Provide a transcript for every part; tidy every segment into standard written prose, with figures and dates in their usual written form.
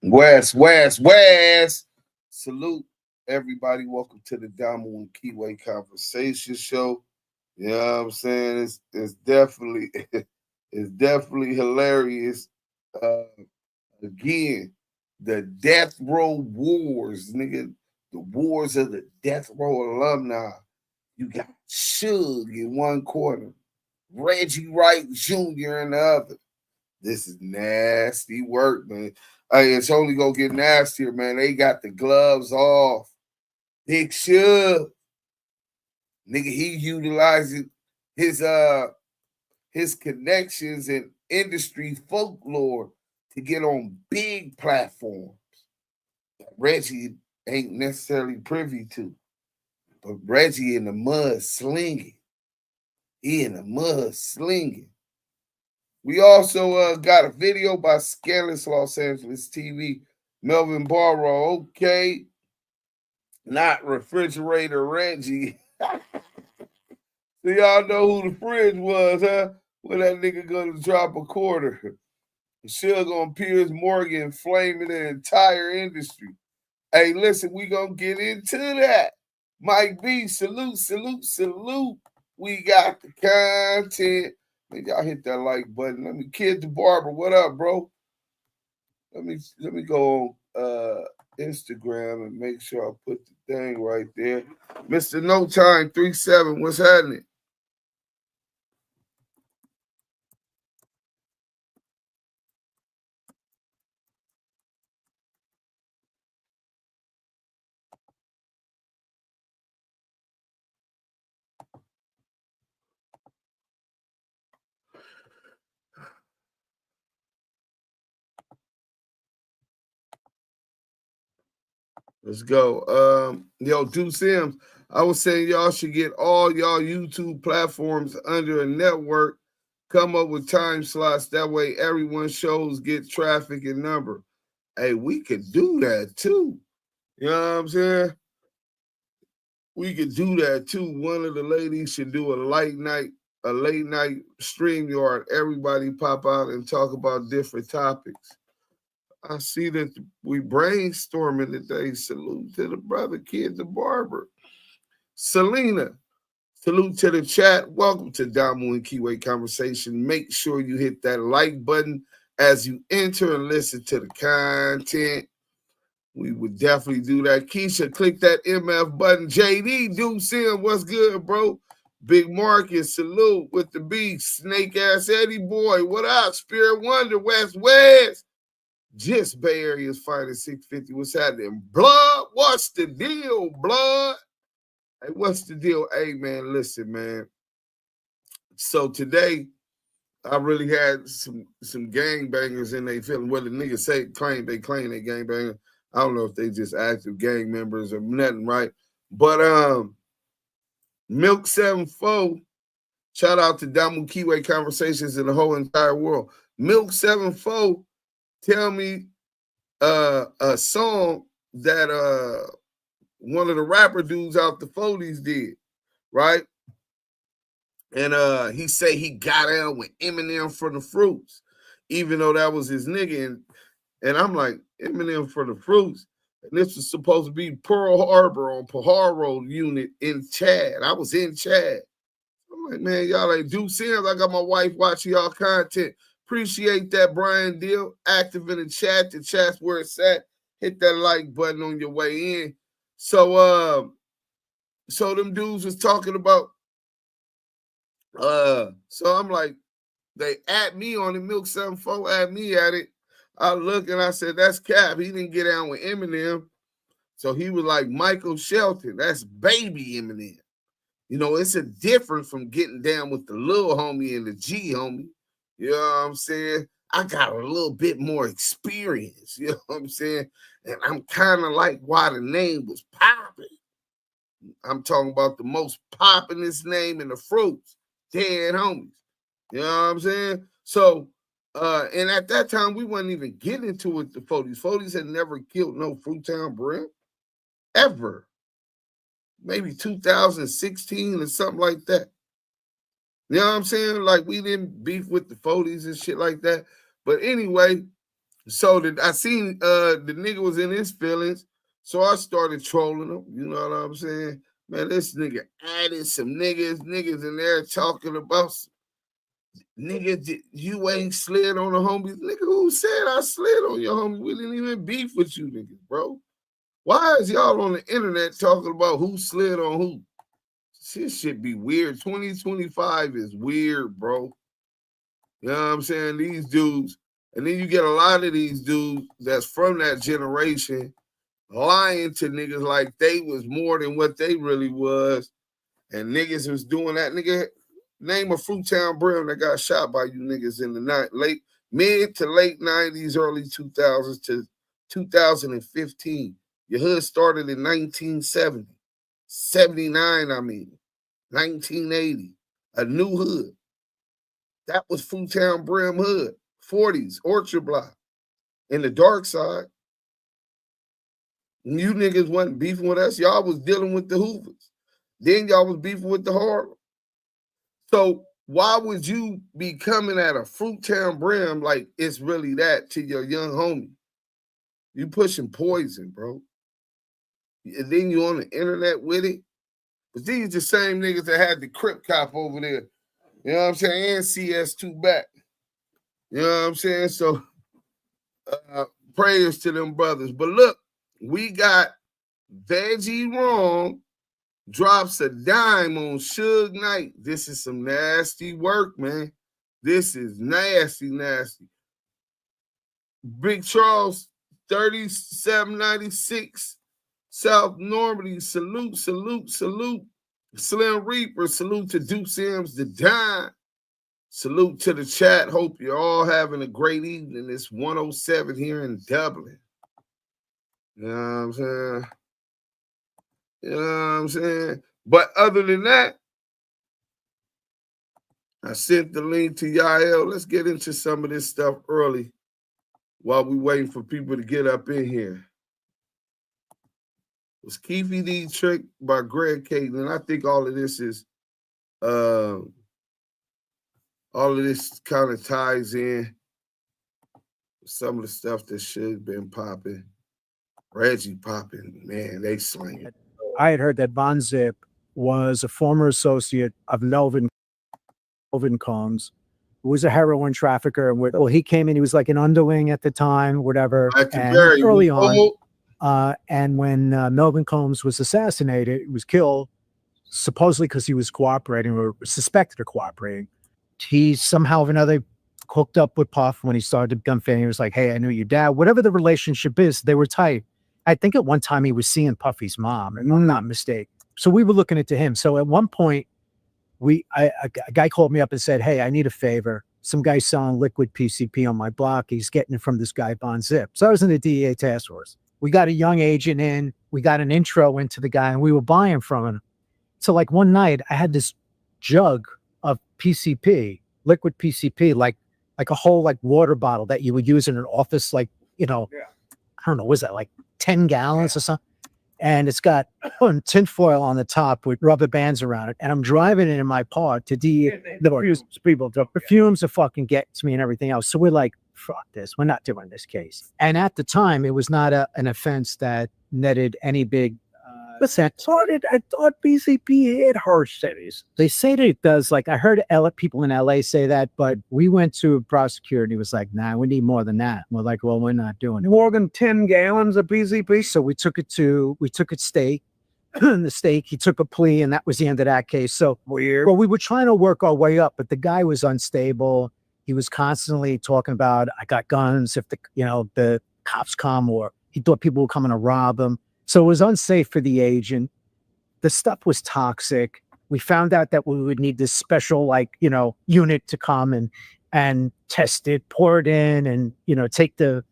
West. Salute everybody. Welcome to the Damu Kiwe Conversations show. You know what I'm saying? It's definitely it's definitely hilarious. Uh Again, the death row wars, nigga. The wars of the death row alumni. You got Suge in one corner, Reggie Wright Jr. in the other. This is nasty work, man. Hey, it's only gonna get nastier, man. They got the gloves off. Big Suge, nigga, he utilizing his connections and industry folklore to get on big platforms that Reggie ain't necessarily privy to. But Reggie in the mud slinging. He in the mud slinging. We also got a video by Scandalous Los Angeles TV. Melvin Barrow, okay. Not Refrigerator Reggie. So y'all know who the fridge was, huh? When that nigga gonna drop a quarter. Suge on Piers Morgan flaming the entire industry. Hey, listen, we gonna get into that. Mike B, salute. We got the content. Man, y'all hit that like button. Let me Kid the Barber. What up, bro? Let me go on Instagram and make sure I put the thing right there. Mr. No Time 37, what's happening? Let's go. Yo, Do Sims. I was saying y'all should get all y'all YouTube platforms under a network. Come up with time slots. That way everyone's shows get traffic and number. Hey, we could do that too. You know what I'm saying? We could do that too. One of the ladies should do a late night StreamYard. Everybody pop out and talk about different topics. I see that we brainstorming today. Salute to the brother, Kid the Barber. Selena, salute to the chat. Welcome to Damu and Kiwe Conversation. Make sure you hit that like button as you enter and listen to the content. We would definitely do that. Keisha, click that MF button. JD, do Sim, what's good, bro? Big Marcus, salute with the beast. Snake ass Eddie boy, what up? Spirit Wonder, West. Just Bay Area's finest 650. What's happening? Blood, what's the deal, blood? Hey, what's the deal? Hey, man, listen, man. So today, I really had some gangbangers in their feeling. Well, the niggas claim they gangbangers. I don't know if they just active gang members or nothing, right? But Milk 74, shout out to Damu Kiwe Conversations in the whole entire world. Milk 74, tell me a song that one of the rapper dudes out the Foley's did, right? And he say he got out with Eminem for the Fruits, even though that was his nigga. And I'm like, Eminem for the Fruits. And this was supposed to be Pearl Harbor on Pajaro unit in Chad. I was in Chad. I'm like, man, y'all ain't do Sims. I got my wife watching y'all content. Appreciate that, Brian Deal. Active in the chat. The chat's where it's at. Hit that like button on your way in. So them dudes was talking about so I'm like, they at me on the Milk 74, at me at it. I look and I said, that's Cap. He didn't get down with Eminem. So he was like Michael Shelton. That's baby Eminem. You know, it's a difference from getting down with the little homie and the G homie. You know what I'm saying? I got a little bit more experience. You know what I'm saying? And I'm kind of like why the name was popping. I'm talking about the most poppin'est name in the Fruits. Dead homies. You know what I'm saying? So, and at that time, we wasn't even getting into it, the Foley's. Foley's had never killed no Fruitown Brim. Ever. Maybe 2016 or something like that. You know what I'm saying? Like, we didn't beef with the Foley's and shit like that. But anyway, So I seen the nigga was in his feelings, so I started trolling him. You know what I'm saying? Man, this nigga added some niggas in there talking about nigga, you ain't slid on the homies. Nigga, who said I slid on your homie? We didn't even beef with you niggas, bro. Why is y'all on the internet talking about who slid on who? This shit be weird. 2025 is weird, bro. You know what I'm saying? These dudes, and then you get a lot of these dudes that's from that generation lying to niggas like they was more than what they really was. And niggas was doing that. Nigga, name a Fruittown Brim that got shot by you niggas in the mid to late 90s, early 2000s to 2015. Your hood started in 1970. 79, I mean. 1980. A new hood. That was Fruittown Brim hood. 40s, Orchard Block. In the dark side. You niggas wasn't beefing with us. Y'all was dealing with the Hoovers. Then y'all was beefing with the Harlem. So why would you be coming at a Fruittown Brim like it's really that to your young homie? You pushing poison, bro. And then you on the internet with it. But these the same niggas that had the Crip Cop over there. You know what I'm saying? And CS2 back. You know what I'm saying? So prayers to them brothers. But look, we got Veggie Wrong drops a dime on Suge Knight. This is some nasty work, man. This is nasty, nasty. Big Charles, 3796, South Normandy, salute, salute, salute. Slim Reaper, salute to Deuce Sims, the dime. Salute to the chat. Hope you're all having a great evening. It's 107 here in Dublin. You know what I'm saying? You know what I'm saying? But other than that, I sent the link to Yael. Let's get into some of this stuff early while we waiting for people to get up in here. It was Keefy D Trick by Greg Caden. And I think all of this is all of this kind of ties in with some of the stuff that should have been popping. Reggie popping, man, they slaying. I had heard that Von Zip was a former associate of Melvin Combs, who was a heroin trafficker. And he came in, he was like an underling at the time, whatever. And early on, and when Melvin Combs was assassinated, he was killed, supposedly because he was cooperating or suspected of cooperating. He somehow or another hooked up with Puff when he started gun fan. He was like, hey, I knew your dad. Whatever the relationship is, they were tight. I think at one time he was seeing Puffy's mom, and I'm not mistaken. So we were looking into him. So at one point, a guy called me up and said, hey, I need a favor. Some guy's selling liquid PCP on my block. He's getting it from this guy, Von Zip. So I was in the DEA task force. We got a young agent in. We got an intro into the guy, and we were buying from him. So like one night, I had this jug of PCP, liquid PCP, like a whole like water bottle that you would use in an office, like, you know, I don't know, was that like 10 gallons or something? And it's got tinfoil on the top with rubber bands around it. And I'm driving it in my pod to the fumes are fucking getting to me and everything else. So we're like, fuck this. We're not doing this case. And at the time, it was not an offense that netted any big. Listen, I thought PCP hit harsh cities. They say that it does. Like I heard people in LA say that, but we went to a prosecutor and he was like, nah, we need more than that. We're like, well, we're not doing it. More than 10 gallons of PCP. So we took it state. The state, he took a plea and that was the end of that case. So weird. Well, we were trying to work our way up, but the guy was unstable. He was constantly talking about, I got guns if the cops come, or he thought people were coming to rob him. So it was unsafe for the agent. The stuff was toxic. We found out that we would need this special, unit to come and test it, pour it in, and, take the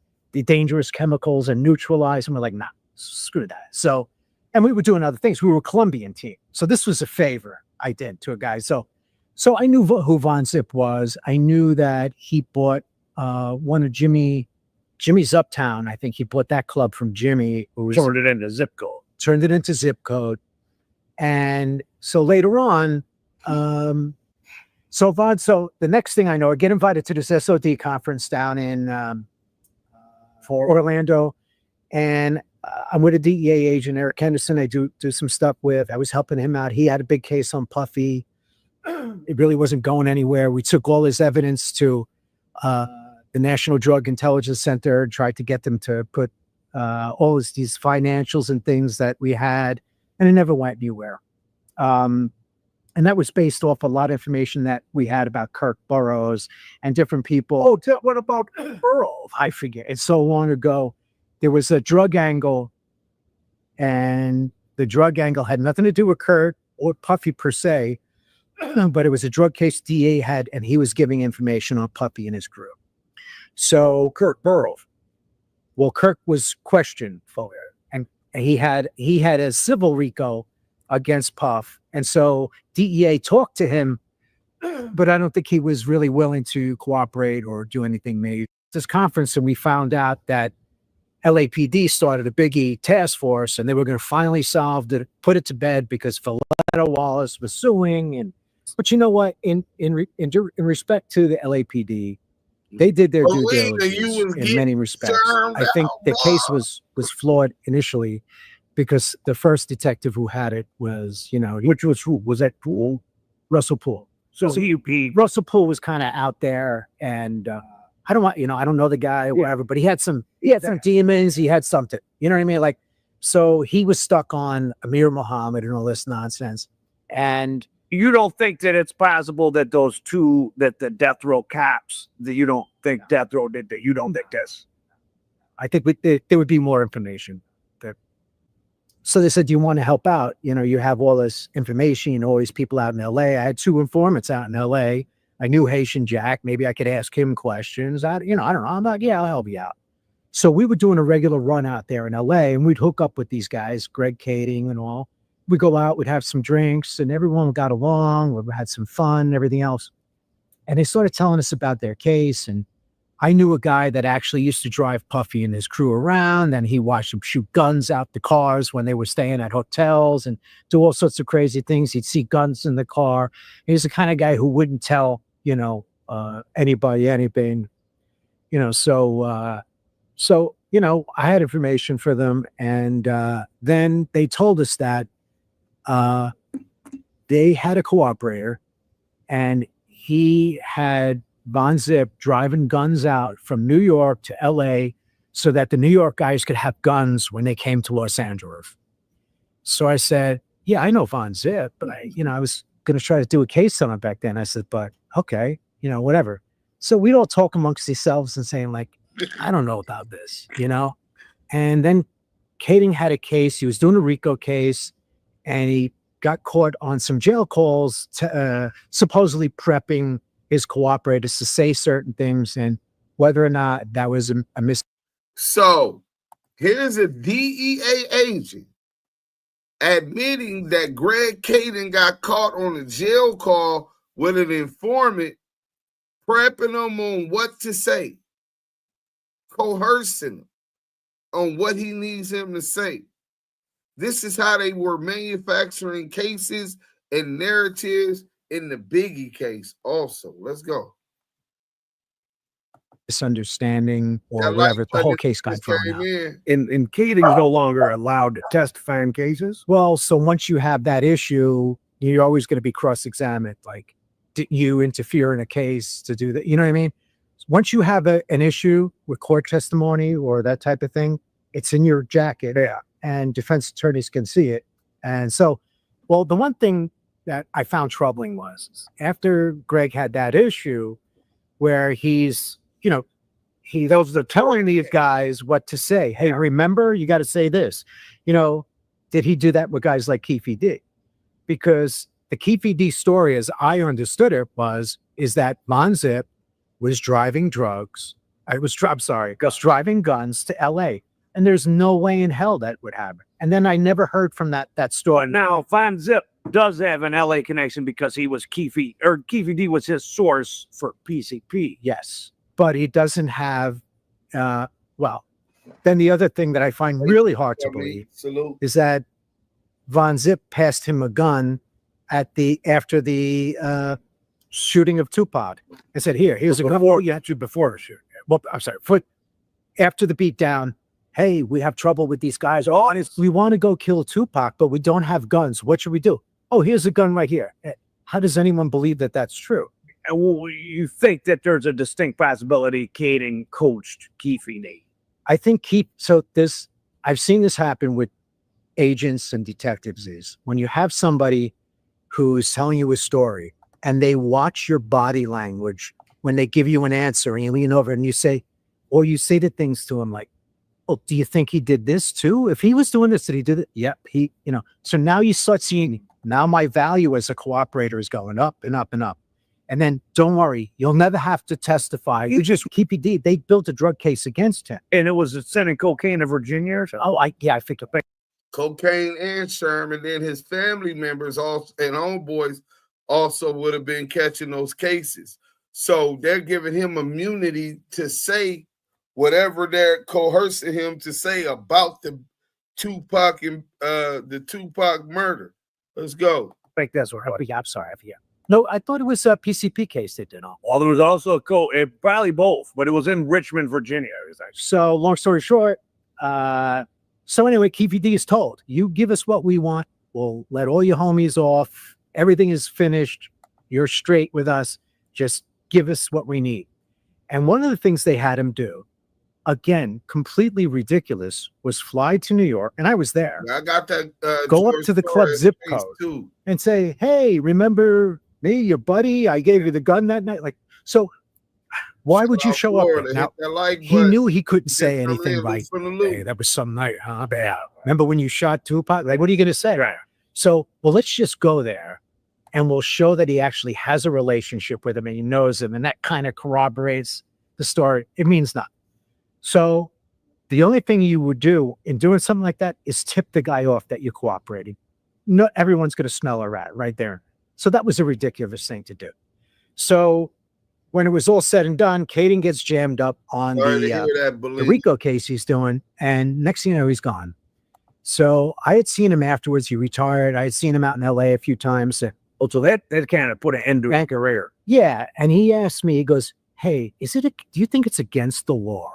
dangerous chemicals and neutralize them. We're like, nah, screw that. So, and we were doing other things. We were a Colombian team. So this was a favor I did to a guy. So I knew who Von Zip was. I knew that he bought one of Jimmy's Uptown. I think he bought that club from Jimmy. Turned it into zip code. And so later on, so the next thing I know, I get invited to this SOD conference down in for Orlando. And I'm with a DEA agent, Eric Henderson. I do some stuff with. I was helping him out. He had a big case on Puffy. It really wasn't going anywhere. We took all his evidence to the National Drug Intelligence Center and tried to get them to put all these financials and things that we had, and it never went anywhere. And that was based off a lot of information that we had about Kirk Burroughs and different people. Oh, what about Burroughs? I forget. It's so long ago. There was a drug angle, and the drug angle had nothing to do with Kurt or Puffy per se, but it was a drug case DA had, and he was giving information on Puffy and his crew. So Kirk Burroughs. Well, Kirk was questioned for it, and he had a civil RICO against Puff. And so DEA talked to him, but I don't think he was really willing to cooperate or do anything major. This conference, and we found out that LAPD started a Biggie task force, and they were going to finally put it to bed because Valletta Wallace was suing. But you know what? In respect to the LAPD, they did their due diligence in many respects. I think the case was flawed initially, because the first detective who had it was, which was who? Was that Poole? Russell Poole. So Russell Poole was kind of out there, and I don't know the guy or whatever, but he had some demons, he had something. You know what I mean? Like, so he was stuck on Amir Muhammad and all this nonsense. And you don't think that it's possible that those two, that the death row cops, that you don't think death row did that? You don't think this? I think there would be more information. So they said, do you want to help out? You have all this information, all these people out in LA. I had 2 informants out in LA. I knew Haitian Jack. Maybe I could ask him questions. I don't know. I'm like, yeah, I'll help you out. So we were doing a regular run out there in LA, and we'd hook up with these guys, Greg Kading and all. We'd go out, we'd have some drinks, and everyone got along. We had some fun, everything else. And they started telling us about their case. And I knew a guy that actually used to drive Puffy and his crew around, and he watched them shoot guns out the cars when they were staying at hotels and do all sorts of crazy things. He'd see guns in the car. He's the kind of guy who wouldn't tell, anybody anything, so I had information for them. And then they told us that they had a cooperator, and he had Von Zip driving guns out from New York to LA so that the New York guys could have guns when they came to Los Angeles. So I said, yeah, I know Von Zip, but I was going to try to do a case on him back then. I said, but okay, whatever. So we'd all talk amongst ourselves and saying, like, I don't know about this, And then Kading had a case. He was doing a RICO case, and he got caught on some jail calls, supposedly prepping his cooperators to say certain things, and whether or not that was a mistake. So here's a DEA agent admitting that Greg Kading got caught on a jail call with an informant, prepping him on what to say, coercing him on what he needs him to say. This is how they were manufacturing cases and narratives in the Biggie case also. Let's go. Misunderstanding or whatever, the whole case got thrown out. And Kading's no longer allowed to testify in cases? Well, so once you have that issue, you're always going to be cross-examined. Like, did you interfere in a case to do that? You know what I mean? Once you have an issue with court testimony or that type of thing, it's in your jacket. Yeah. And defense attorneys can see it. And so, well, the one thing that I found troubling was after Greg had that issue where he's those are telling these guys what to say. Hey, remember, you got to say this. Did he do that with guys like Keefe D? Because the Keefe D story, as I understood it, is that Von Zip was driving driving guns to LA. And there's no way in hell that would happen. And then I never heard from that story. But now Von Zip does have an LA connection because he was Keefe D was his source for PCP. Yes. But he doesn't have, then the other thing that I find really hard to believe is that Von Zip passed him a gun after the shooting of Tupac. I said, here's a gun. Before the shooting. Well, I'm sorry, after the beatdown, hey, we have trouble with these guys. Oh, we want to go kill Tupac, but we don't have guns. What should we do? Oh, here's a gun right here. How does anyone believe that that's true? And well, you think that there's a distinct possibility Kading coached Keefe Nate? I think I've seen this happen with agents and detectives is when you have somebody who's telling you a story and they watch your body language when they give you an answer and you lean over and you say the things to him like, oh, do you think he did this too? If he was doing this, did he do that? Yep. So now you start seeing, now my value as a cooperator is going up and up and up. And then don't worry, you'll never have to testify. You just KPD, they built a drug case against him. And it was sending cocaine to Virginia or something? Oh, I picked up cocaine and Sherman. Then his family members also and homeboys also would have been catching those cases. So they're giving him immunity to say whatever they're coercing him to say about the Tupac and the Tupac murder. Let's go. I think that's what I'm sorry, I forget. No, I thought it was a PCP case they did on. Well, there was also probably both, but it was in Richmond, Virginia. So long story short, so anyway, Keefe D is told, you give us what we want. We'll let all your homies off. Everything is finished. You're straight with us. Just give us what we need. And one of the things they had him do, again, completely ridiculous, was fly to New York. And I was there. I got that. Go up to the club zip code too, and say, hey, remember me, your buddy? I gave you the gun that night. Like, so why would you show up there? Now, he knew he couldn't say anything right. Hey, that was some night, huh? Yeah. Remember when you shot Tupac? Like, what are you going to say? Right. So, well, let's just go there and we'll show that he actually has a relationship with him and he knows him. And that kind of corroborates the story. It means nothing. So the only thing you would do in doing something like that is tip the guy off that you're cooperating. Not everyone's going to smell a rat right there. So that was a ridiculous thing to do. So when it was all said and done, Kading gets jammed up on the RICO case he's doing. And next thing you know, he's gone. So I had seen him afterwards. He retired. I had seen him out in LA a few times. Oh, so that kind of put an end to his career. Yeah. And he asked me, he goes, hey, do you think it's against the law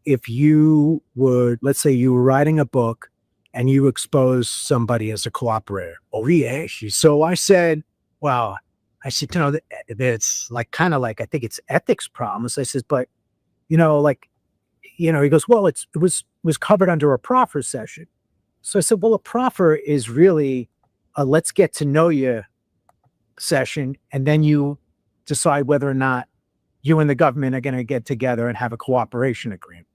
if you would, let's say you were writing a book and you expose somebody as a cooperator? Oh, yeah. So I said, well, it's like kind of like, I think it's ethics problems. I said, but, he goes, well, it was covered under a proffer session. So I said, well, a proffer is really a let's get to know you session. And then you decide whether or not you and the government are going to get together and have a cooperation agreement.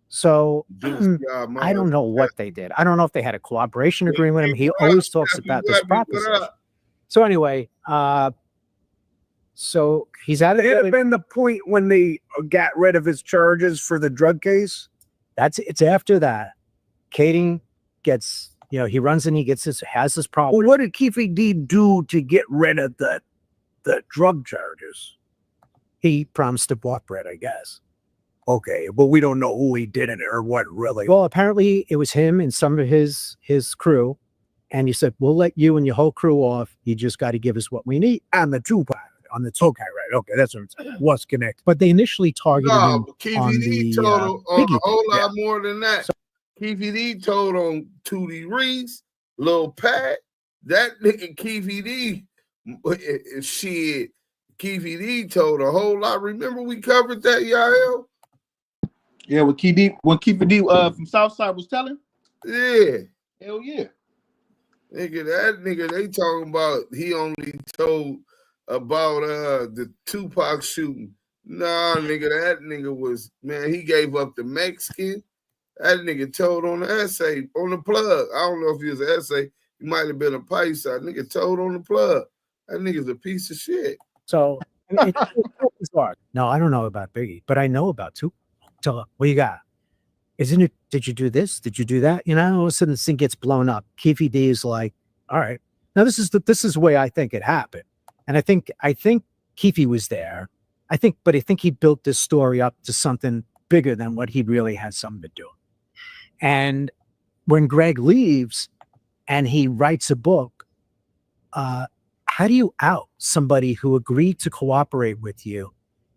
So I don't know what they did. I don't know if they had a cooperation agreement with him. He always talks about this proposition. So anyway, so he's out of it. Had been the point when they got rid of his charges for the drug case. It's after that. Kading gets, he runs and he has this problem. Well, what did Keefe D do to get rid of the drug charges? He promised to cooperate, I guess. Okay, but we don't know who he did it or what really. Well, apparently it was him and some of his crew. And he said, we'll let you and your whole crew off. You just got to give us what we need. On the Tupac. Okay, right. Okay, that's what's connected. But they initially targeted him on the told on a whole lot more than that. So, Keefe D told on Tootie Reese, Lil Pat, that nigga Keefe D, shit, Keefe D told a whole lot. Remember we covered that, y'all? Yeah, when Keefe D from Southside was telling? Yeah. Hell yeah. Nigga, they talking about he only told about the Tupac shooting. Nah, nigga, that nigga was, man, he gave up the Mexican. That nigga told on the essay, on the plug. I don't know if he was an essay. He might have been a pipe side. Nigga told on the plug. That nigga's a piece of shit. So, it's hard. No, I don't know about Biggie, but I know about Tupac. So, what you got? Did you do this? Did you do that? All of a sudden this thing gets blown up. Keefe D is like, all right. Now this is the way I think it happened. And I think Keefe was there. I think he built this story up to something bigger than what he really had something to do. And when Greg leaves and he writes a book, how do you out somebody who agreed to cooperate with you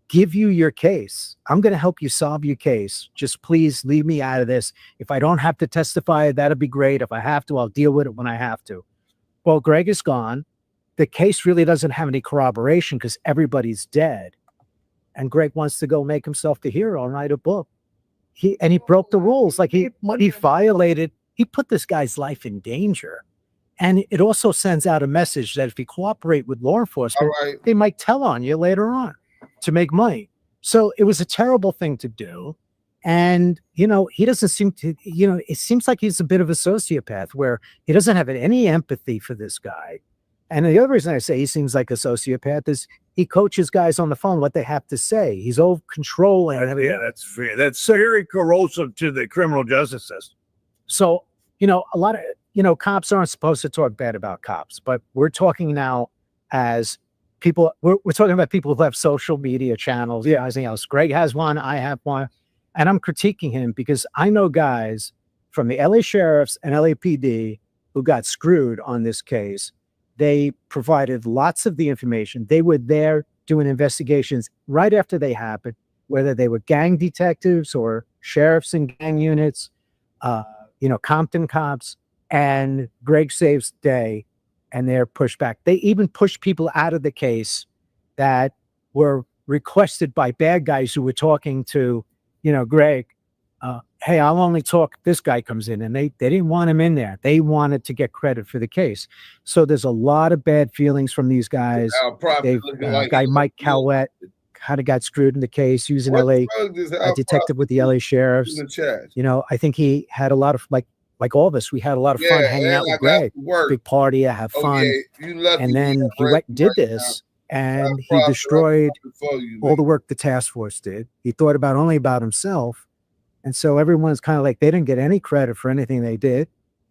give you your case. I'm going to help you solve your case. Just please leave me out of this. If I don't have to testify, that'll be great. If I have to, I'll deal with it when I have to. Well, Greg is gone. The case really doesn't have any corroboration because everybody's dead. And Greg wants to go make himself the hero and write a book. He broke the rules. Like he violated, he put this guy's life in danger. And it also sends out a message that if you cooperate with law enforcement, they might tell on you later on to make money. So it was a terrible thing to do. And, he doesn't seem to, it seems like he's a bit of a sociopath where he doesn't have any empathy for this guy. And the other reason I say he seems like a sociopath is he coaches guys on the phone what they have to say. He's over controlling. Yeah, that's fair. That's very corrosive to the criminal justice system. So, a lot of, cops aren't supposed to talk bad about cops, but we're talking now as people, we're talking about people who have social media channels. Yeah, everything else. Greg has one, I have one, and I'm critiquing him because I know guys from the LA sheriffs and LAPD who got screwed on this case. They provided lots of the information. They were there doing investigations right after they happened, whether they were gang detectives or sheriffs and gang units, Compton cops, and Greg saves the day, and they're pushed back. They even pushed people out of the case that were requested by bad guys who were talking to, Greg. Hey, I'll only talk. This guy comes in, and they didn't want him in there. They wanted to get credit for the case. So there's a lot of bad feelings from these guys. Guy Mike Cowett kind of got screwed in the case. He was an LA detective with the LA sheriffs. I think he had a lot of like all of us. We had a lot of fun hanging out with Greg. Big party, I have fun. And then he went and did this, and he destroyed all the work the task force did. He thought only about himself. And so everyone's kind of like, they didn't get any credit for anything they did.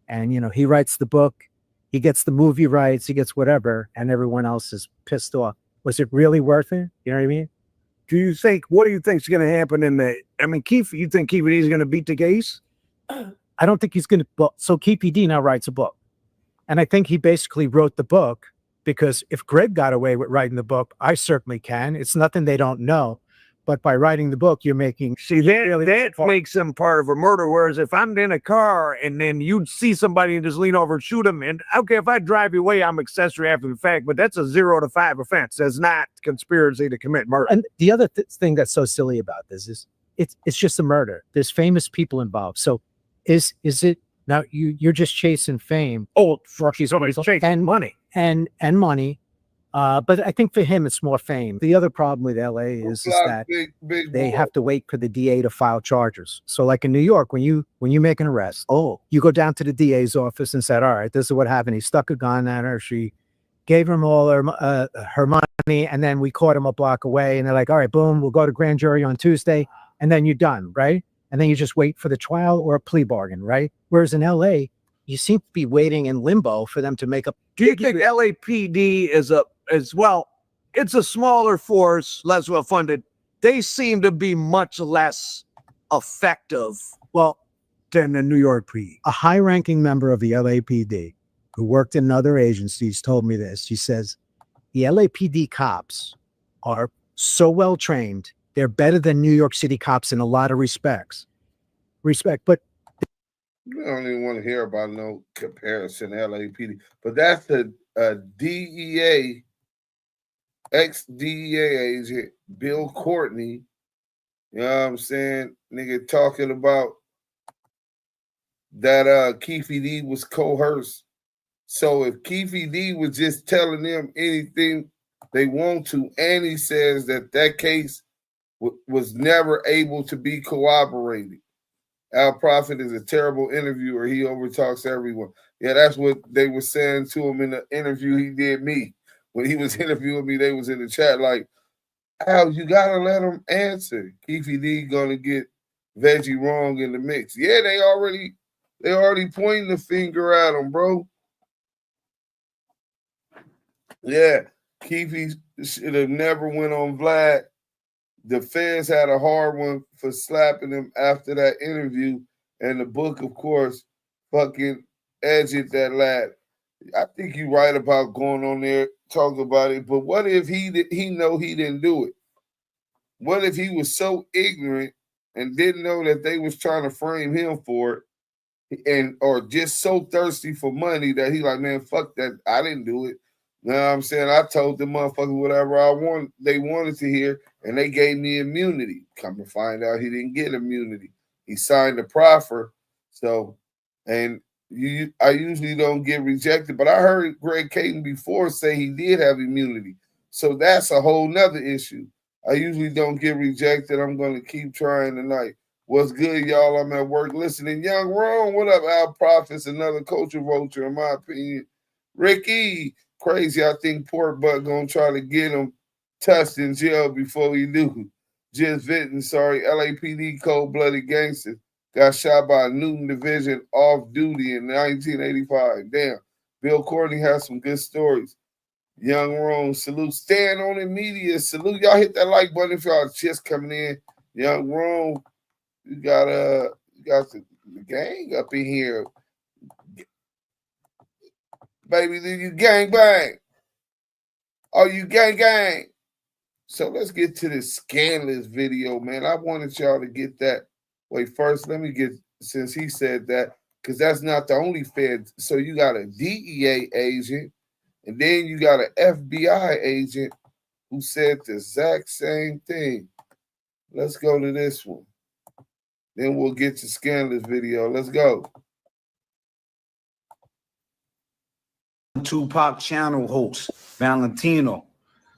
And, he writes the book, he gets the movie rights, he gets whatever, and everyone else is pissed off. Was it really worth it? You know what I mean? What do you think is going to happen you think Kiwe D is going to beat the case? I don't think he's going to. So Kiwe D now writes a book. And I think he basically wrote the book because if Greg got away with writing the book, I certainly can. It's nothing they don't know. But by writing the book, you're making... See, that makes him part of a murder. Whereas if I'm in a car and then you see somebody and just lean over and shoot him, and okay, if I drive you away, I'm accessory after the fact, but that's a 0 to 5 offense. That's not conspiracy to commit murder. And the other thing that's so silly about this is it's just a murder. There's famous people involved. So is it... Now, you're just chasing fame. Oh, somebody's chasing money. And money. But I think for him, it's more fame. The other problem with LA is that they have to wait for the DA to file charges. So like in New York, when you make an arrest, you go down to the DA's office and said, all right, this is what happened. He stuck a gun at her. She gave him all her money. And then we caught him a block away. And they're like, all right, boom, we'll go to grand jury on Tuesday. And then you're done, right? And then you just wait for the trial or a plea bargain, right? Whereas in LA, you seem to be waiting in limbo for them to make up. Do you think LAPD is it's a smaller force, less well funded. They seem to be much less effective than the New York PD. A high ranking member of the LAPD who worked in other agencies told me this. He says, the LAPD cops are so well trained. They're better than New York City cops in a lot of respects. But I don't even want to hear about no comparison to LAPD. But that's the DEA, ex-DEA agent, Bill Courtney. You know what I'm saying? Nigga talking about that Kiwe D was coerced. So if Kiwe D was just telling them anything they want to, and he says that case was never able to be corroborated. Al Prophet is a terrible interviewer. He overtalks everyone. Yeah, that's what they were saying to him in the interview he did me. When he was interviewing me, they was in the chat like, Al, you got to let him answer. Kiwe D going to get Veggie wrong in the mix. Yeah, they already pointing the finger at him, bro. Yeah, Kiwe should have never went on Vlad. The feds had a hard one for slapping him after that interview, and the book, of course, fucking edged that lad. I think you're right about going on there, talking about it, but what if he know he didn't do it? What if he was so ignorant and didn't know that they was trying to frame him for it, and or just so thirsty for money that he like, man, fuck that, I didn't do it. You know what I'm saying? I told the motherfucker whatever they wanted to hear, and they gave me immunity. Come to find out, he didn't get immunity. He signed the proffer. So, and I usually don't get rejected, but I heard Greg Caton before say he did have immunity. So that's a whole nother issue. I usually don't get rejected. I'm going to keep trying tonight. What's good, y'all? I'm at work listening. Young Rome, what up? Al Prophets, another culture vulture, in my opinion. Ricky, crazy. I think Port Butt going to try to get him touched in jail before he do. Just Vinton, sorry. LAPD cold-blooded gangster got shot by a Newton Division off-duty in 1985. Damn. Bill Courtney has some good stories. Young Rome, salute. Stand on it, media, salute. Y'all hit that like button if y'all just coming in. Young Rome, you got the gang up in here. Baby, do you gang bang? Oh, you gang gang. So let's get to this Scandalous video, man. I wanted y'all to get that. Wait, first, let me get, since he said that, because that's not the only Fed. So you got a DEA agent, and then you got an FBI agent who said the exact same thing. Let's go to this one. Then we'll get to Scandalous video. Let's go. Tupac channel host, Valentino.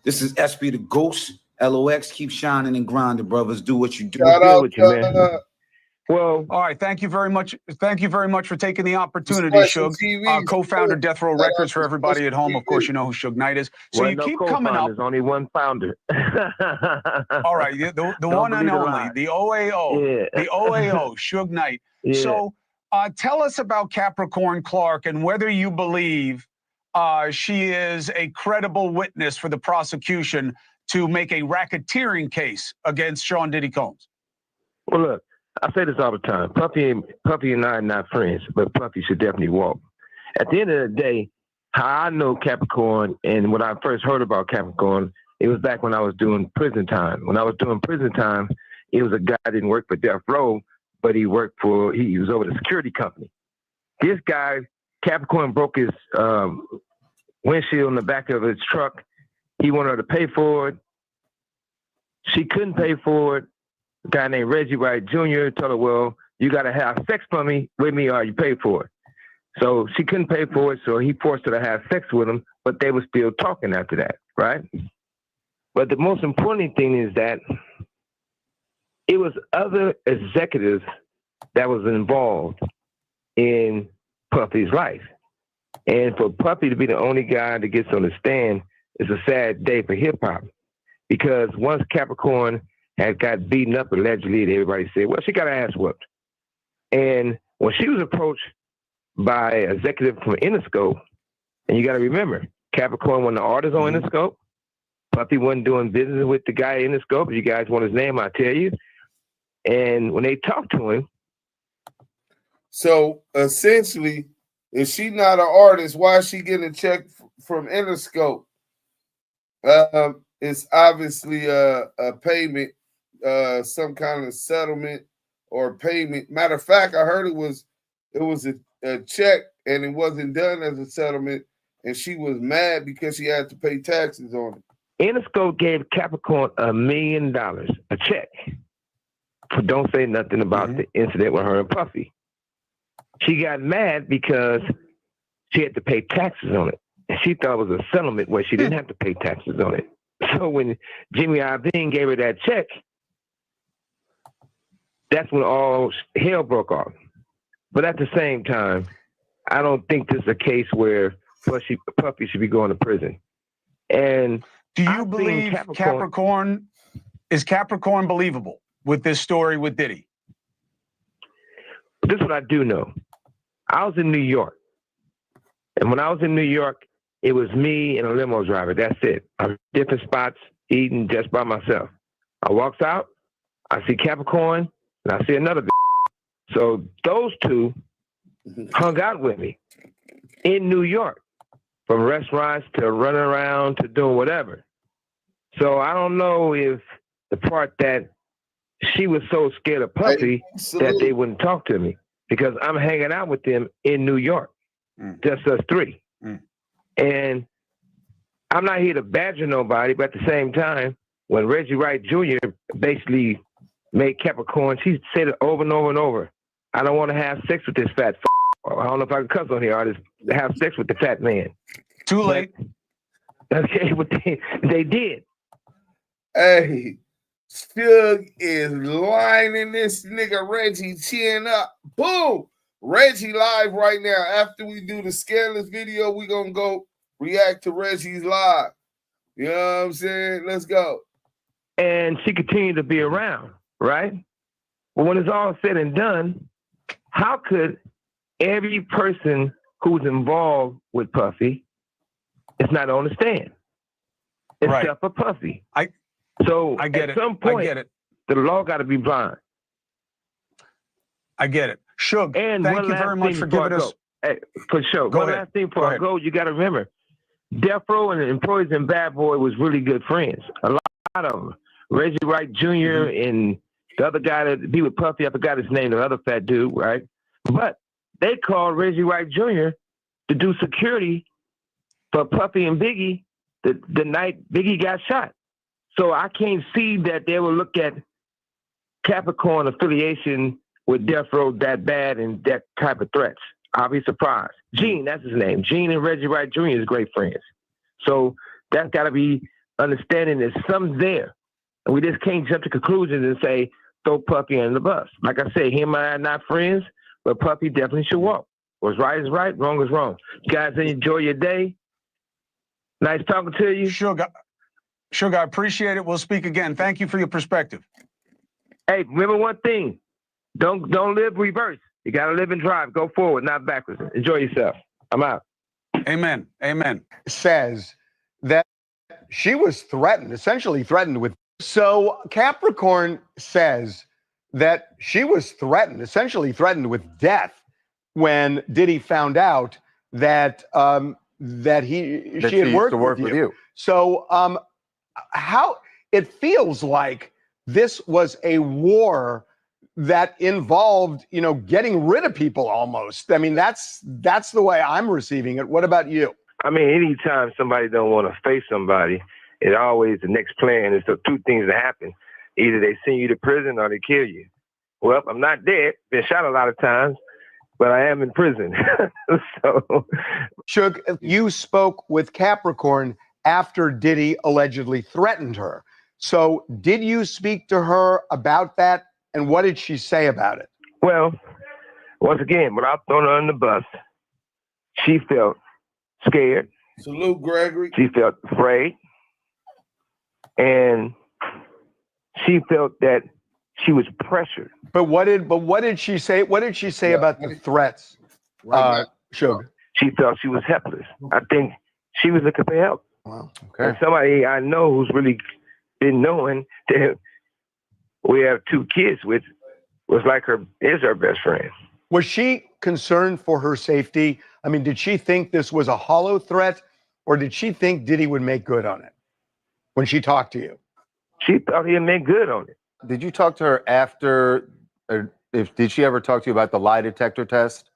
This is SB the Ghost. LOX, keep shining and grinding, brothers. Do what you do. Shout out with you, man. Well, all right. Thank you very much. Thank you very much for taking the opportunity, Suge. Co-founder Death Row Records for everybody at home. Of course, you know who Suge Knight is. So you keep coming up. There's only one founder. All right, the one and only, the OAO, the OAO, Suge Knight. Yeah. So tell us about Capricorn Clark and whether you believe she is a credible witness for the prosecution to make a racketeering case against Sean Diddy Combs. Well, look, I say this all the time. Puffy and I are not friends, but Puffy should definitely walk. At the end of the day, how I know Capricorn and when I first heard about Capricorn, it was back when I was doing prison time. When I was doing prison time, it was a guy that didn't work for Death Row, but he was over the security company. This guy, Capricorn, broke his windshield in the back of his truck. He wanted her to pay for it. She couldn't pay for it. A guy named Reggie Wright Jr. told her, well, you got to have sex with me or you pay for it. So she couldn't pay for it, so he forced her to have sex with him, but they were still talking after that, right? But the most important thing is that it was other executives that was involved in Puffy's life. And for Puffy to be the only guy that gets on the stand is a sad day for hip-hop. Because once Capricorn had got beaten up allegedly, everybody said, well, she got her ass whooped. And when she was approached by an executive from Interscope, and you got to remember, Capricorn wasn't the artist on Interscope. Puffy wasn't doing business with the guy in Interscope. If you guys want his name, I'll tell you. And when they talked to him. So essentially, if she's not an artist, why is she getting a check from Interscope? It's obviously a payment, some kind of settlement or payment. Matter of fact, I heard it was a check and it wasn't done as a settlement, and she was mad because she had to pay taxes on it. Interscope gave Capricorn $1 million, a check. So don't say nothing about the incident with her and Puffy. She got mad because she had to pay taxes on it. And she thought it was a settlement where she didn't have to pay taxes on it. So when Jimmy Iovine gave her that check, that's when all hell broke off. But at the same time, I don't think this is a case where Puffy should be going to prison. And do you believe is Capricorn believable with this story with Diddy? This is what I do know. I was in New York. And when I was in New York, it was me and a limo driver. That's it. I'm in different spots, eating just by myself. I walks out, I see Capricorn, and I see another bitch. So those two hung out with me in New York, from restaurants to running around to doing whatever. So I don't know if the part that she was so scared of Puffy that they wouldn't talk to me because I'm hanging out with them in New York, just us three. And I'm not here to badger nobody, but at the same time, when Reggie Wright Jr. basically made Capricorn, he said it over and over and over. I don't want to have sex with this fat I don't know if I can cuss on here. I just have sex with the fat man. Too late. Okay, but they did. Hey, Suge is lining this nigga Reggie chin up. Boom! Reggie live right now. After we do the Scandalous video, we gonna go react to Reggie's live. You know what I'm saying? Let's go. And she continued to be around, right? But when it's all said and done, how could every person who's involved with Puffy is not on the stand, except for Puffy? I get it. At some point, I get it. The law got to be blind. I get it. Suge, and thank you very much for giving us. Hey, for sure. One last thing before I go, you got to remember, Death Row and the Employees and Bad Boy was really good friends. A lot of them. Reggie Wright Jr. and the other guy that be with Puffy, I forgot his name, the other fat dude, right? But they called Reggie Wright Jr. to do security for Puffy and Biggie the night Biggie got shot. So I can't see that they will look at Capricorn affiliation with Death Row that bad and that type of threats. I'll be surprised. Gene, that's his name. Gene and Reggie Wright Jr. is great friends. So that's got to be understanding that something's there. And we just can't jump to conclusions and say, throw Puffy under the bus. Like I say, him and I are not friends, but Puffy definitely should walk. What's right is right, wrong is wrong. You guys enjoy your day. Nice talking to you. Suge, I appreciate it. We'll speak again. Thank you for your perspective. Hey, remember one thing. Don't live reverse. You got to live and drive. Go forward, not backwards. Enjoy yourself. I'm out. Amen. Amen. Says that she was threatened, essentially threatened with. So Capricorn says that she was threatened, essentially threatened with death when Diddy found out that she had worked with you. So how it feels like this was a war that involved, getting rid of people almost. I mean, that's the way I'm receiving it. What about you? I mean, anytime somebody don't want to face somebody, it always the next plan is the two things that happen. Either they send you to prison or they kill you. Well, I'm not dead. Been shot a lot of times, but I am in prison. So, Suge, you spoke with Capricorn after Diddy allegedly threatened her. So did you speak to her about that? And what did she say about it? Well, once again, without throwing her on the bus, she felt scared. Salute, Gregory. She felt afraid. And she felt that she was pressured. But what did she say? What did she say about the threats? Suge. She felt she was helpless. I think she was looking for help. Wow. Okay. And somebody I know who's really been knowing that we have two kids with was like is her best friend. Was she concerned for her safety? I mean, did she think this was a hollow threat, or did she think Diddy would make good on it when she talked to you? She thought he'd make good on it. Did you talk to her after, or did she ever talk to you about the lie detector test?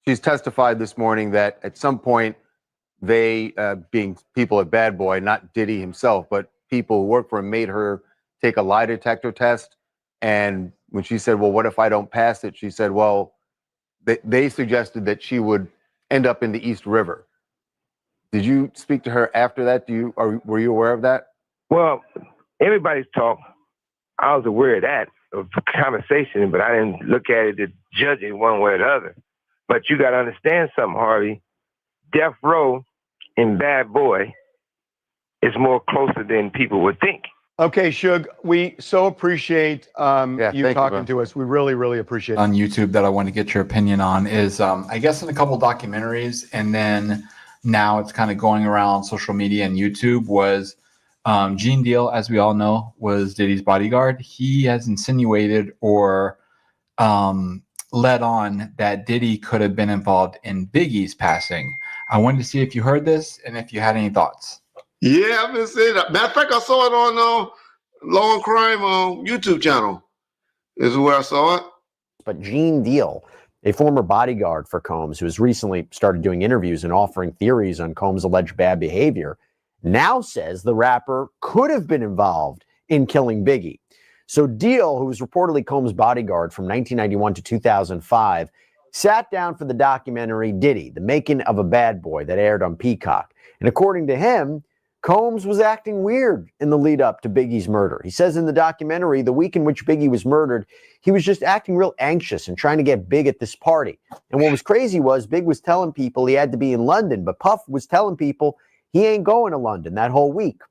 She's testified this morning that at some point they, being people at Bad Boy, not Diddy himself, but people who work for him, made her take a lie detector test. And when she said, well, what if I don't pass it? She said, well, they suggested that she would end up in the East River. Did you speak to her after that? Were you aware of that? Well, everybody's talk. I was aware of that, of conversation, but I didn't look at it to judge it one way or the other. But you got to understand something, Harvey. Death Row and Bad Boy is more closer than people would think. Okay, Suge, we so appreciate you talking to us. We really, really appreciate it. On YouTube that I want to get your opinion on is, I guess, in a couple documentaries, and then now it's kind of going around social media and YouTube, was Gene Deal, as we all know, was Diddy's bodyguard. He has insinuated or led on that Diddy could have been involved in Biggie's passing. I wanted to see if you heard this and if you had any thoughts. Yeah, I've been saying that. Matter of fact, I saw it Law and Crime YouTube channel is where I saw it. But Gene Deal, a former bodyguard for Combs, who has recently started doing interviews and offering theories on Combs' alleged bad behavior, now says the rapper could have been involved in killing Biggie. So Deal, who was reportedly Combs' bodyguard from 1991 to 2005, sat down for the documentary Diddy, The Making of a Bad Boy, that aired on Peacock. And according to him, Combs was acting weird in the lead up to Biggie's murder. He says in the documentary, the week in which Biggie was murdered, he was just acting real anxious and trying to get big at this party. And what was crazy was Big was telling people he had to be in London, but Puff was telling people he ain't going to London that whole week.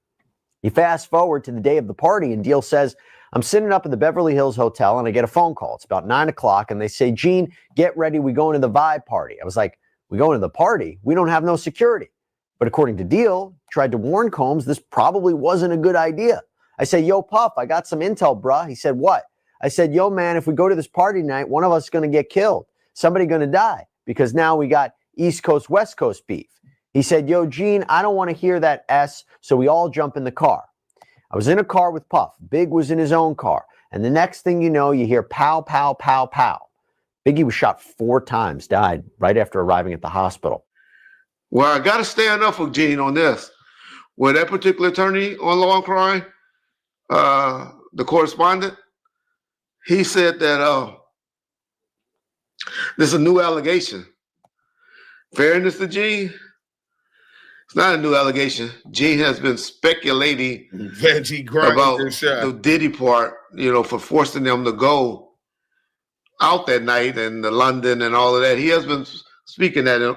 You fast forward to the day of the party, and Deal says, I'm sitting up at the Beverly Hills Hotel, and I get a phone call. It's about 9 o'clock, and they say, Gene, get ready. We going to the Vibe party. I was like, we going to the party? We don't have no security. But according to Deal, tried to warn Combs this probably wasn't a good idea. I say, yo, Puff, I got some intel, bruh. He said, what? I said, yo, man, if we go to this party tonight, one of us is going to get killed. Somebody going to die because now we got East Coast, West Coast beef. He said, yo, Gene, I don't want to hear that S, so we all jump in the car. I was in a car with Puff. Big was in his own car. And the next thing you know, you hear pow, pow, pow, pow. Biggie was shot 4 times, died right after arriving at the hospital. Well, I got to stand up for Gene on this. With that particular attorney on Law and Crime, the correspondent, he said that there's a new allegation. Fairness to Gene, it's not a new allegation. Gene has been speculating about the Diddy part, for forcing them to go out that night and the London and all of that. He has been speaking at him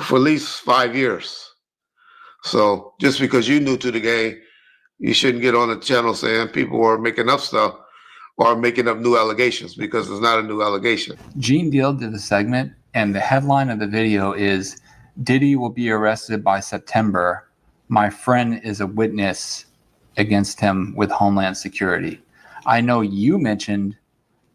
for at least 5 years. So just because you're new to the game, you shouldn't get on the channel saying people are making up stuff or making up new allegations, because it's not a new allegation. Gene Deal did a segment, and the headline of the video is, Diddy will be arrested by September. My friend is a witness against him with Homeland Security. I know you mentioned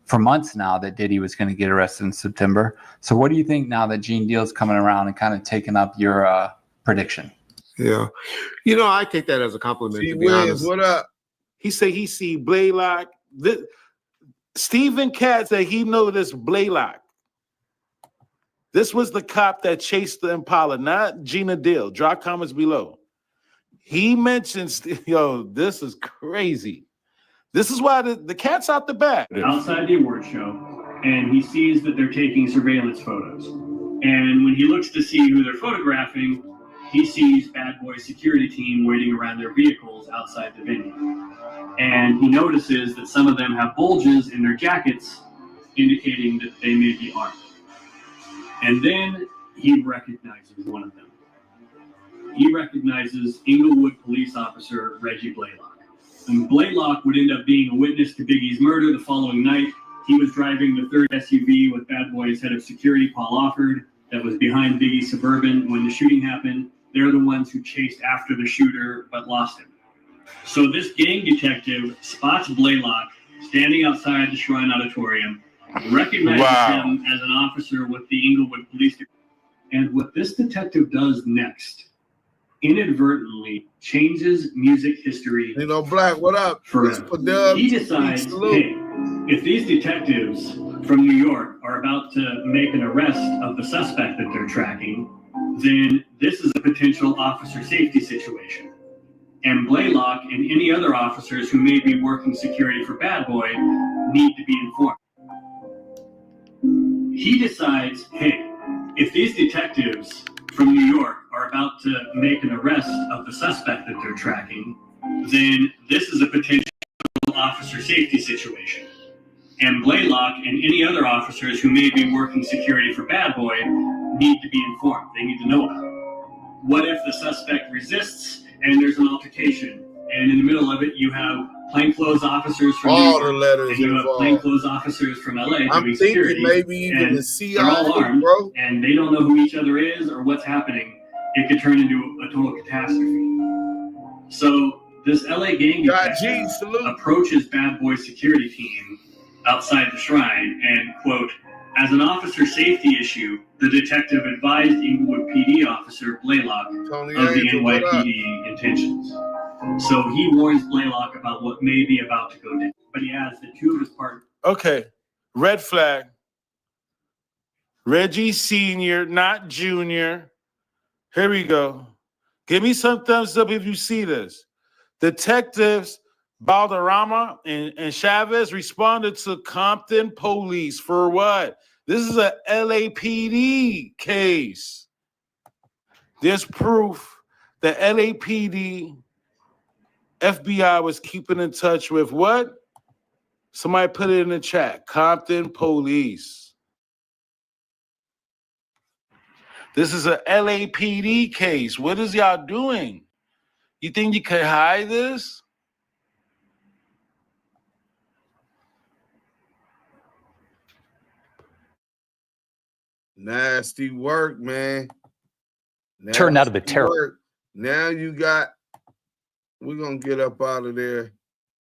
for months now that Diddy was going to get arrested in September. So what do you think now that Gene Deal's coming around and kind of taking up your prediction? Yeah. I take that as a compliment, to be honest. What up? He said he see Blaylock. Stephen Katz said he know this Blaylock. This was the cop that chased the Impala, not Gina Deal. Drop comments below. He mentions, this is crazy. This is why the cat's out the bag. Outside the award show, and he sees that they're taking surveillance photos. And when he looks to see who they're photographing, he sees Bad Boy security team waiting around their vehicles outside the venue. And he notices that some of them have bulges in their jackets, indicating that they may be armed. And then he recognizes one of them. He recognizes Inglewood police officer Reggie Blaylock. And Blaylock would end up being a witness to Biggie's murder the following night. He was driving the third SUV with Bad Boy's head of security, Paul Offord, that was behind Biggie's Suburban when the shooting happened. They're the ones who chased after the shooter but lost him. So this gang detective spots Blaylock standing outside the Shrine Auditorium, recognizes him as an officer with the Inglewood Police Department. And what this detective does next, inadvertently changes music history. Black, what up? He decides, hey, if these detectives from New York are about to make an arrest of the suspect that they're tracking, then this is a potential officer safety situation. And Blaylock and any other officers who may be working security for Bad Boy need to be informed. He decides, hey, if these detectives from New York are about to make an arrest of the suspect that they're tracking, then this is a potential officer safety situation. And Blaylock and any other officers who may be working security for Bad Boy need to be informed. They need to know about it. What if the suspect resists and there's an altercation, and in the middle of it you have plainclothes officers from New York, and you have plainclothes officers from LA doing security, maybe even and the CIA, they're all armed, bro, and they don't know who each other is or what's happening. It could turn into a total catastrophe. So this LA gang detective approaches Bad Boy security team outside the Shrine and, quote, as an officer safety issue, the detective advised Inglewood PD officer Blaylock of the NYPD intentions. So he warns Blaylock about what may be about to go down. But he adds that two of his partners. Okay, red flag. Reggie Sr., not Junior. Here we go. Give me some thumbs up if you see this. Detectives Balderrama and Chavez responded to Compton police for what? This is a LAPD case. There's proof that LAPD, FBI was keeping in touch with what? Somebody put it in the chat. Compton police. This is a LAPD case. What is y'all doing? You think you can hide this? Nasty work, man. Turned out a bit terrible. Work. Now you got, we're going to get up out of there.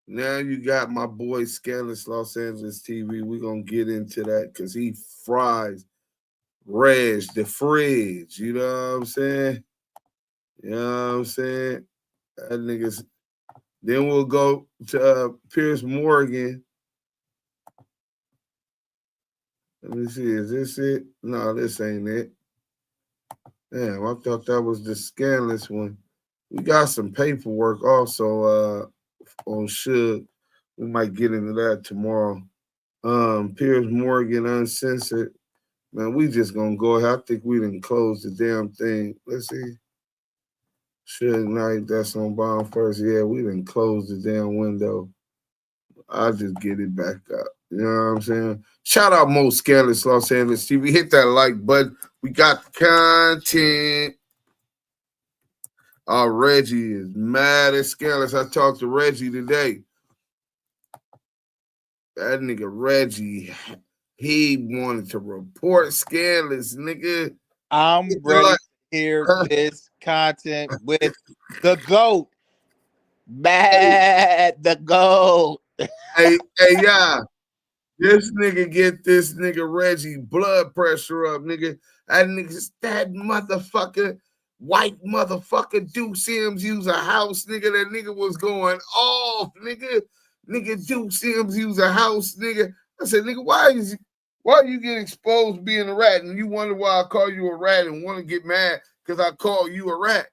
Now you got my boy Scandalous Los Angeles TV. We're going to get into that because he fries Reg, the fridge. You know what I'm saying? You know what I'm saying? That nigga's. Then we'll go to Piers Morgan. Let me see. Is this it? No, this ain't it. Damn, I thought that was the Scandalous one. We got some paperwork also on Suge. We might get into that tomorrow. Piers Morgan Uncensored. Man, we just gonna go ahead. I think we didn't close the damn thing. Let's see. Suge Knight, that's on Bomb First. Yeah, we didn't close the damn window. I'll just get it back up. You know what I'm saying? Shout out Mo Scandalous Los Angeles TV. Hit that like button. We got the content. Reggie is mad at Scandalous. I talked to Reggie today. That nigga Reggie, he wanted to report Scandalous, nigga. I'm ready to hear this content with the GOAT. Bad the GOAT. Hey, yeah. This nigga get this nigga Reggie blood pressure up, nigga. That motherfucker, white motherfucker, Duke Sims use a house, nigga. That nigga was going off, nigga. Nigga, Duke Sims use a house, nigga. I said, nigga, why you get exposed being a rat? And you wonder why I call you a rat and want to get mad because I call you a rat.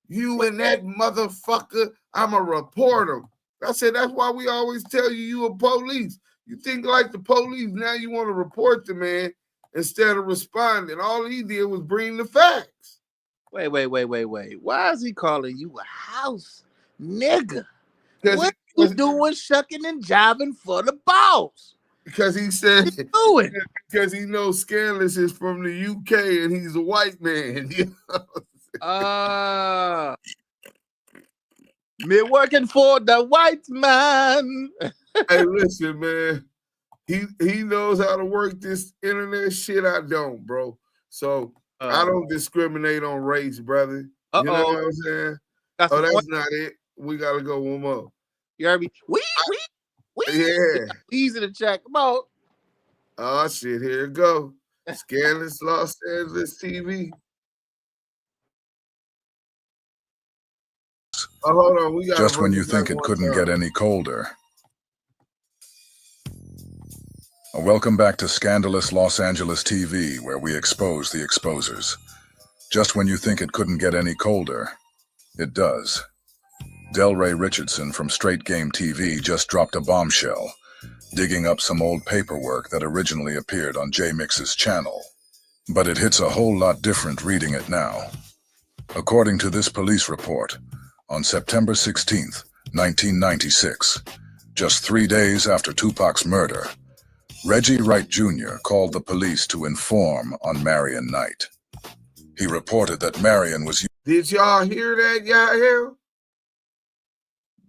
You and that motherfucker, I'm a reporter. I said, that's why we always tell you a police. You think like the police, now you want to report the man instead of responding. All he did was bring the facts. Wait. Why is he calling you a house nigga? What you doing shucking and jiving for the boss? Because he said, because he knows Scandalous is from the UK and he's a white man. You know? Me working for the white man. Hey, listen, man. He knows how to work this internet shit. I don't, bro. So I don't discriminate on race, brother. You know what I'm saying? That's not it. We gotta go one more. You heard me? We. Yeah. Easy to check. Come on. Oh shit, here it go. Scandalous Los Angeles TV. Oh, hold on. We got just when you think it couldn't get any colder. Welcome back to Scandalous Los Angeles TV, where we expose the exposers. Just when you think it couldn't get any colder, it does. Delray Richardson from Straight Game TV just dropped a bombshell, digging up some old paperwork that originally appeared on J-Mix's channel. But it hits a whole lot different reading it now. According to this police report, on September 16th, 1996, just 3 days after Tupac's murder, Reggie Wright Jr. called the police to inform on Marion night. He reported that Marion was... Did y'all hear that, y'all?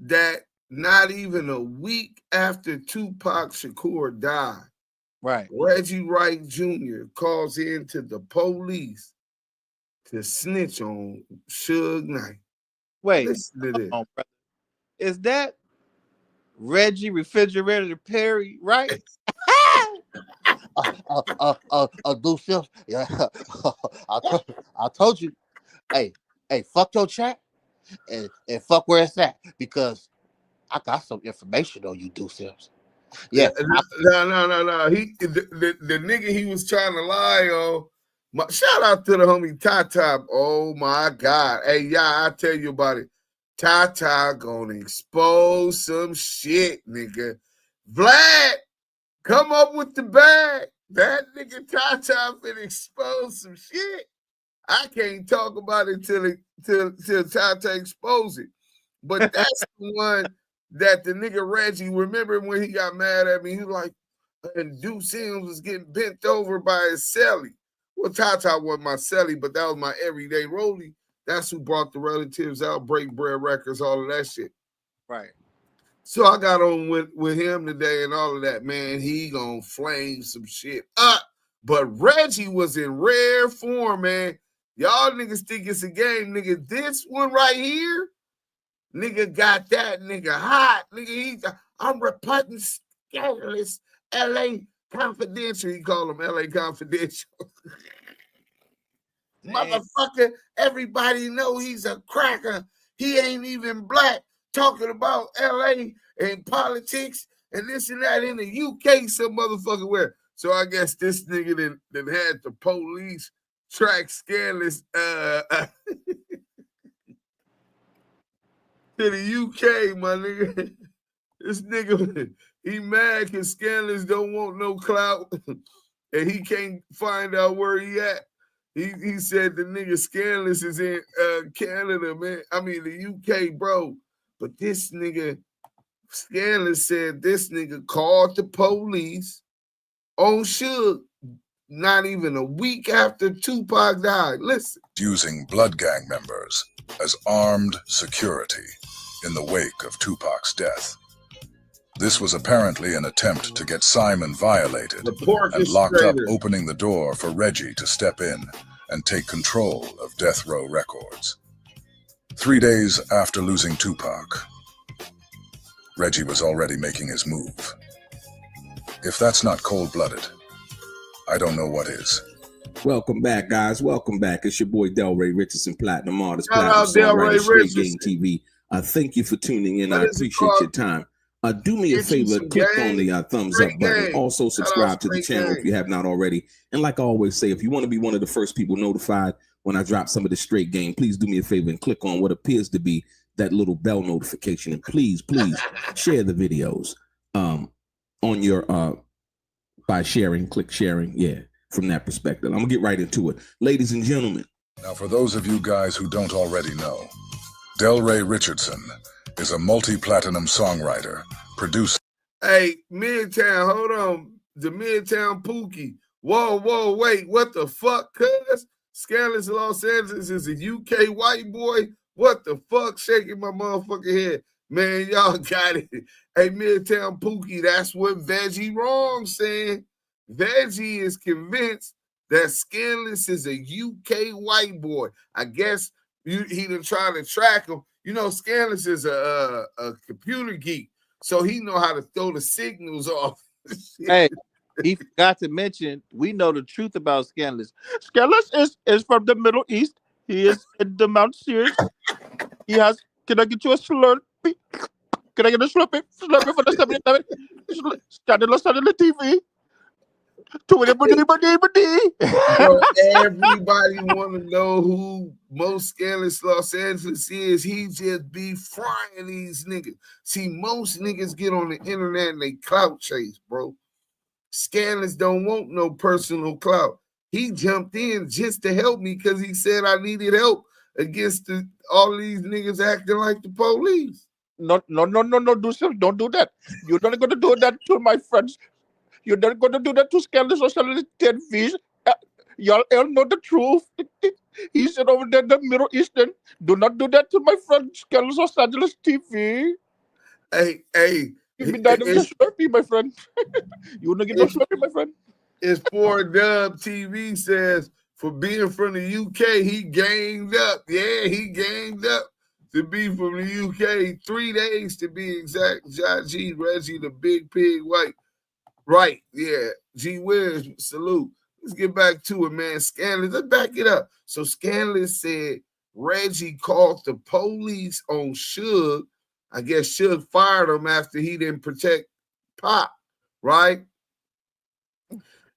That not even a week after Tupac Shakur died, right? Reggie Wright Jr. calls in to the police to snitch on Suge Knight. Wait, listen to this. Is that Reggie Refrigerator Perry, right? Deuce, yeah. I told you, hey, fuck your chat. and fuck where it's at because I got some information on you, Deuce Sims. Yeah. No. The nigga he was trying to lie on. Shout out to the homie Tata. Oh my God. Hey, yeah, I tell you about it. Tata gonna expose some shit, nigga. Vlad, come up with the bag. That nigga Tata finna expose some shit. I can't talk about it till Tata expose it. But that's the one that the nigga Reggie, remember when he got mad at me, he was like, and Deuce Sims was getting bent over by his celly. Well, Tata wasn't my celly, but that was my everyday rollie. That's who brought the relatives out, Break Bread Records, all of that shit. Right. So I got on with him today and all of that, man. He gonna flame some shit up. But Reggie was in rare form, man. Y'all niggas think it's a game, nigga. This one right here, nigga got that nigga hot. Nigga, I'm reporting Scandalous, LA Confidential. He called him LA Confidential. Motherfucker, everybody know he's a cracker. He ain't even black. Talking about LA and politics and this and that in the UK, some motherfucker where. So I guess this nigga that had the police track Scandalous to the UK, my nigga. This nigga, he mad because Scandalous don't want no clout and he can't find out where he at. He said the nigga Scandalous is in Canada, man. I mean the UK, bro. But this nigga Scandalous said this nigga called the police on Suge not even a week after Tupac died. Listen. Using blood gang members as armed security in the wake of Tupac's death. This was apparently an attempt to get Simon violated and locked up, opening the door for Reggie to step in and take control of Death Row Records. 3 days after losing Tupac, Reggie was already making his move. If that's not cold-blooded, I don't know what is. Welcome back, guys. Welcome back. It's your boy Delray Richardson, Platinum Artist, Shout out Platinum Delray Songwriter, Straight Richardson. Game TV. Thank you for tuning in. What I is it appreciate called? your time. Do me a Get you favor, some click game. on the thumbs Straight up button. game. Also, Shout out subscribe to the Straight channel game. if you have not already. And like I always say, if you want to be one of the first people notified when I drop some of the straight game, please do me a favor and click on what appears to be that little bell notification. And please share the videos on your by sharing, click sharing. Yeah, from that perspective. I'm gonna get right into it. Ladies and gentlemen. Now, for those of you guys who don't already know, Delray Richardson is a multi-platinum songwriter, producer. Hey, Midtown, hold on. The Midtown Pookie. Whoa, wait, what the fuck, cuz? Scandalous Los Angeles is a UK white boy. What the fuck? Shaking my motherfucking head. Man, y'all got it. Hey, Midtown Pookie, that's what Veggie wrong saying. Veggie is convinced that Scandalous is a UK white boy. I guess he done trying to track him. You know, Scandalous is a computer geek, so he know how to throw the signals off. Hey, he forgot to mention, we know the truth about Scandalous. Scandalous is from the Middle East. He is in the Mount Sears. He has, can I get you a Slurpee? Can I get a Slurpee? Slurpee for the 7-Eleven. Scandalous on the TV. Bro, everybody want to know who most Scandalous Los Angeles is. He just be frying these niggas. See, most niggas get on the internet and they clout chase, bro. Scandalous don't want no personal clout. He jumped in just to help me because he said I needed help against all these niggas acting like the police. No, don't do that. You're not going to do that to my friends. You're not going to do that to Scandalous or Scandalous TV. Y'all know the truth. He said over there in the Middle Eastern, do not do that to my friend Scandalous or Scandalous TV. Hey. Give me that Slurpee, my friend. You want to get no Slurpee, my friend? It's 4Dub TV says, for being from the UK, he gamed up. Yeah, he gamed up to be from the UK. 3 days to be exact. G, Reggie, the big pig white. Right, yeah. G Wiz, salute. Let's get back to it, man. Scandalous, let's back it up. So Scandalous said Reggie called the police on Suge. I guess Suge fired him after he didn't protect Pop, right?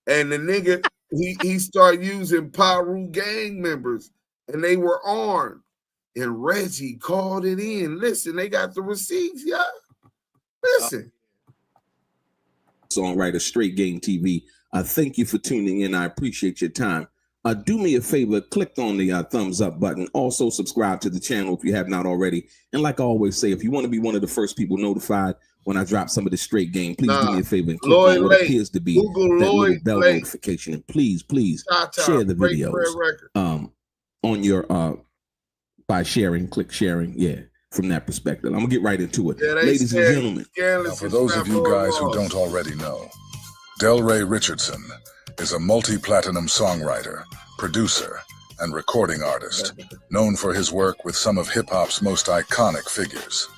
And the nigga, he started using Paru gang members, and they were armed. And Reggie called it in. Listen, they got the receipts, y'all. Listen. Songwriter, Straight Game TV. Thank you for tuning in. I appreciate your time. Do me a favor, click on the thumbs up button. Also, subscribe to the channel if you have not already. And like I always say, if you want to be one of the first people notified when I drop some of the Straight Game, please do me a favor and click on what appears to be that little bell notification. And please share the videos on your by sharing, click sharing. Yeah, from that perspective. I'm gonna get right into it. Ladies and gentlemen. Now, for those of you guys who don't already know, Delray Richardson is a multi-platinum songwriter, producer, and recording artist, known for his work with some of hip-hop's most iconic figures.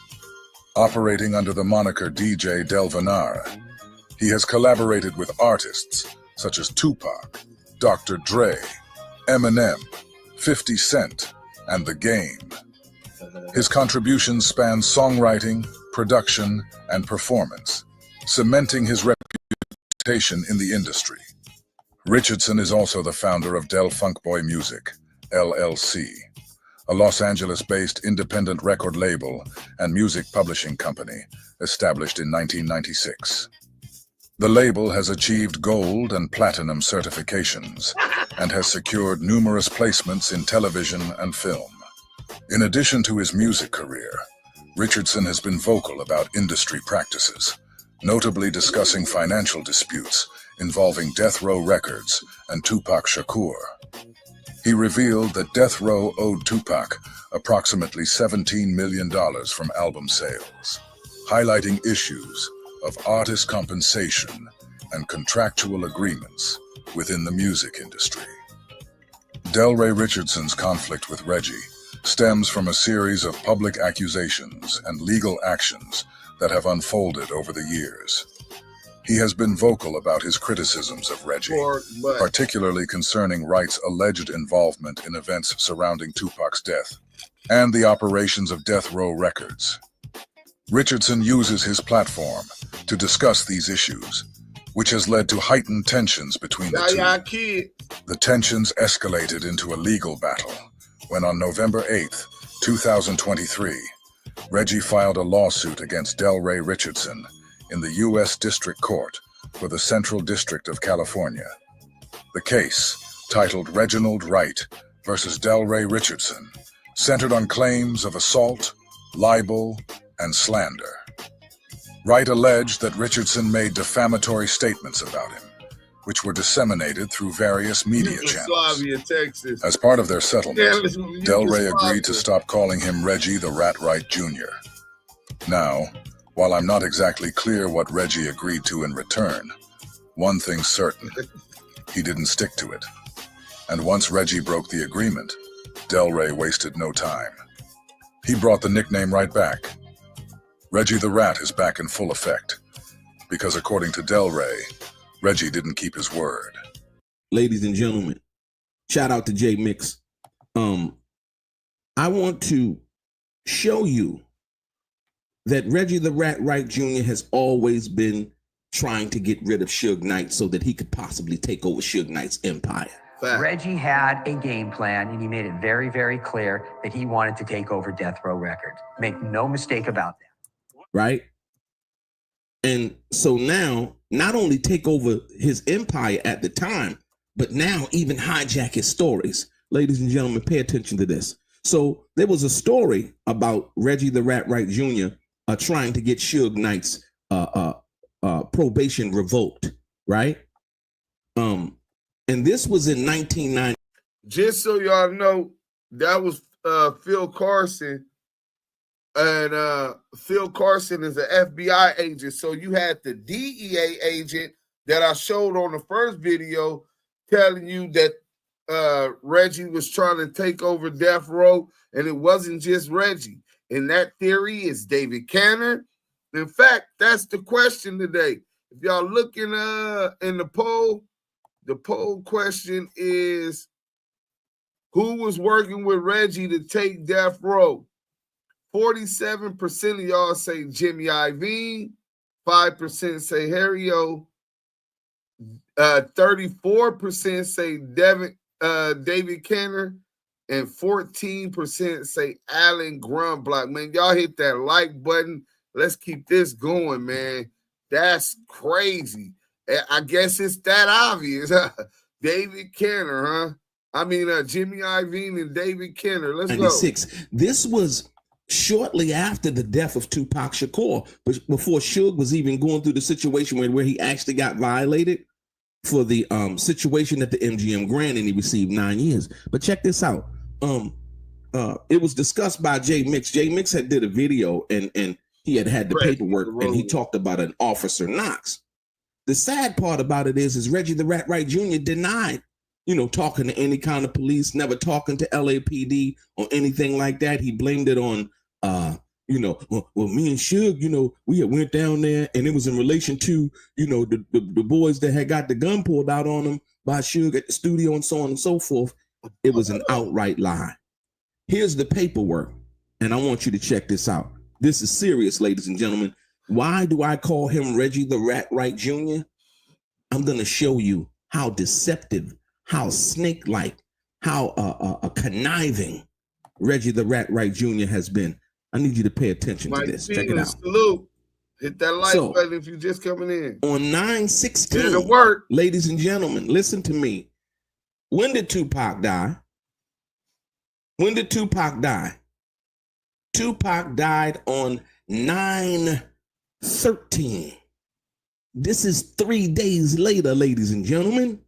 Operating under the moniker DJ Delvanara, he has collaborated with artists such as Tupac, Dr. Dre, Eminem, 50 Cent, and The Game. His contributions span songwriting, production, and performance, cementing his reputation in the industry. Richardson is also the founder of Del Funk Boy Music, LLC, a Los Angeles-based independent record label and music publishing company established in 1996. The label has achieved gold and platinum certifications and has secured numerous placements in television and film. In addition to his music career, Richardson has been vocal about industry practices, notably discussing financial disputes involving Death Row Records and Tupac Shakur. He revealed that Death Row owed Tupac approximately $17 million from album sales, highlighting issues of artist compensation and contractual agreements within the music industry. Delray Richardson's conflict with Reggie stems from a series of public accusations and legal actions that have unfolded over the years. He has been vocal about his criticisms of Reggie, particularly concerning Wright's alleged involvement in events surrounding Tupac's death and the operations of Death Row Records. Richardson uses his platform to discuss these issues, which has led to heightened tensions between the two. The tensions escalated into a legal battle when on November 8, 2023, Reggie filed a lawsuit against Delray Richardson in the U.S. District Court for the Central District of California. The case, titled Reginald Wright versus Delray Richardson, centered on claims of assault, libel, and slander. Wright alleged that Richardson made defamatory statements about him, which were disseminated through various media channels. As part of their settlement, Delray agreed to stop calling him Reggie the Rat Wright Jr. Now, while I'm not exactly clear what Reggie agreed to in return, one thing's certain: he didn't stick to it. And once Reggie broke the agreement, Delray wasted no time. He brought the nickname right back. Reggie the Rat is back in full effect, because according to Delray, Reggie didn't keep his word. Ladies and gentlemen, shout out to J Mix. I want to show you that Reggie the Rat Wright Jr. has always been trying to get rid of Suge Knight so that he could possibly take over Suge Knight's empire. Reggie had a game plan, and he made it very, very clear that he wanted to take over Death Row Records. Make no mistake about that. Right? And so now, not only take over his empire at the time, but now even hijack his stories. Ladies and gentlemen, pay attention to this. So there was a story about Reggie the Rat Wright Jr. Trying to get Suge Knight's probation revoked, right? And this was in 1990. Just so y'all know, that was Phil Carson. And Phil Carson is an FBI agent. So you had the DEA agent that I showed on the first video telling you that Reggie was trying to take over Death Row, and it wasn't just Reggie. And that theory is David Cannon. In fact, that's the question today. If y'all looking in the poll question is, Who was working with Reggie to take death row? 47% of y'all say Jimmy Iovine. 5% say Harry O. 34% say David Kenner. And 14% say Alan Grumblock. Man, y'all hit that like button. Let's keep this going, man. That's crazy. I guess it's that obvious. David Kenner, huh? I mean, Jimmy Iovine and David Kenner. Let's 96. go. This was shortly after the death of Tupac Shakur, but before Suge was even going through the situation where he actually got violated for the situation at the MGM Grand, and he received 9 years. But check this out. It was discussed by Jay Mix. Jay Mix had did a video, and he had the paperwork, and he talked about an Officer Knox. The sad part about it is Reggie the Rat Wright Jr. denied, talking to any kind of police, never talking to LAPD or anything like that. He blamed it on, well, me and Suge, we had went down there, and it was in relation to, the boys that had got the gun pulled out on them by Suge at the studio and so on and so forth. It was an outright lie. Here's the paperwork, and I want you to check this out. This is serious, ladies and gentlemen. Why do I call him Reggie the Rat Wright Jr.? I'm going to show you how deceptive, how snake-like, how conniving Reggie the Rat Wright Jr. has been. I need you to pay attention to this. Check it out. Salute. Hit that like button if you're just coming in. On 9/16, it'll work. Ladies and gentlemen, listen to me. When did Tupac die? When did Tupac die? Tupac died on 9/13. This is 3 days later, ladies and gentlemen.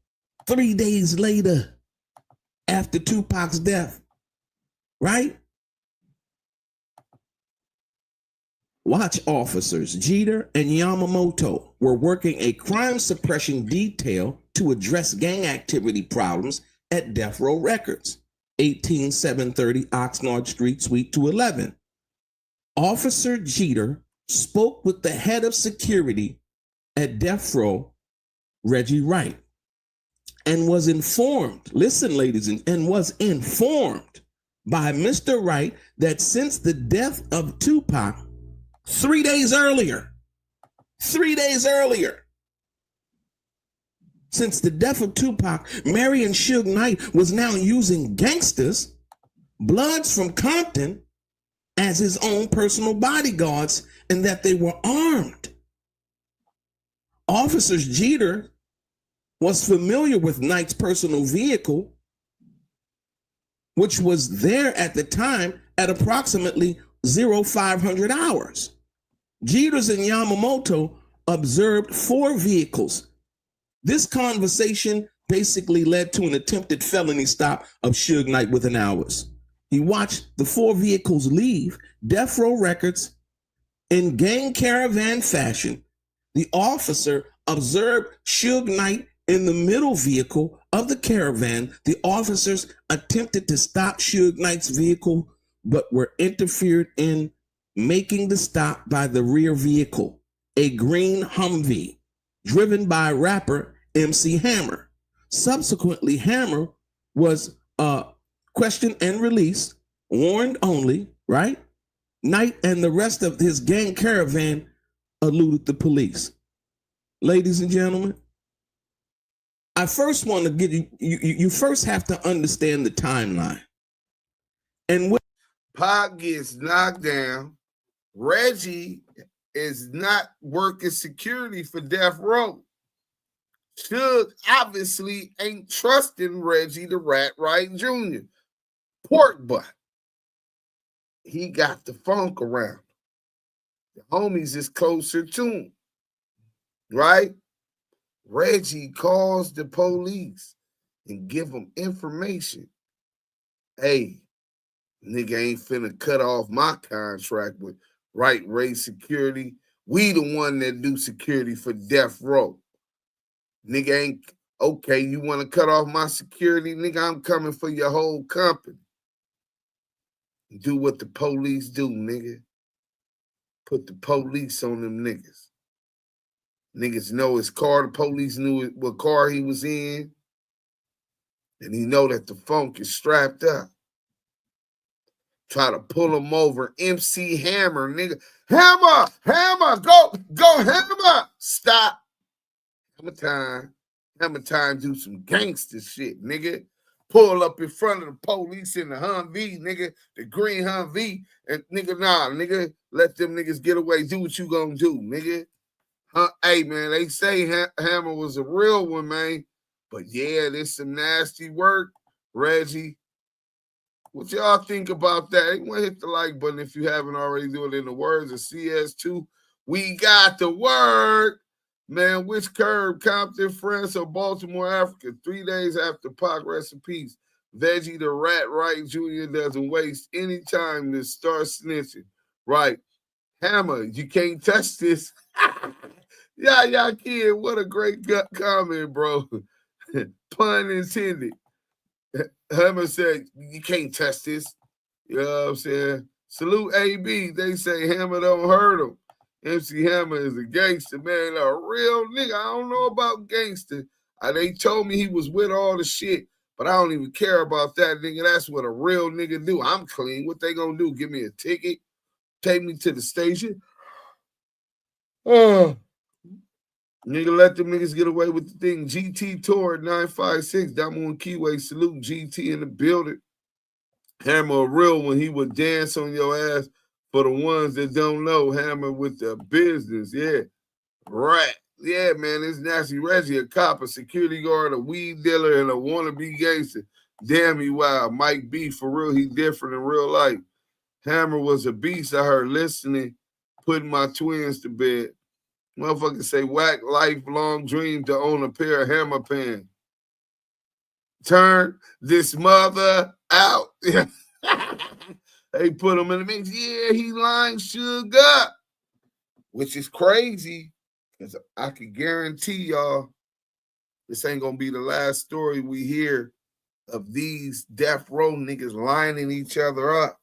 3 days later after Tupac's death, right? Watch officers Jeter and Yamamoto were working a crime suppression detail to address gang activity problems at Death Row Records, 18730 Oxnard Street, Suite 211. Officer Jeter spoke with the head of security at Death Row, Reggie Wright, and was informed, listen, ladies, and was informed by Mr. Wright that since the death of Tupac, 3 days earlier, since the death of Tupac, Marion Suge Knight was now using gangsters, Bloods from Compton, as his own personal bodyguards, and that they were armed. Officer Jeter was familiar with Knight's personal vehicle, which was there at the time at approximately 0500 hours. Jeters and Yamamoto observed 4 vehicles. This conversation basically led to an attempted felony stop of Suge Knight within hours. He watched the 4 vehicles leave Death Row Records in gang caravan fashion. The officer observed Suge Knight in the middle vehicle of the caravan. The officers attempted to stop Suge Knight's vehicle, but were interfered in making the stop by the rear vehicle, a green Humvee, driven by rapper MC Hammer. Subsequently, Hammer was questioned and released, warned only, right? Knight and the rest of his gang caravan eluded the police. Ladies and gentlemen, I first want to get you first have to understand the timeline. And when Pac gets knocked down, Reggie is not working security for Death Row. Suge obviously ain't trusting Reggie the Rat Wright Jr. Pork butt. He got the funk around. The homies is closer to him. Right? Reggie calls the police and give them information. Hey, nigga ain't finna cut off my contract with Right Race Security. We the one that do security for Death Row. Nigga ain't, okay, you want to cut off my security? Nigga, I'm coming for your whole company. Do what the police do, nigga. Put the police on them niggas. Niggas know his car. The police knew what car he was in. and he know that the funk is strapped up. Try to pull him over. MC Hammer, nigga. Hammer, go, Hammer. Stop. Hammer time, do some gangster shit, nigga. Pull up in front of the police in the Humvee, nigga, the green Humvee, and nigga, let them niggas get away. Do what you gonna do, nigga. Hey, man, they say Hammer was a real one, man. But yeah, there's some nasty work, Reggie. What y'all think about that? Ain't want to hit the like button if you haven't already. Do it in the words of CS2. We got the word. Man, which curb, Compton, France, or Baltimore, Africa? 3 days after Pac, rest in peace. Veggie the Rat Wright Jr. doesn't waste any time to start snitching. Right. Hammer, you can't touch this. Yeah, kid, what a great comment, bro. Pun intended. Hammer said, you can't touch this. You know what I'm saying? Salute AB. They say Hammer don't hurt him. MC Hammer is a gangster, man. A real nigga. I don't know about gangster. They told me he was with all the shit, but I don't even care about that, nigga. That's what a real nigga do. I'm clean. What they gonna do? Give me a ticket? Take me to the station? Nigga, let them niggas get away with the thing. GT Tour 956. Damu Kiwe, salute GT in the building. Hammer a real one. He would dance on your ass. For the ones that don't know, Hammer with the business. Yeah. Right. Yeah, man. It's Nasty Reggie, a cop, a security guard, a weed dealer, and a wannabe gangster. Damn, he wild. Mike B, for real, he different in real life. Hammer was a beast. I heard listening, putting my twins to bed. Motherfuckers say, whack lifelong dream to own a pair of Hammer pants. Turn this mother out. They put him in the mix. Yeah, he lined Suge up, which is crazy because I can guarantee y'all this ain't going to be the last story we hear of these death row niggas lining each other up.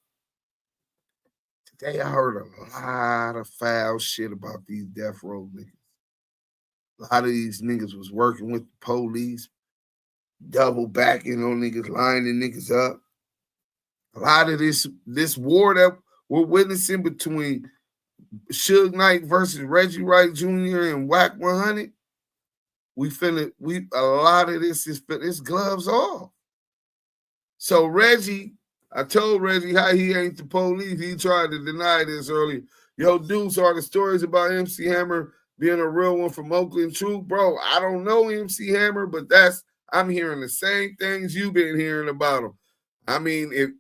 Today I heard a lot of foul shit about these death row niggas. A lot of these niggas was working with the police, double backing on niggas, lining niggas up. A lot of this war that we're witnessing between Suge Knight versus Reggie Wright Jr. and Whack 100, a lot of this is gloves off. So Reggie, I told Reggie how he ain't the police. He tried to deny this earlier. Yo, dudes, are the stories about MC Hammer being a real one from Oakland true? Bro, I don't know MC Hammer, but I'm hearing the same things you've been hearing about him. I mean, if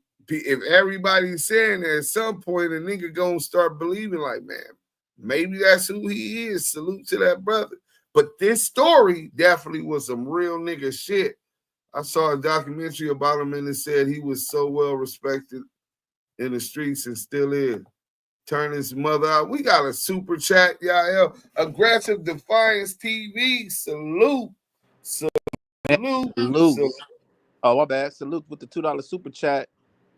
everybody's saying that at some point a nigga gonna start believing like, man, maybe that's who he is. Salute to that brother. But this story definitely was some real nigga shit. I saw a documentary about him and it said he was so well respected in the streets and still is. Turn his mother out. We got a super chat, y'all. Aggressive Defiance TV. Salute. Oh, my bad. Salute with the $2 super chat.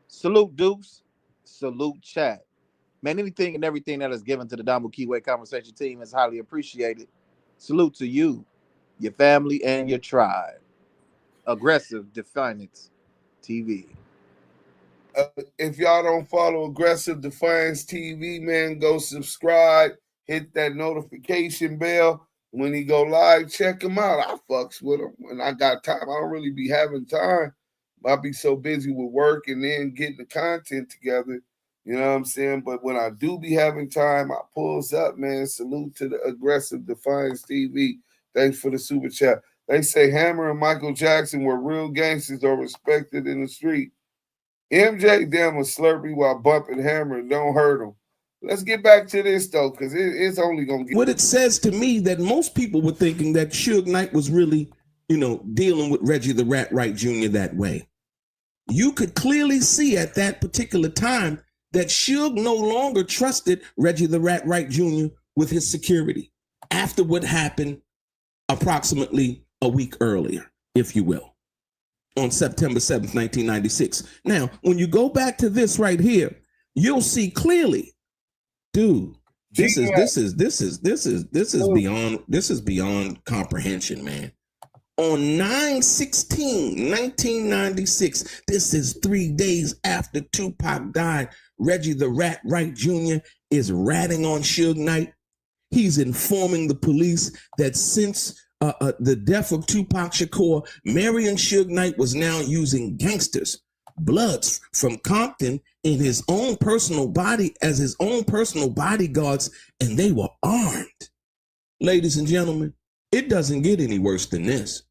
Salute, Deuce. Salute, chat. Man, anything and everything that is given to the Damu Kiwe Conversation team is highly appreciated. Salute to you, your family, and your tribe. Aggressive Defiance TV. If y'all don't follow Aggressive Defiance TV, man, go subscribe. Hit that notification bell. When he go live, check him out. I fucks with him. When I got time, I don't really be having time. I'll be so busy with work and then getting the content together. You know what I'm saying? But when I do be having time, I pulls up, man. Salute to the Aggressive Defiance TV. Thanks for the super chat. They say Hammer and Michael Jackson were real gangsters or respected in the street. MJ damn a Slurpee while bumping Hammer. Don't hurt him. Let's get back to this, though, because it's only going to get... What it says to me that most people were thinking that Suge Knight was really, dealing with Reggie the Rat Wright Jr. that way. You could clearly see at that particular time that Suge no longer trusted Reggie the Rat Wright Jr. with his security after what happened approximately a week earlier, if you will, on September 7th, 1996. Now, when you go back to this right here, you'll see clearly, dude, this is beyond comprehension, man. on 9/16/1996, this is 3 days after Tupac died, Reggie the Rat Wright Jr. is ratting on Suge Knight. He's informing the police that since the death of Tupac Shakur, Marion Suge Knight was now using gangsters, Bloods from Compton in his own personal body as his own personal bodyguards, and they were armed. Ladies and gentlemen, it doesn't get any worse than this.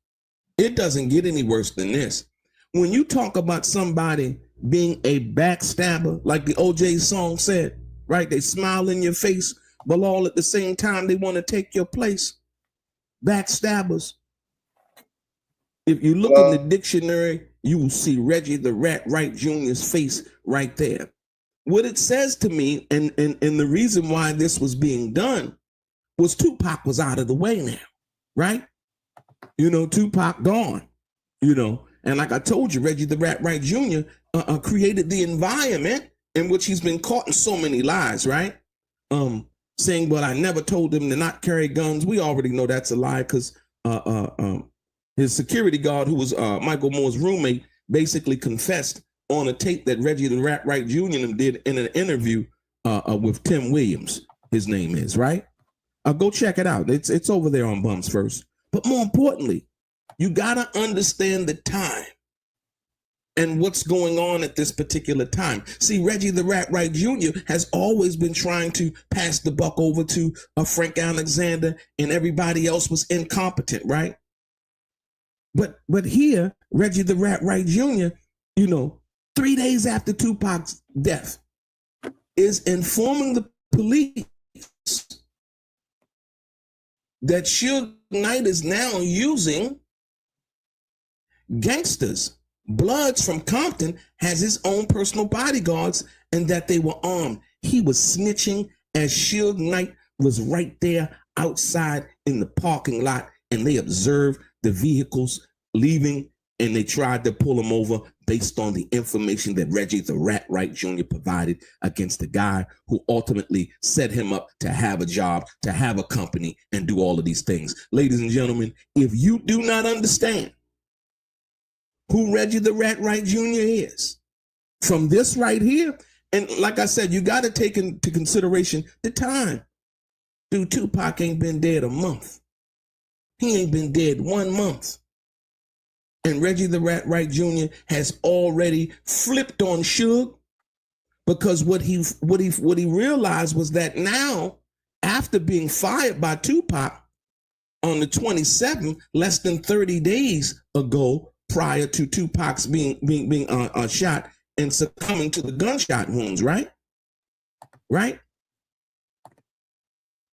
It doesn't get any worse than this. When you talk about somebody being a backstabber, like the OJ song said, right? They smile in your face, but all at the same time, they want to take your place. Backstabbers. If you look in the dictionary, you will see Reggie the Rat Wright Jr.'s face right there. What it says to me, and the reason why this was being done, was Tupac was out of the way now, right? You know, Tupac gone, you know. And like I told you, Reggie the Rat Wright Jr. Created the environment in which he's been caught in so many lies, right? Saying, well, I never told him to not carry guns. We already know that's a lie because his security guard, who was Michael Moore's roommate, basically confessed on a tape that Reggie the Rat Wright Jr. did in an interview with Tim Williams, his name is, right? Go check it out. It's over there on Bums First. But more importantly, you got to understand the time and what's going on at this particular time. See, Reggie the Rat Wright Jr. has always been trying to pass the buck over to Frank Alexander, and everybody else was incompetent, right? But here, Reggie the Rat Wright Jr., you know, 3 days after Tupac's death, is informing the police that Suge Knight is now using gangsters, Bloods from Compton, has his own personal bodyguards, and that they were armed. He was snitching as Suge Knight was right there outside in the parking lot, and they observed the vehicles leaving, and they tried to pull him over based on the information that Reggie the Rat Wright Jr. provided against the guy who ultimately set him up to have a job, to have a company, and do all of these things. Ladies and gentlemen, if you do not understand who Reggie the Rat Wright Jr. is, from this right here, and like I said, you got to take into consideration the time. Dude, Tupac ain't been dead a month. He ain't been dead 1 month. And Reggie the Rat Wright Jr. has already flipped on Suge, because what he realized was that now, after being fired by Tupac on the 27th, less than 30 days ago, prior to Tupac's being shot and succumbing to the gunshot wounds, right? Right?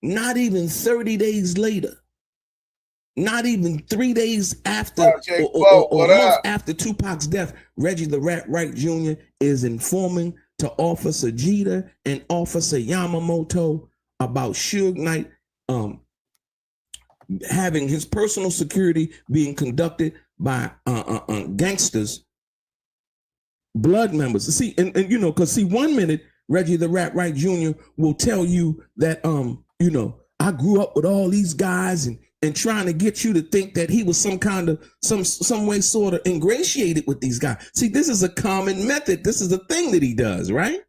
Not even 30 days later, not even 3 days after or a month after Tupac's death, Reggie the Rat Wright Jr. is informing to Officer Jeter and Officer Yamamoto about Suge Knight having his personal security being conducted by gangsters, Blood members. See, and you know, because see, 1 minute Reggie the Rat Wright Jr. will tell you that you know, I grew up with all these guys, and trying to get you to think that he was some kind of some way sort of ingratiated with these guys. See, this is a common method. This is a thing that he does, right?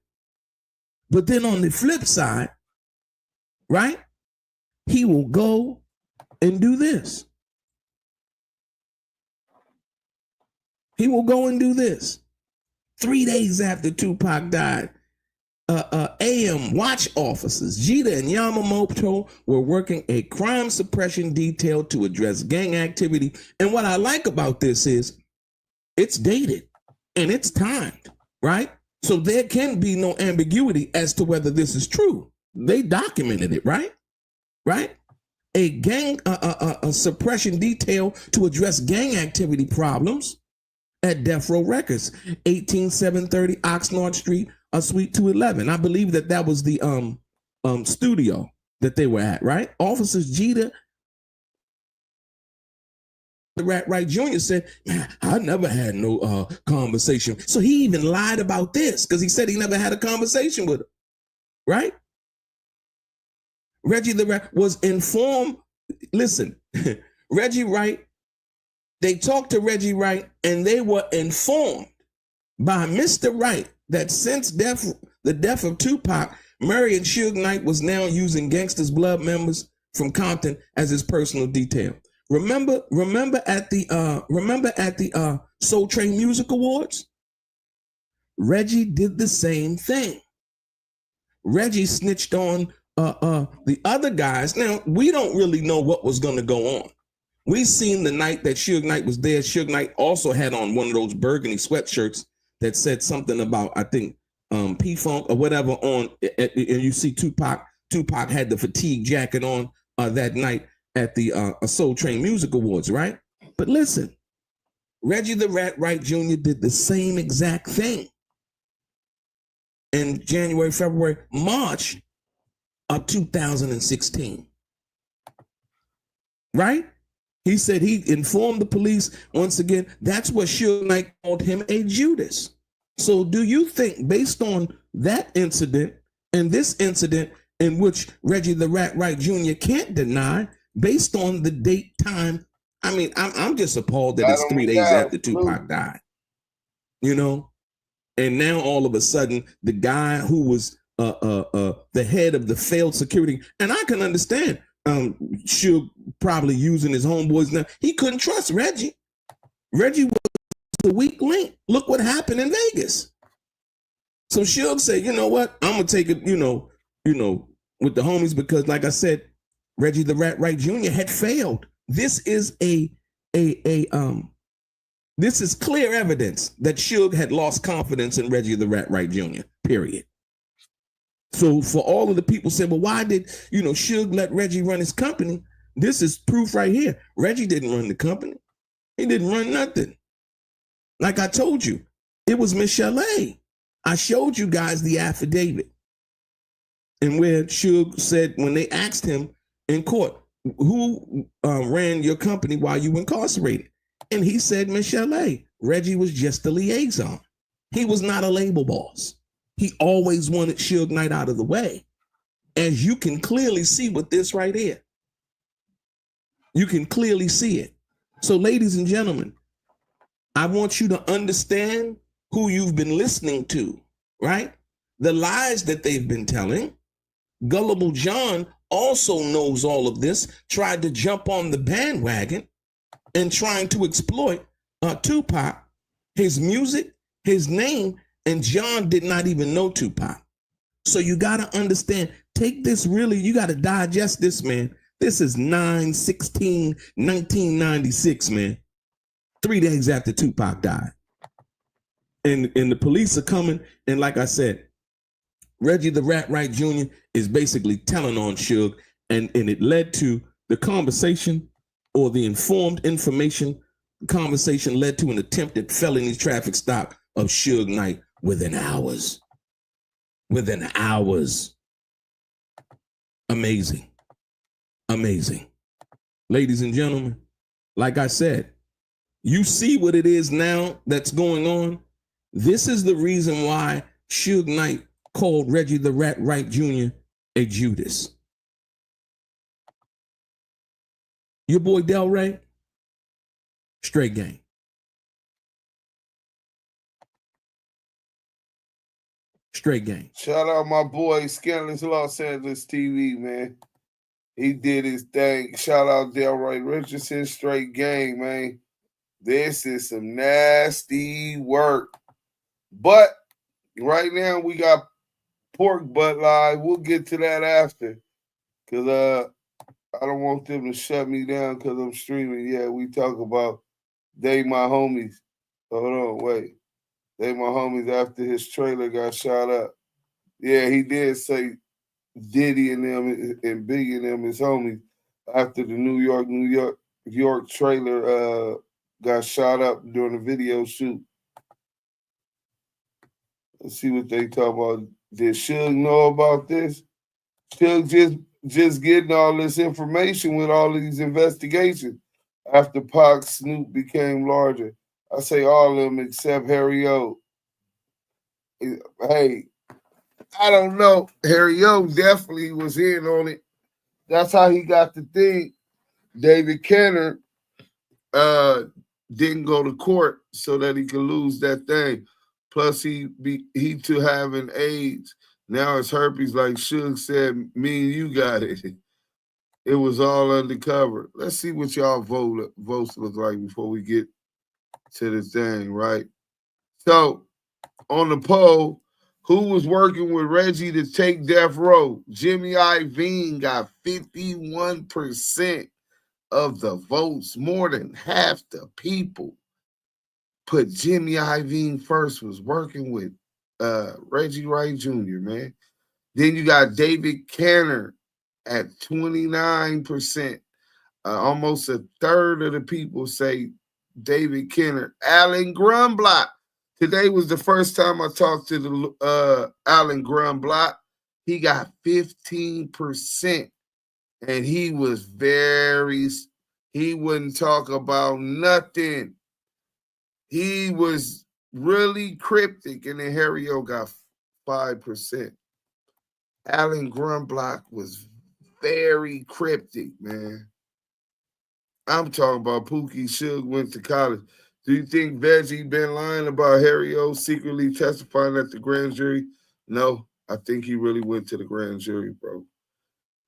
But then on the flip side, right, he will go and do this. He will go and do this. 3 days after Tupac died, AM watch officers, Jeter and Yamamoto, were working a crime suppression detail to address gang activity. And what I like about this is it's dated and it's timed, right? So there can be no ambiguity as to whether this is true. They documented it, right? Right? A gang a suppression detail to address gang activity problems at Death Row Records, 18730 Oxnard Street, Suite 211. I believe that was the studio that they were at, right? Officers Jeter, the Rat Wright Jr. said, man, I never had no conversation. So he even lied about this because he said he never had a conversation with him, right? Reggie the Rat was informed. Listen, Reggie Wright They talked to Reggie Wright, and they were informed by Mr. Wright that since the death of Tupac, Marion Suge Knight was now using Gangsta's Blood members from Compton as his personal detail. Remember at the Soul Train Music Awards? Reggie did the same thing. Reggie snitched on the other guys. Now, we don't really know what was going to go on. We seen the night that Suge Knight was there. Suge Knight also had on one of those burgundy sweatshirts that said something about, I think, P-Funk or whatever on, and you see Tupac had the fatigue jacket on that night at the Soul Train Music Awards, right? But listen, Reggie the Rat Wright Jr. did the same exact thing in January, February, March of 2016, right? He said he informed the police. Once again, that's what Suge Knight called him, a Judas. So do you think, based on that incident and this incident in which Reggie the Rat Wright Jr. can't deny, based on the date, time, I mean, I'm just appalled that it's 3 days after Tupac died, you know? And now all of a sudden, the guy who was the head of the failed security, and I can understand Suge probably using his homeboys now. He couldn't trust Reggie. Reggie was the weak link. Look what happened in Vegas. So Suge said, you know what? I'm gonna take it, you know, with the homies, because like I said, Reggie the Rat Wright Jr. had failed. This is this is clear evidence that Suge had lost confidence in Reggie the Rat Wright Jr., period. So for all of the people saying, well, why did, Suge let Reggie run his company? This is proof right here. Reggie didn't run the company. He didn't run nothing. Like I told you, it was Miss Chalet. I showed you guys the affidavit. And where Suge said, when they asked him in court, who ran your company while you were incarcerated? And he said, Miss Chalet. Reggie was just a liaison. He was not a label boss. He always wanted Suge Knight out of the way. As you can clearly see with this right here. You can clearly see it. So ladies and gentlemen, I want you to understand who you've been listening to, right? The lies that they've been telling. Gullible John also knows all of this, tried to jump on the bandwagon and trying to exploit Tupac, his music, his name, and John did not even know Tupac. So you got to understand, take this really, you got to digest this, man. This is 9/16/1996, man. 3 days after Tupac died. And the police are coming, and like I said, Reggie the Rat Wright Jr. is basically telling on Suge, and it led to the conversation, or the informed information conversation led to an attempted felony traffic stop of Suge Knight within hours. Within hours. Amazing. Amazing. Ladies and gentlemen, like I said, you see what it is now that's going on. This is the reason why Suge Knight called Reggie the Rat Wright Jr. a Judas. Your boy Del Rey, straight game. Straight game. Shout out my boy Scandalous Los Angeles TV, man. He did his thing. Shout out Delroy Richardson, straight game, man. This is some nasty work. But right now we got Pork Butt Live. We'll get to that after. Because I don't want them to shut me down because I'm streaming. Yeah, we talk about they my homies. Hold on, wait. They my homies after his trailer got shot up. Yeah, he did say Diddy and them and Biggie and them his homies after the New York trailer got shot up during the video shoot. Let's see what they talk about. Did Suge know about this? Suge just getting all this information with all of these investigations after Pac Snoop became larger. I say all of them except Harry O. Hey, I don't know. Harry O definitely was in on it. That's how he got the thing. David Kenner didn't go to court so that he could lose that thing. Plus, he to having AIDS. Now it's herpes, like Suge said, me and you got it. It was all undercover. Let's see what y'all votes look like before we get to the thing, right? So, on the poll, who was working with Reggie to take death row? Jimmy Iovine got 51% of the votes. More than half the people put Jimmy Iovine first, was working with Reggie Wright Jr., man. Then you got David Canner at 29%. Almost a third of the people say David Kenner. Alan Grunblatt. Today was the first time I talked to the Alan Grunblatt. He got 15%. And he was he wouldn't talk about nothing. He was really cryptic. And then Harry O got 5%. Alan Grunblatt was very cryptic, man. I'm talking about Pookie Suge went to college. Do you think Veggie been lying about Harry O secretly testifying at the grand jury? No, I think he really went to the grand jury, bro.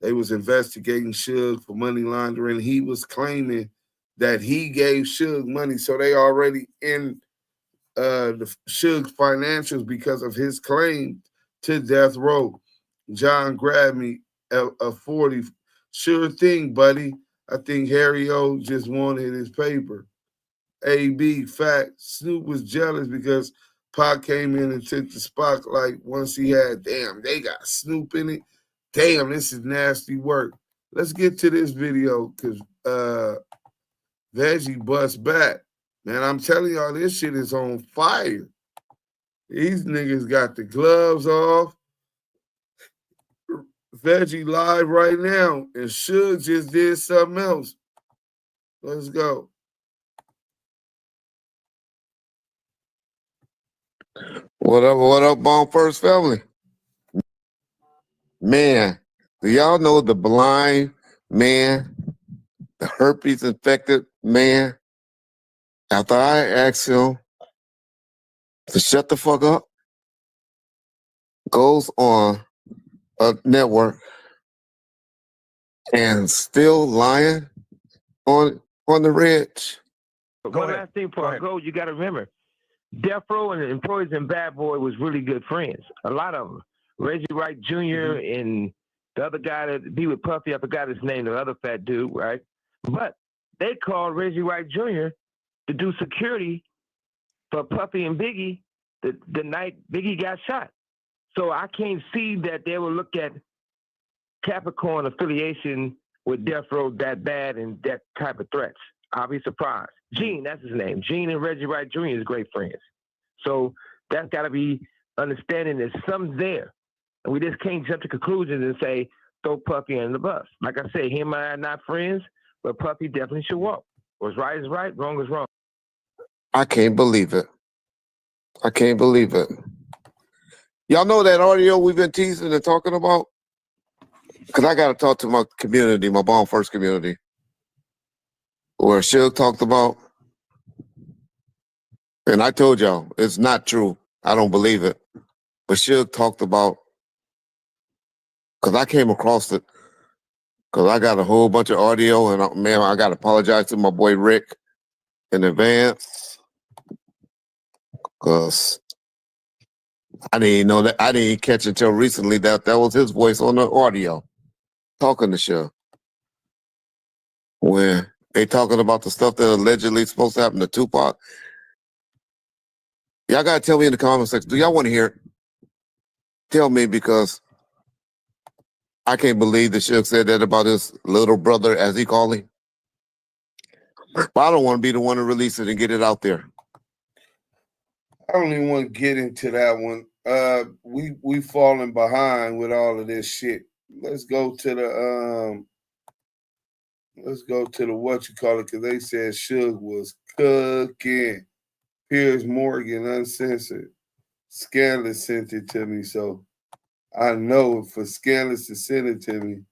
They was investigating Suge for money laundering. He was claiming that he gave Suge money, so they already in the Suge's financials because of his claim to death row. John grabbed me a 40. Sure thing, buddy. I think Harry O just wanted his paper. AB, fact, Snoop was jealous because Pac came in and took the spotlight once he had, damn, they got Snoop in it. Damn, this is nasty work. Let's get to this video because Veggie bust back. Man, I'm telling y'all, this shit is on fire. These niggas got the gloves off. Veggie live right now, and Suge just did something else. Let's go. What up, Bomb First family? Man, do y'all know the blind man, the herpes infected man? After I asked him to shut the fuck up, goes on a network and still lying on the rich. One last thing before I go, you got to remember, Death Row and the employees in Bad Boy was really good friends. A lot of them. Reggie Wright Jr. and the other guy that be with Puffy, I forgot his name, the other fat dude, right? But they called Reggie Wright Jr. to do security for Puffy and Biggie the night Biggie got shot. So I can't see that they will look at Capricorn affiliation with Death Row that bad and that type of threats. I'll be surprised. Gene, that's his name. Gene and Reggie Wright Jr. is great friends. So that's got to be understanding that something's there. And we just can't jump to conclusions and say, throw Puffy under the bus. Like I said, him and I are not friends, but Puffy definitely should walk. What's right is right, wrong is wrong. I can't believe it. I can't believe it. Y'all know that audio we've been teasing and talking about? Because I got to talk to my community, my Bomb First community, where Suge talked about, and I told y'all, it's not true. I don't believe it. But Suge talked about, because I came across it, because I got a whole bunch of audio, and man, I got to apologize to my boy Rick in advance, because I didn't know that. I didn't catch until recently that was his voice on the audio talking to Suge. When they talking about the stuff that allegedly supposed to happen to Tupac. Y'all got to tell me in the comment section, do y'all want to hear it? Tell me, because I can't believe that Suge said that about his little brother, as he called him. But I don't want to be the one to release it and get it out there. I don't even want to get into that one. We falling behind with all of this shit. Let's go to the what you call it, because they said Suge was cooking. Piers Morgan, uncensored. Scandalous sent it to me, so I know for Scandalous to send it to me,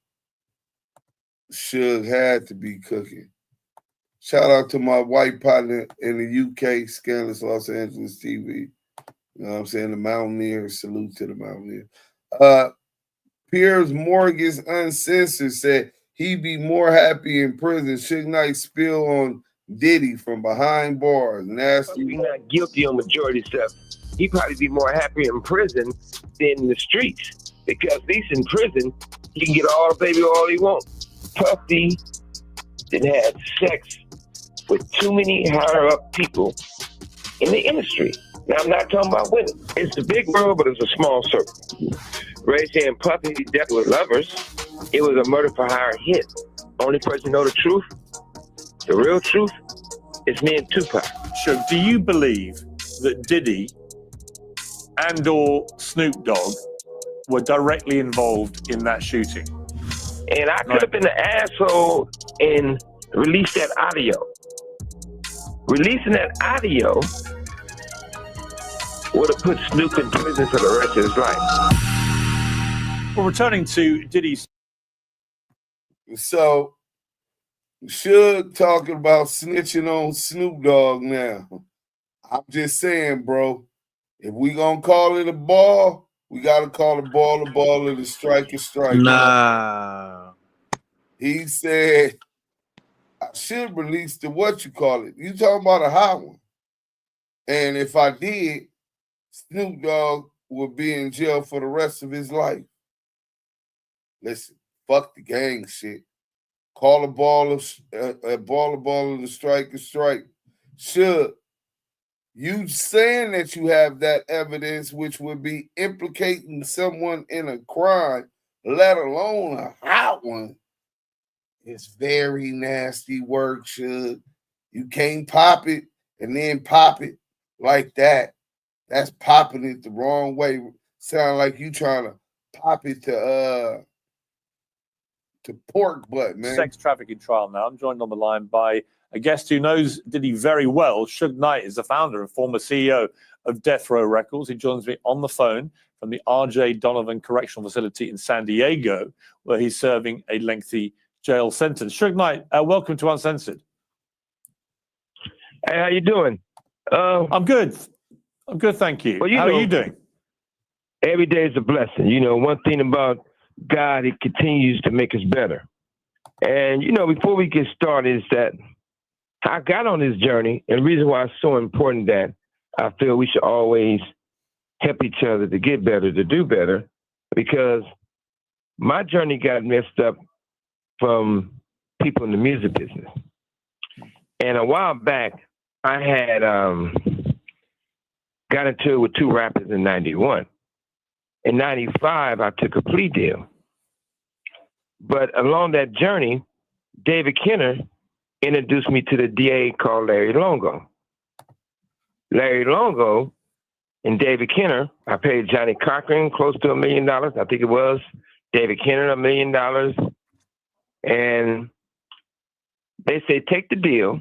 Suge had to be cooking. Shout out to my white partner in the UK, Scandalous Los Angeles TV. You know what I'm saying? The Mountaineers. Salute to the Mountaineers. Piers Morgan's Uncensored said he'd be more happy in prison. Suge Knight spill on Diddy from behind bars. Nasty. He's not guilty on majority stuff. He'd probably be more happy in prison than in the streets. Because at least in prison, he can get all the baby all he wants. Puffy didn't have sex with too many higher up people in the industry. Now, I'm not talking about women. It's a big world, but it's a small circle. Ray saying Puffy death with lovers. It was a murder for hire hit. Only person know the truth, the real truth, is me and Tupac. Sure. Do you believe that Diddy and or Snoop Dogg were directly involved in that shooting? And I could have been an asshole and released that audio. Releasing that audio would have put Snoop in prison for the rest of his life. Well, returning to Diddy's. So, Suge talking about snitching on Snoop Dogg now. I'm just saying, bro, if we gonna call it a ball, we gotta call a ball, and a strike. Nah. He said, I should release the what you call it. You talking about a hot one. And if I did, Snoop Dogg would be in jail for the rest of his life. Listen, fuck the gang shit. Call a ball, and a strike. Should you saying that you have that evidence, which would be implicating someone in a crime, let alone a hot one, it's very nasty work, Should. You can't pop it and then pop it like that. That's popping it the wrong way. Sound like you trying to pop it to pork butt, man. Sex trafficking trial now. I'm joined on the line by a guest who knows Diddy very well. Suge Knight is the founder and former CEO of Death Row Records. He joins me on the phone from the R.J. Donovan Correctional Facility in San Diego, where he's serving a lengthy jail sentence. Suge Knight, welcome to Uncensored. Hey, how you doing? I'm good. I'm good, thank you. Well, how are you doing? Every day is a blessing. You know, one thing about God, He continues to make us better. And, you know, before we get started is that I got on this journey, and the reason why it's so important that I feel we should always help each other to get better, to do better, because my journey got messed up from people in the music business. And a while back, I had got into it with two rappers in 91. In 95, I took a plea deal. But along that journey, David Kenner introduced me to the DA called Larry Longo. Larry Longo and David Kenner, I paid Johnny Cochran close to $1 million. I think it was. David Kenner, $1 million. And they say, take the deal.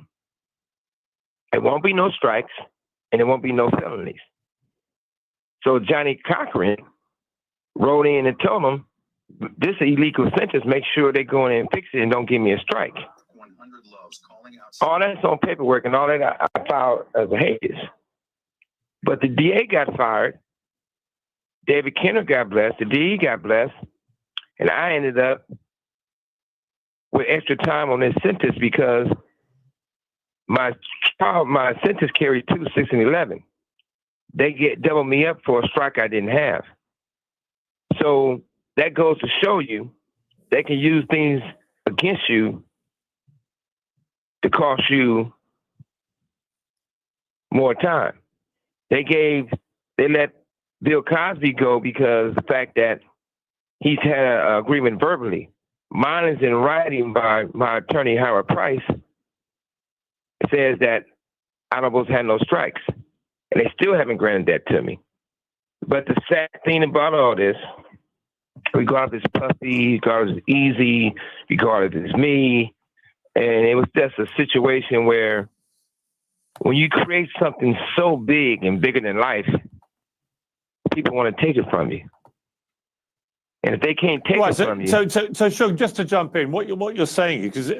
There won't be no strikes and there won't be no felonies. So Johnny Cochran wrote in and told them, this is illegal sentence. Make sure they go in and fix it and don't give me a strike. All that's on paperwork and all that I filed as a habeas. But the DA got fired. David Kenner got blessed. The DE got blessed. And I ended up with extra time on this sentence because my sentence carried 2, 6, and 11. They double me up for a strike I didn't have. So that goes to show you they can use things against you to cost you more time. They let Bill Cosby go because the fact that he's had an agreement verbally. Mine is in writing by my attorney, Howard Price. It says that I don't supposed to have no strikes. And they still haven't granted that to me. But the sad thing about all this, regardless it's Puffy, regardless it's Easy, regardless it's me, and it was just a situation where when you create something so big and bigger than life, people want to take it from you. And if they can't take Right, it from you, so Suge, just to jump in, what you're saying, because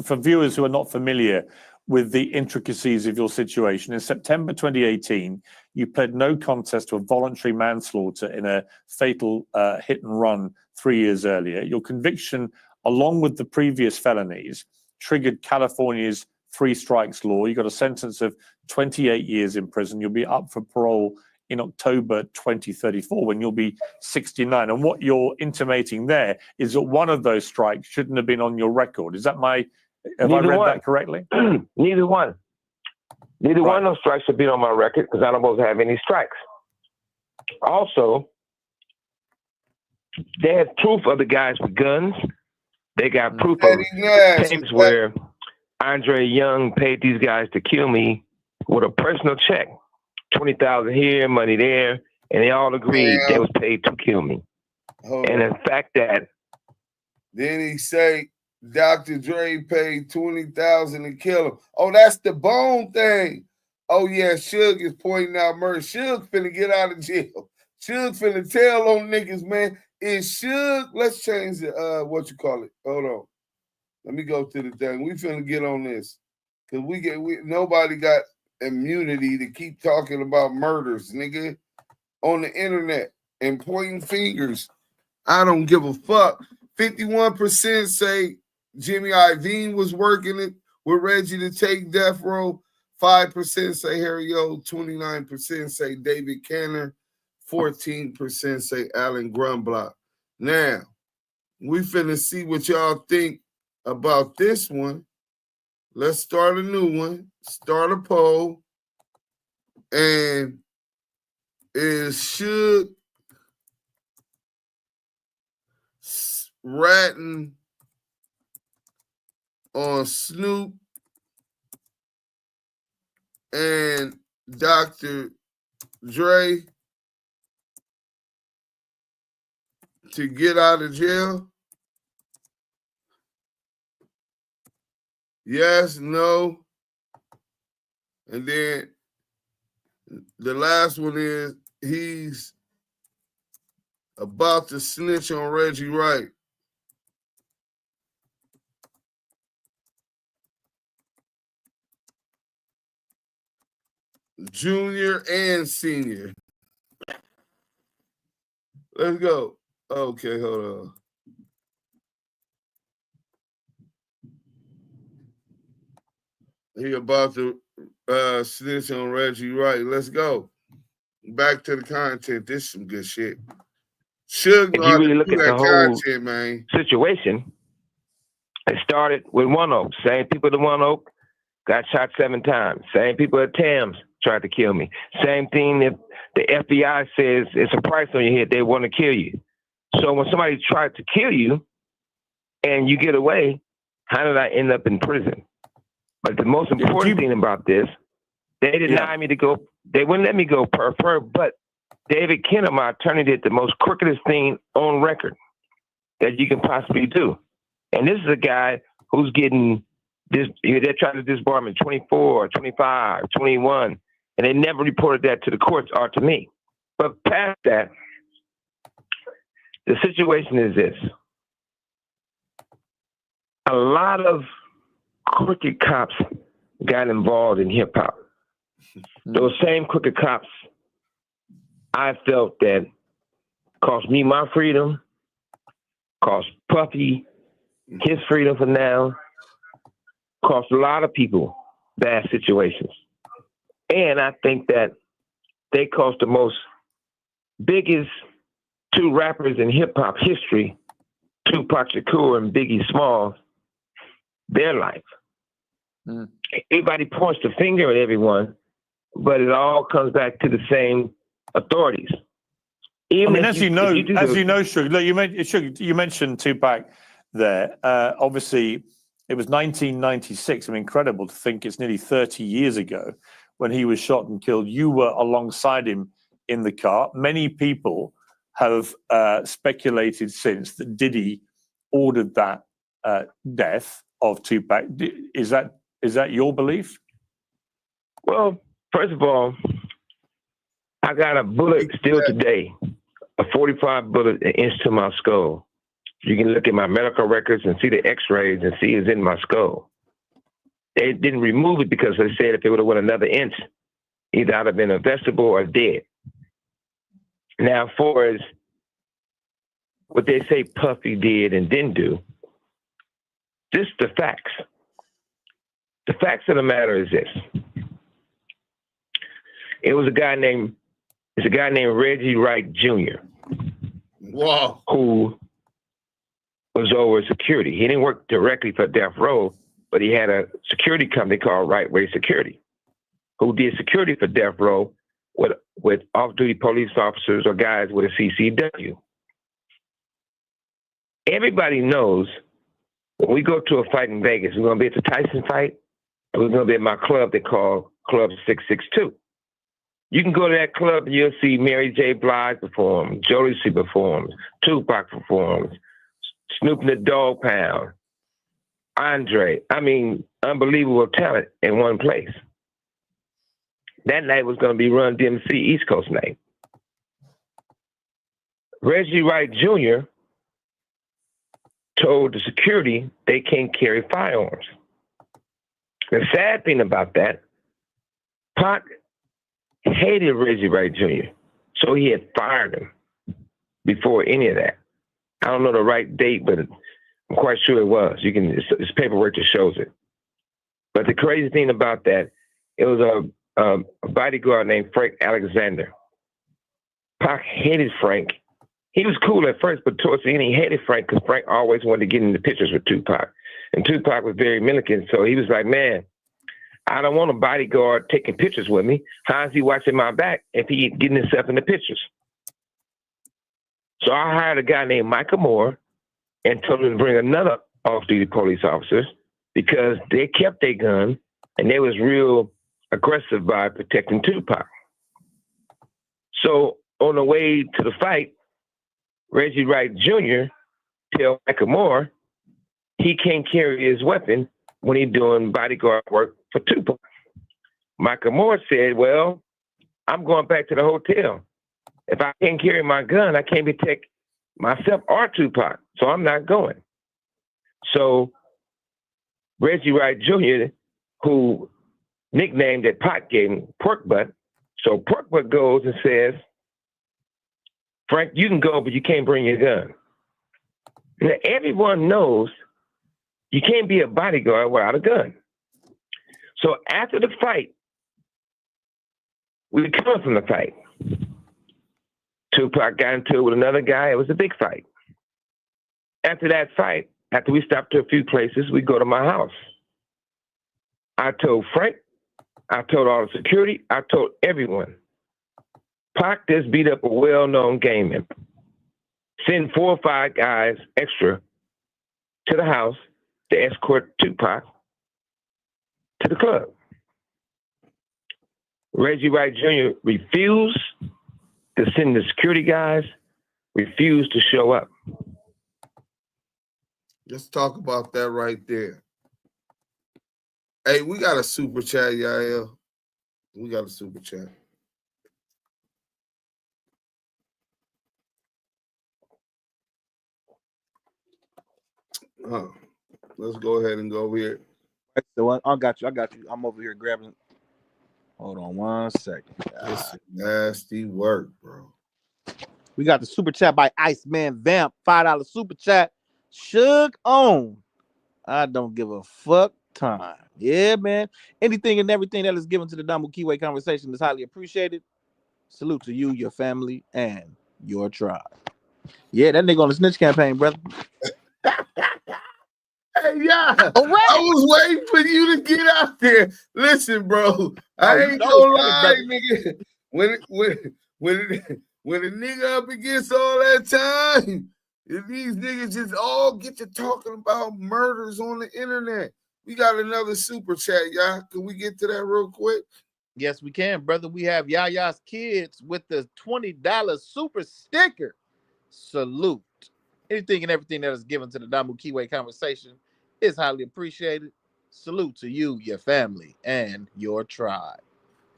for viewers who are not familiar with the intricacies of your situation, in September 2018, you pled no contest to a voluntary manslaughter in a fatal hit and run 3 years earlier. Your conviction, along with the previous felonies, triggered California's 3 strikes law. You got a sentence of 28 years in prison. You'll be up for parole in October 2034 when you'll be 69. And what you're intimating there is that one of those strikes shouldn't have been on your record. Is that have I read that correctly? Neither one. Neither one of those strikes should be on my record because I don't supposed to have any strikes. Also, they had proof of the guys with guns. They got proof of tapes where Andre Young paid these guys to kill me with a personal check. 20,000 here, money there, and they all agreed they was paid to kill me. And the fact that then he say Dr. Dre paid 20,000 to kill him. Oh, that's the bone thing. Oh yeah, Suge is pointing out murder. Suge finna get out of jail. Suge finna tell on niggas, man. Is Suge? Let's change the what you call it. Hold on. Let me go to the thing. We finna get on this because nobody got immunity to keep talking about murders, nigga, on the internet and pointing fingers. I don't give a fuck. 51% say Jimmy Iovine was working it with Reggie to take death row. 5% say Harry O. 29% say David Canner. 14% say Alan Grumblock. Now, we finna see what y'all think about this one. Let's start a new one. Start a poll. And is Suge ratting on Snoop and Dr. Dre to get out of jail? Yes, no. And then the last one is he's about to snitch on Reggie Wright. Junior and senior. Let's go. Okay, hold on. He about to snitch on Reggie Wright. Let's go. Back to the content. This is some good shit. Suge, if you really look at the whole content, man. situation, it started with One Oak. Same people at One Oak got shot 7 times. Same people at Tams tried to kill me. Same thing if the FBI says it's a price on your head, they want to kill you. So when somebody tried to kill you and you get away, how did I end up in prison? But the most important thing about this, they denied me to go. They wouldn't let me go per, but David Kenner, my attorney, did the most crookedest thing on record that you can possibly do. And this is a guy who's getting this, they're trying to disbar him in 24, 25, 21, and they never reported that to the courts or to me. But past that, the situation is this. A lot of crooked cops got involved in hip hop. Those same crooked cops, I felt that cost me my freedom, cost Puffy his freedom for now, cost a lot of people bad situations. And I think that they cost the biggest 2 rappers in hip hop history, Tupac Shakur and Biggie Smalls, their life. Everybody points the finger at everyone, but it all comes back to the same authorities. Even as you know, Suge, look, you mentioned Tupac there. Obviously, it was 1996. I mean, incredible to think it's nearly 30 years ago when he was shot and killed. You were alongside him in the car. Many people have speculated since that Diddy ordered that death of Tupac. Is that your belief? Well, first of all, I got a bullet still today a 45 bullet an inch to my skull. You can look at my medical records and see the x-rays and see it's in my skull. They didn't remove it because they said if it would have went another inch, either I'd have been a vegetable or dead. Now, as far as what they say Puffy did and didn't do, this is the facts. The facts of the matter is this. It's a guy named Reggie Wright Jr. Wow. Who was over security. He didn't work directly for Death Row, but he had a security company called Right Way Security, who did security for Death Row with off-duty police officers or guys with a CCW. Everybody knows when we go to a fight in Vegas, we're going to be at the Tyson fight, and we're going to be at my club they call Club 662. You can go to that club and you'll see Mary J. Blige perform, Jodeci performs, Tupac performs, Snoop and the Dogg Pound, Andre. I mean, unbelievable talent in one place. That night was going to be Run DMC East Coast night. Reggie Wright Jr. told the security they can't carry firearms. The sad thing about that, Pac hated Reggie Wright Jr., so he had fired him before any of that. I don't know the right date, but I'm quite sure it was. It's paperwork that shows it. But the crazy thing about that, it was a bodyguard named Frank Alexander. Pac hated Frank. He was cool at first, but towards the end, he hated Frank because Frank always wanted to get into pictures with Tupac. And Tupac was very militant, so he was like, man, I don't want a bodyguard taking pictures with me. How is he watching my back if he getting himself in the pictures? So I hired a guy named Michael Moore and told him to bring another off-duty police officer because they kept their gun and they was real aggressive by protecting Tupac. So on the way to the fight, Reggie Wright Jr. tell Michael Moore he can't carry his weapon when he's doing bodyguard work for Tupac. Michael Moore said, well, I'm going back to the hotel. If I can't carry my gun, I can't protect myself or Tupac, so I'm not going. So Reggie Wright Jr., who nicknamed that Pac gave him Pork Butt, so Pork Butt goes and says, Frank, you can go, but you can't bring your gun. Now, everyone knows you can't be a bodyguard without a gun. So after the fight, we come from the fight. Tupac got into it with another guy. It was a big fight. After that fight, after we stopped to a few places, we go to my house. I told Frank, I told all the security, I told everyone, Pac just beat up a well-known gang member. Send 4 or 5 guys extra to the house to escort Tupac to the club. Reggie Wright Jr. refused to send the security guys, refused to show up. Let's talk about that right there. Hey, we got a super chat, y'all. We got a super chat. Let's go ahead and go over here. So I got you. I'm over here grabbing. Hold on 1 second. It's nasty work, bro. We got the super chat by Iceman Vamp, $5 super chat. Suge on. I don't give a fuck time. Yeah, man. Anything and everything that is given to the Damu Kiwe Conversation is highly appreciated. Salute to you, your family, and your tribe. Yeah, that nigga on the snitch campaign, brother. Hey, yeah. I was waiting for you to get out there. Listen, bro. I ain't gonna lie, nigga. When a nigga up against all that time, if these niggas just all get to talking about murders on the internet. We got another super chat, y'all. Can we get to that real quick? Yes, we can, brother. We have Yaya's Kids with the $20 super sticker. Salute. Anything and everything that is given to the Damu Kiwe Conversation is highly appreciated. Salute to you, your family, and your tribe.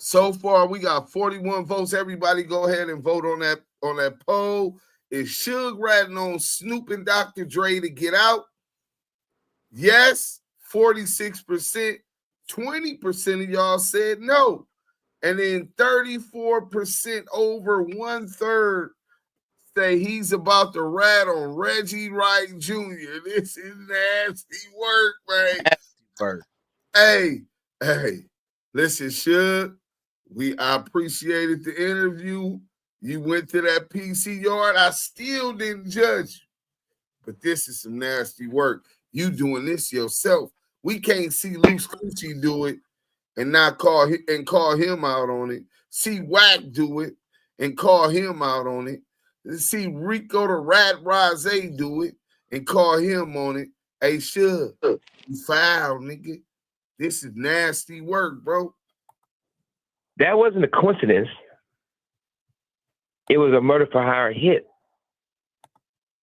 So far, we got 41 votes. Everybody go ahead and vote on that poll. Is Suge ratting on Snoop and Dr. Dre to get out? Yes, 46%. 20% of y'all said no. And then 34%, over 1/3, say he's about to rat on Reggie Wright Jr. This is nasty work, man. Hey, listen, Suge, I appreciated the interview. You went to that PC yard. I still didn't judge you. But this is some nasty work. You doing this yourself. We can't see Loose Coochie do it and not call him out on it. See Wack do it and call him out on it. See Rico the Rat Rose do it and call him on it. Hey, Suge, you foul, nigga. This is nasty work, bro. That wasn't a coincidence. It was a murder for hire hit.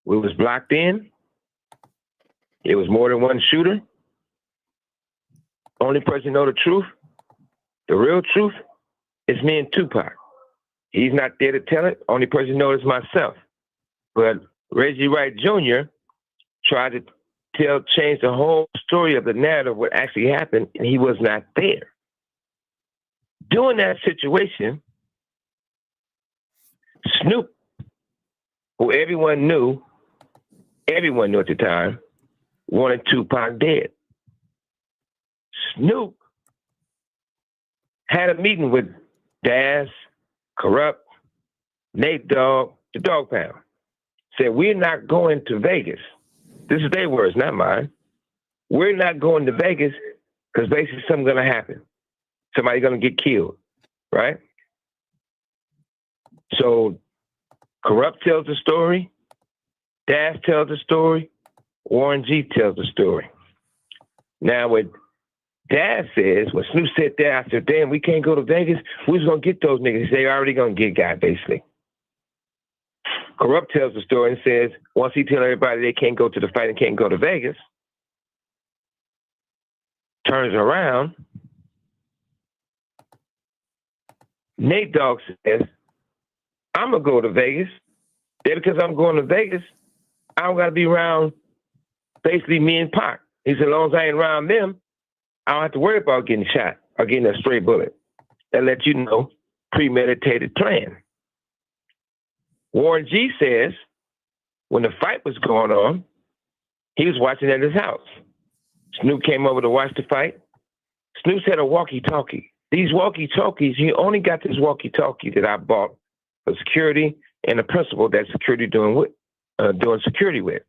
We was blocked in. It was more than one shooter. Only person know the truth, the real truth, is me and Tupac. He's not there to tell it. Only person knows is myself. But Reggie Wright Jr. tried to change the whole story of the narrative, what actually happened, and he was not there. During that situation, Snoop, who everyone knew at the time, wanted Tupac dead. Snoop had a meeting with Daz, Corrupt, Nate Dogg, the Dog Pound. Said, we're not going to Vegas. This is their words, not mine. We're not going to Vegas because basically something's going to happen. Somebody's going to get killed, right? So Corrupt tells the story. Daz tells the story. Warren G tells the story. Now, what Daz says, when Snoop said that, I said, damn, we can't go to Vegas. Who's going to get those niggas? They're already going to get guy, basically. Corrupt tells the story and says, once he tells everybody they can't go to the fight and can't go to Vegas, turns around, Nate Dogg says, I'm going to go to Vegas. Yeah, because I'm going to Vegas, I don't got to be around basically me and Pac. He said, as long as I ain't around them, I don't have to worry about getting shot or getting a stray bullet. That lets you know, premeditated plan. Warren G says, when the fight was going on, he was watching at his house. Snoop came over to watch the fight. Snoop had a walkie-talkie. These walkie-talkies, he only got this walkie-talkie that I bought for security and the principal that security doing security with.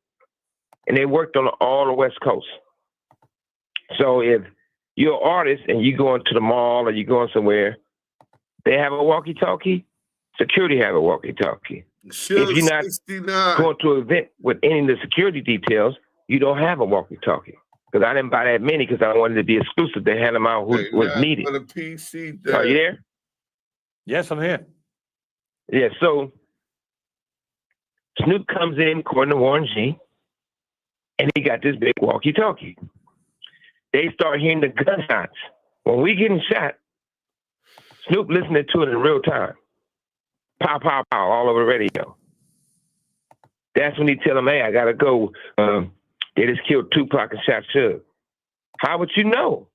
And they worked on all the West Coast. So if you're an artist and you going to the mall or you going somewhere, they have a walkie-talkie, security have a walkie-talkie. If you're not 69. going to an event with any of the security details, you don't have a walkie-talkie. Because I didn't buy that many because I wanted to be exclusive. They had them out who was needed. For the PC Are you there? Yes, I'm here. Yeah, so Snoop comes in, according to Warren G, and he got this big walkie-talkie. They start hearing the gunshots. When we getting shot, Snoop listening to it in real time. Pow, pow, pow, all over the radio. That's when he tell him, hey, I got to go. They just killed Tupac and shot Suge. How would you know?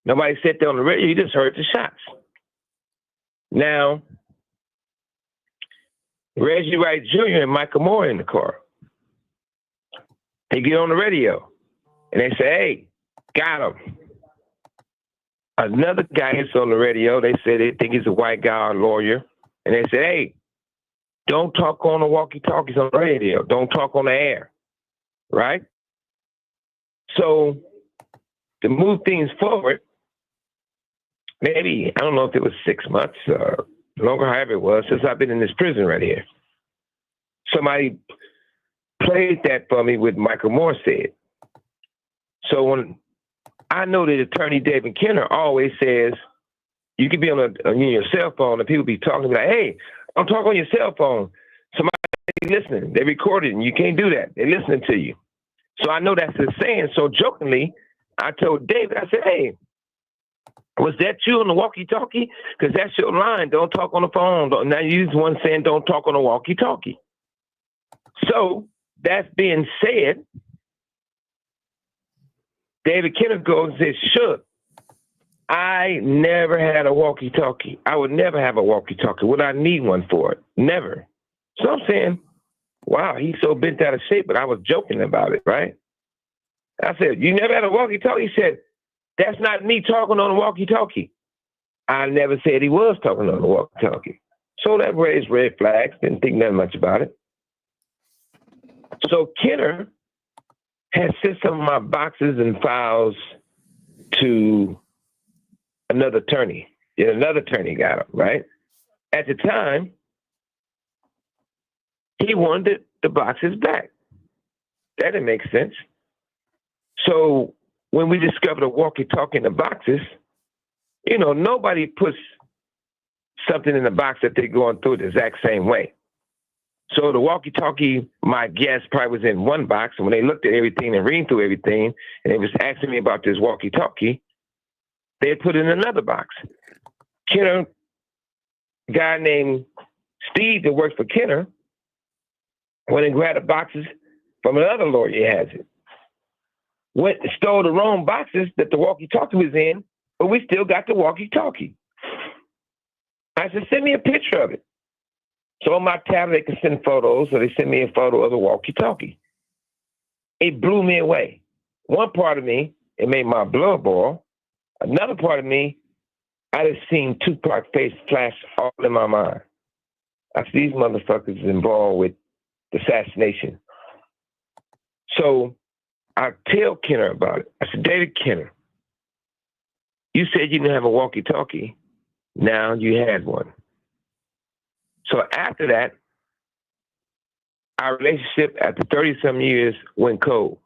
Nobody said that on the radio. You just heard the shots. Now, Reggie Wright Jr. and Michael Moore in the car. They get on the radio, and they say, hey, got him. Another guy hits on the radio. They say they think he's a white guy or a lawyer. And they say, hey, don't talk on the walkie-talkies on the radio. Don't talk on the air. Right? So to move things forward, maybe, I don't know if it was 6 months or longer, however it was, since I've been in this prison right here. Somebody played that for me with Michael Moore said. So when I know that attorney David Kenner always says, you can be on your cell phone and people be talking like, hey, don't talk on your cell phone. Somebody listening. They record it and you can't do that. They're listening to you. So I know that's his saying. So jokingly, I told David, I said, hey, Was that you on the walkie-talkie? Because that's your line. Don't talk on the phone. Now you use one saying don't talk on the walkie-talkie. So that's being said, David Kenneth goes and says, Suge, I never had a walkie-talkie. I would never have a walkie-talkie. Would I need one for it? Never. So I'm saying, wow, he's so bent out of shape, but I was joking about it, right? I said, you never had a walkie-talkie? He said, that's not me talking on a walkie-talkie. I never said he was talking on the walkie-talkie. So that raised red flags. Didn't think that much about it. So Kenner had sent some of my boxes and files to another attorney. And another attorney got them, right? At the time, he wanted the boxes back. That didn't make sense. So when we discovered a walkie-talkie in the boxes, you know, nobody puts something in the box that they're going through the exact same way. So the walkie-talkie, my guess, probably was in one box. And when they looked at everything and reading through everything, and they was asking me about this walkie-talkie, they had put it in another box. Kenner, a guy named Steve that works for Kenner, went and grabbed the boxes from another lawyer he has it. Went and stole the wrong boxes that the walkie-talkie was in, but we still got the walkie-talkie. I said, send me a picture of it. So on my tablet, they can send photos, so they sent me a photo of the walkie-talkie. It blew me away. One part of me, it made my blood boil. Another part of me, I just seen Tupac face flash all in my mind. I said, these motherfuckers involved with the assassination. So I tell Kenner about it. I said, David Kenner, you said you didn't have a walkie-talkie. Now you had one. So after that, our relationship after 30-some years went cold.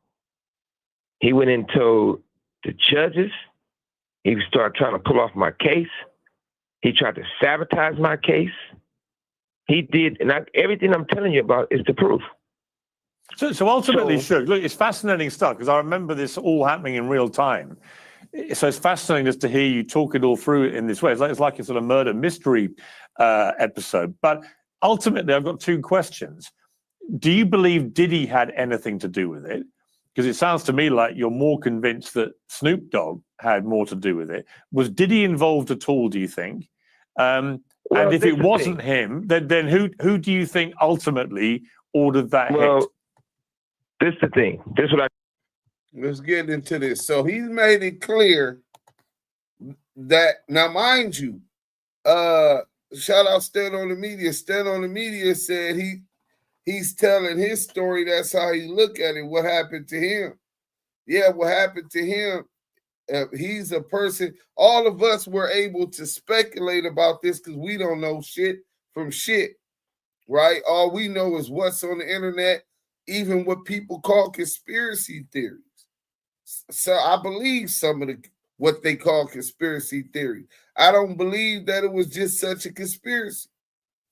He went and told the judges. He started trying to pull off my case. He tried to sabotage my case. He did, and everything I'm telling you about is the proof. So ultimately, Suge, look, it's fascinating stuff because I remember this all happening in real time. So it's fascinating just to hear you talk it all through in this way. It's like a sort of murder mystery episode. But ultimately, I've got two questions. Do you believe Diddy had anything to do with it? Because it sounds to me like you're more convinced that Snoop Dogg had more to do with it. Was Diddy involved at all, do you think? And if it wasn't him, then who do you think ultimately ordered that hit? This is the thing. This is what Let's get into this. So he's made it clear that, now mind you, shout out Stand on the Media. Stand on the Media said he's telling his story. That's how he look at it. What happened to him? Yeah, what happened to him? He's a person. All of us were able to speculate about this because we don't know shit from shit, right? All we know is what's on the internet, even what people call conspiracy theories. So I believe some of what they call conspiracy theory. I don't believe that it was just such a conspiracy.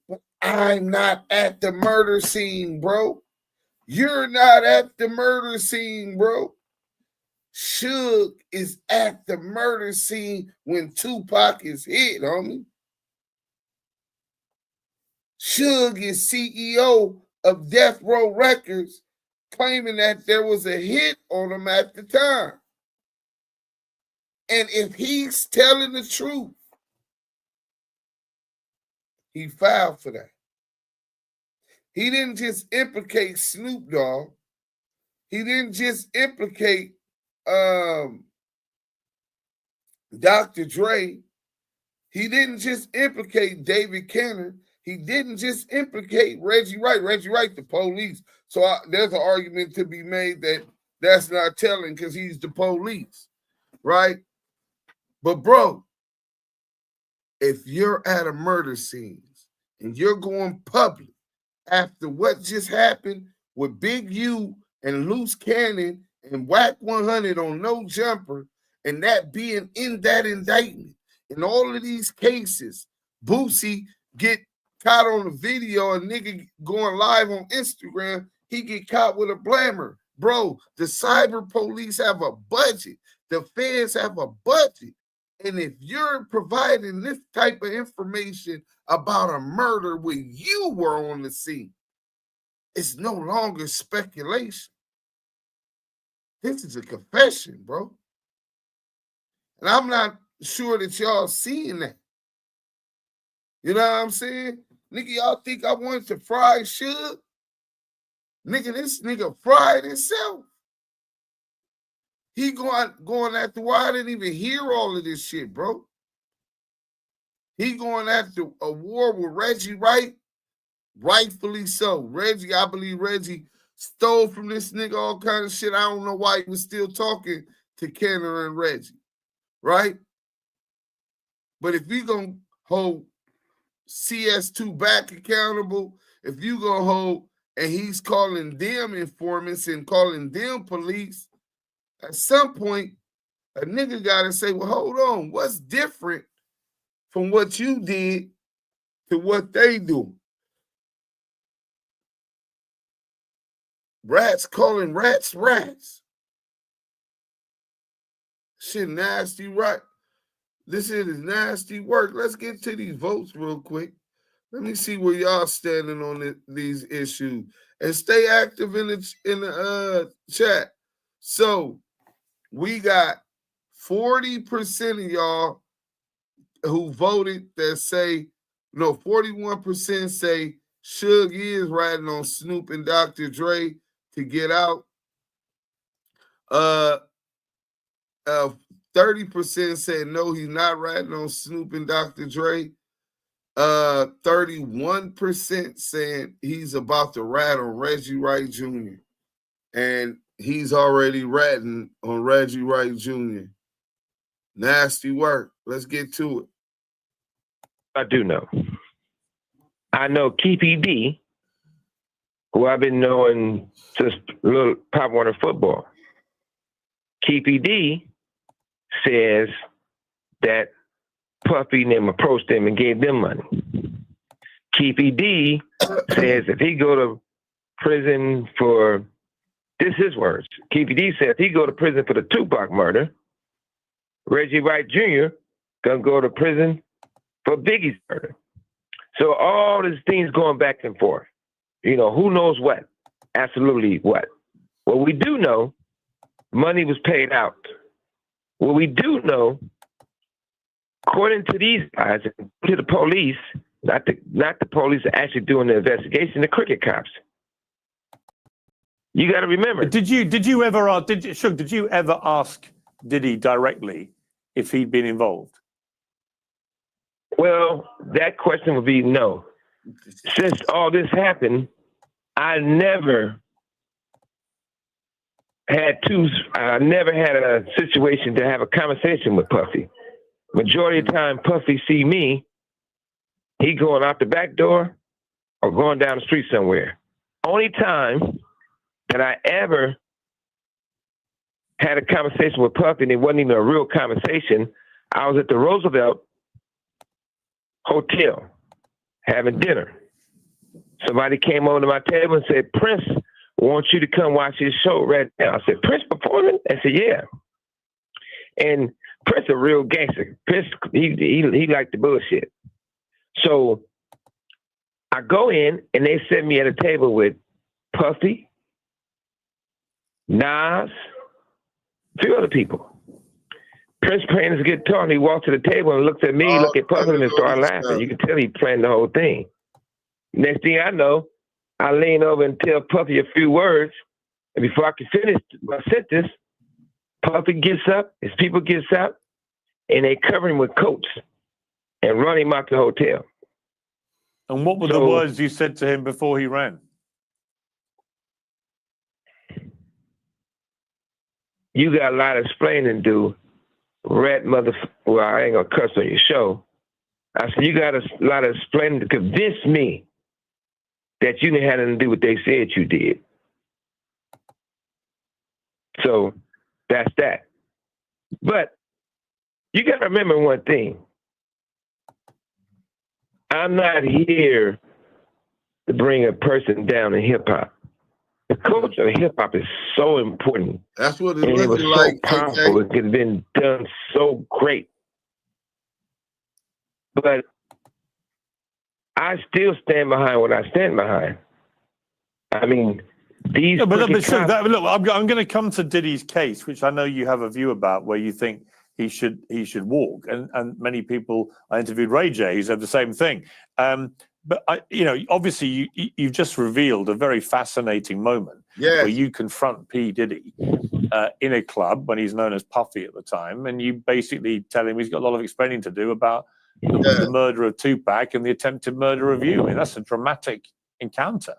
But I'm not at the murder scene, bro. You're not at the murder scene, bro. Suge is at the murder scene when Tupac is hit, homie. Suge is CEO of Death Row Records, claiming that there was a hit on him at the time. And if he's telling the truth, he filed for that. He didn't just implicate Snoop Dogg. He didn't just implicate Dr. Dre. He didn't just implicate David Kenner. He didn't just implicate Reggie Wright. Reggie Wright, the police. So there's an argument to be made that that's not telling because he's the police, right? But bro, if you're at a murder scene and you're going public after what just happened with Big U and Loose Cannon and Whack 100 on No Jumper, and that being in that indictment, in all of these cases, Boosie get caught on the video, a nigga going live on Instagram, he get caught with a blammer. Bro, the cyber police have a budget. The feds have a budget. And if you're providing this type of information about a murder when you were on the scene, it's no longer speculation. This is a confession, bro. And I'm not sure that y'all seeing that. You know what I'm saying? Nigga, y'all think I wanted to fry Suge? Nigga, this nigga fried himself. He going after why I didn't even hear all of this shit, bro. He going after a war with Reggie Wright, rightfully so. Reggie, I believe Reggie stole from this nigga all kind of shit. I don't know why he was still talking to Kenner and Reggie, right? But if you gonna hold CS2 back accountable, if you gonna hold and he's calling them informants and calling them police, at some point, a nigga gotta say, well, hold on, what's different from what you did to what they do? Rats calling rats rats. Shit nasty, right? This shit is nasty work. Let's get to these votes real quick. Let me see where y'all standing on these issues. And stay active in the chat. So we got 40% of y'all who voted that say, 41% say Suge is riding on Snoop and Dr. Dre to get out. 30% said no, he's not riding on Snoop and Dr. Dre. 31% saying he's about to rat on Reggie Wright Jr. And he's already ratting on Reggie Wright Jr. Nasty work. Let's get to it. I do know. I know KPD, who I've been knowing since little Pop Warner football. KPD says that Puffy and them approached them and gave them money. KPD says if he go to prison for, this is his words, KPD says if he go to prison for the Tupac murder, Reggie Wright Jr. gonna go to prison for Biggie's murder. So all these things going back and forth. Who knows what? Absolutely what? What we do know, money was paid out. What we do know, according to these guys, to the police, not the police actually doing the investigation, the cricket cops. You got to remember. Did you ever ask Diddy directly if he'd been involved? Well, that question would be no. Since all this happened, I never had a situation to have a conversation with Puffy. Majority of the time, Puffy see me, he going out the back door or going down the street somewhere. Only time that I ever had a conversation with Puffy, and it wasn't even a real conversation, I was at the Roosevelt Hotel having dinner. Somebody came over to my table and said, Prince wants you to come watch his show right now. I said, Prince performing? I said, yeah. And Prince a real gangster. Prince, he liked the bullshit. So I go in and they set me at a table with Puffy, Nas, a few other people. Prince playing his guitar and he walked to the table and looked at me, looked at Puffy and started laughing. You can tell he planned the whole thing. Next thing I know, I lean over and tell Puffy a few words. And before I can finish my sentence, Puffy gets up, his people gets up, and they cover him with coats and run him out the hotel. And what were the words you said to him before he ran? You got a lot of explaining to do. Rat well, I ain't gonna cuss on your show. I said, you got a lot of explaining to convince me that you didn't have nothing to do what they said you did. So that's that. But you got to remember one thing. I'm not here to bring a person down in hip hop. The culture of hip hop is so important. That's what it was like. so powerful. It could have been done so great. But I still stand behind what I stand behind. I mean, these. No, but crooked Suge, cops- look, I'm going to come to Diddy's case, which I know you have a view about, where you think he should walk, and many people I interviewed Ray J who said the same thing. But obviously you've just revealed a very fascinating moment where you confront P. Diddy in a club when he's known as Puffy at the time, and you basically tell him he's got a lot of explaining to do about the murder of Tupac and the attempted murder of you. I mean, that's a dramatic encounter.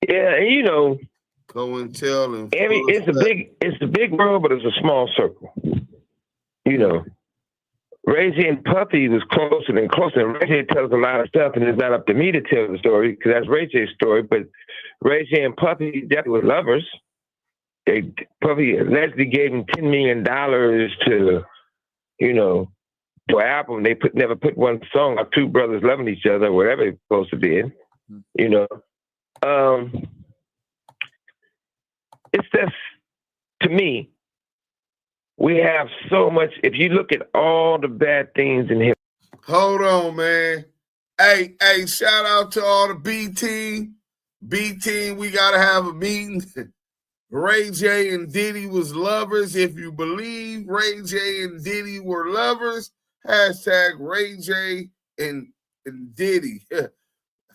Yeah, and you know, go and tell him. It's a big world, but it's a small circle. You know, Ray J and Puffy was closer and closer. And Ray J tells a lot of stuff, and it's not up to me to tell the story because that's Ray J's story. But Ray J and Puffy definitely were lovers. Puffy allegedly gave him $10 million to, for an album. They never put one song of two brothers loving each other, whatever it's supposed to be. It's just, to me, we have so much. If you look at all the bad things in hip. Hold on, man. Hey, shout out to all the B team. B team, we gotta have a meeting. Ray J and Diddy was lovers. If you believe Ray J and Diddy were lovers, hashtag Ray J and Diddy.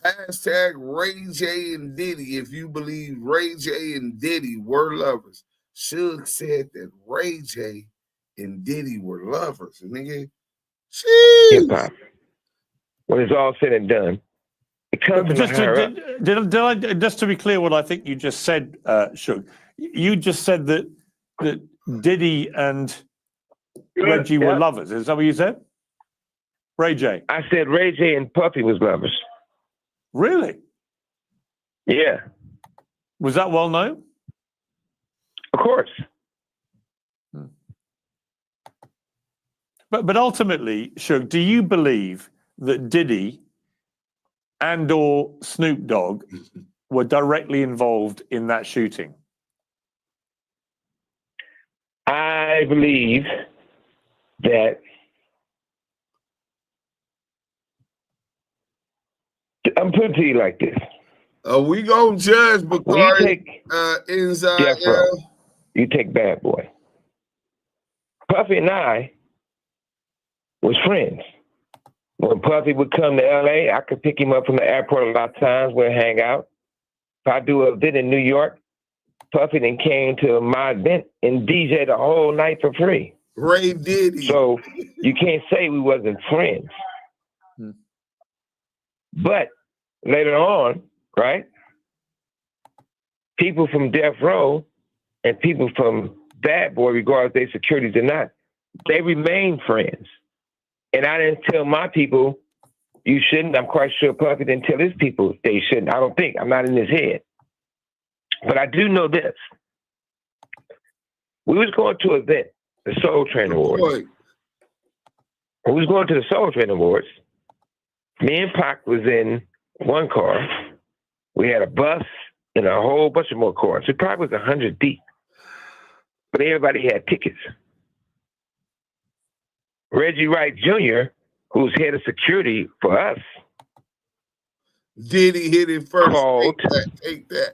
Hashtag Ray J and Diddy. If you believe Ray J and Diddy were lovers. Suge said that Ray J and Diddy were lovers. Nigga, Hip hop. When it's all said and done, it comes from did I just to be clear what I think you just said, Suge? You just said that Diddy and Reggie were lovers. Is that what you said? Ray J. I said Ray J and Puffy was lovers. Really? Yeah. Was that well known? Of course. But ultimately, Suge, do you believe that Diddy and or Snoop Dogg were directly involved in that shooting? I believe that I'm putting it to you like this. We gonna judge because Death Row. You take Bad Boy. Puffy and I was friends. When Puffy would come to LA, I could pick him up from the airport a lot of times. We'd hang out. If I do an event in New York, Puffy then came to my event and DJ the whole night for free. Ray Diddy. So you can't say we wasn't friends. But later on, right, people from Death Row and people from Bad Boy, regardless if they securities or not, they remain friends. And I didn't tell my people, you shouldn't. I'm quite sure Puffy didn't tell his people they shouldn't. I don't think. I'm not in his head. But I do know this. We was going to an event, the Soul Train Awards. When we was going to the Soul Train Awards, me and Pac was in one car. We had a bus and a whole bunch of more cars. It probably was 100 deep. But everybody had tickets. Reggie Wright Jr., who's head of security for us, Diddy hit it first. Called take that.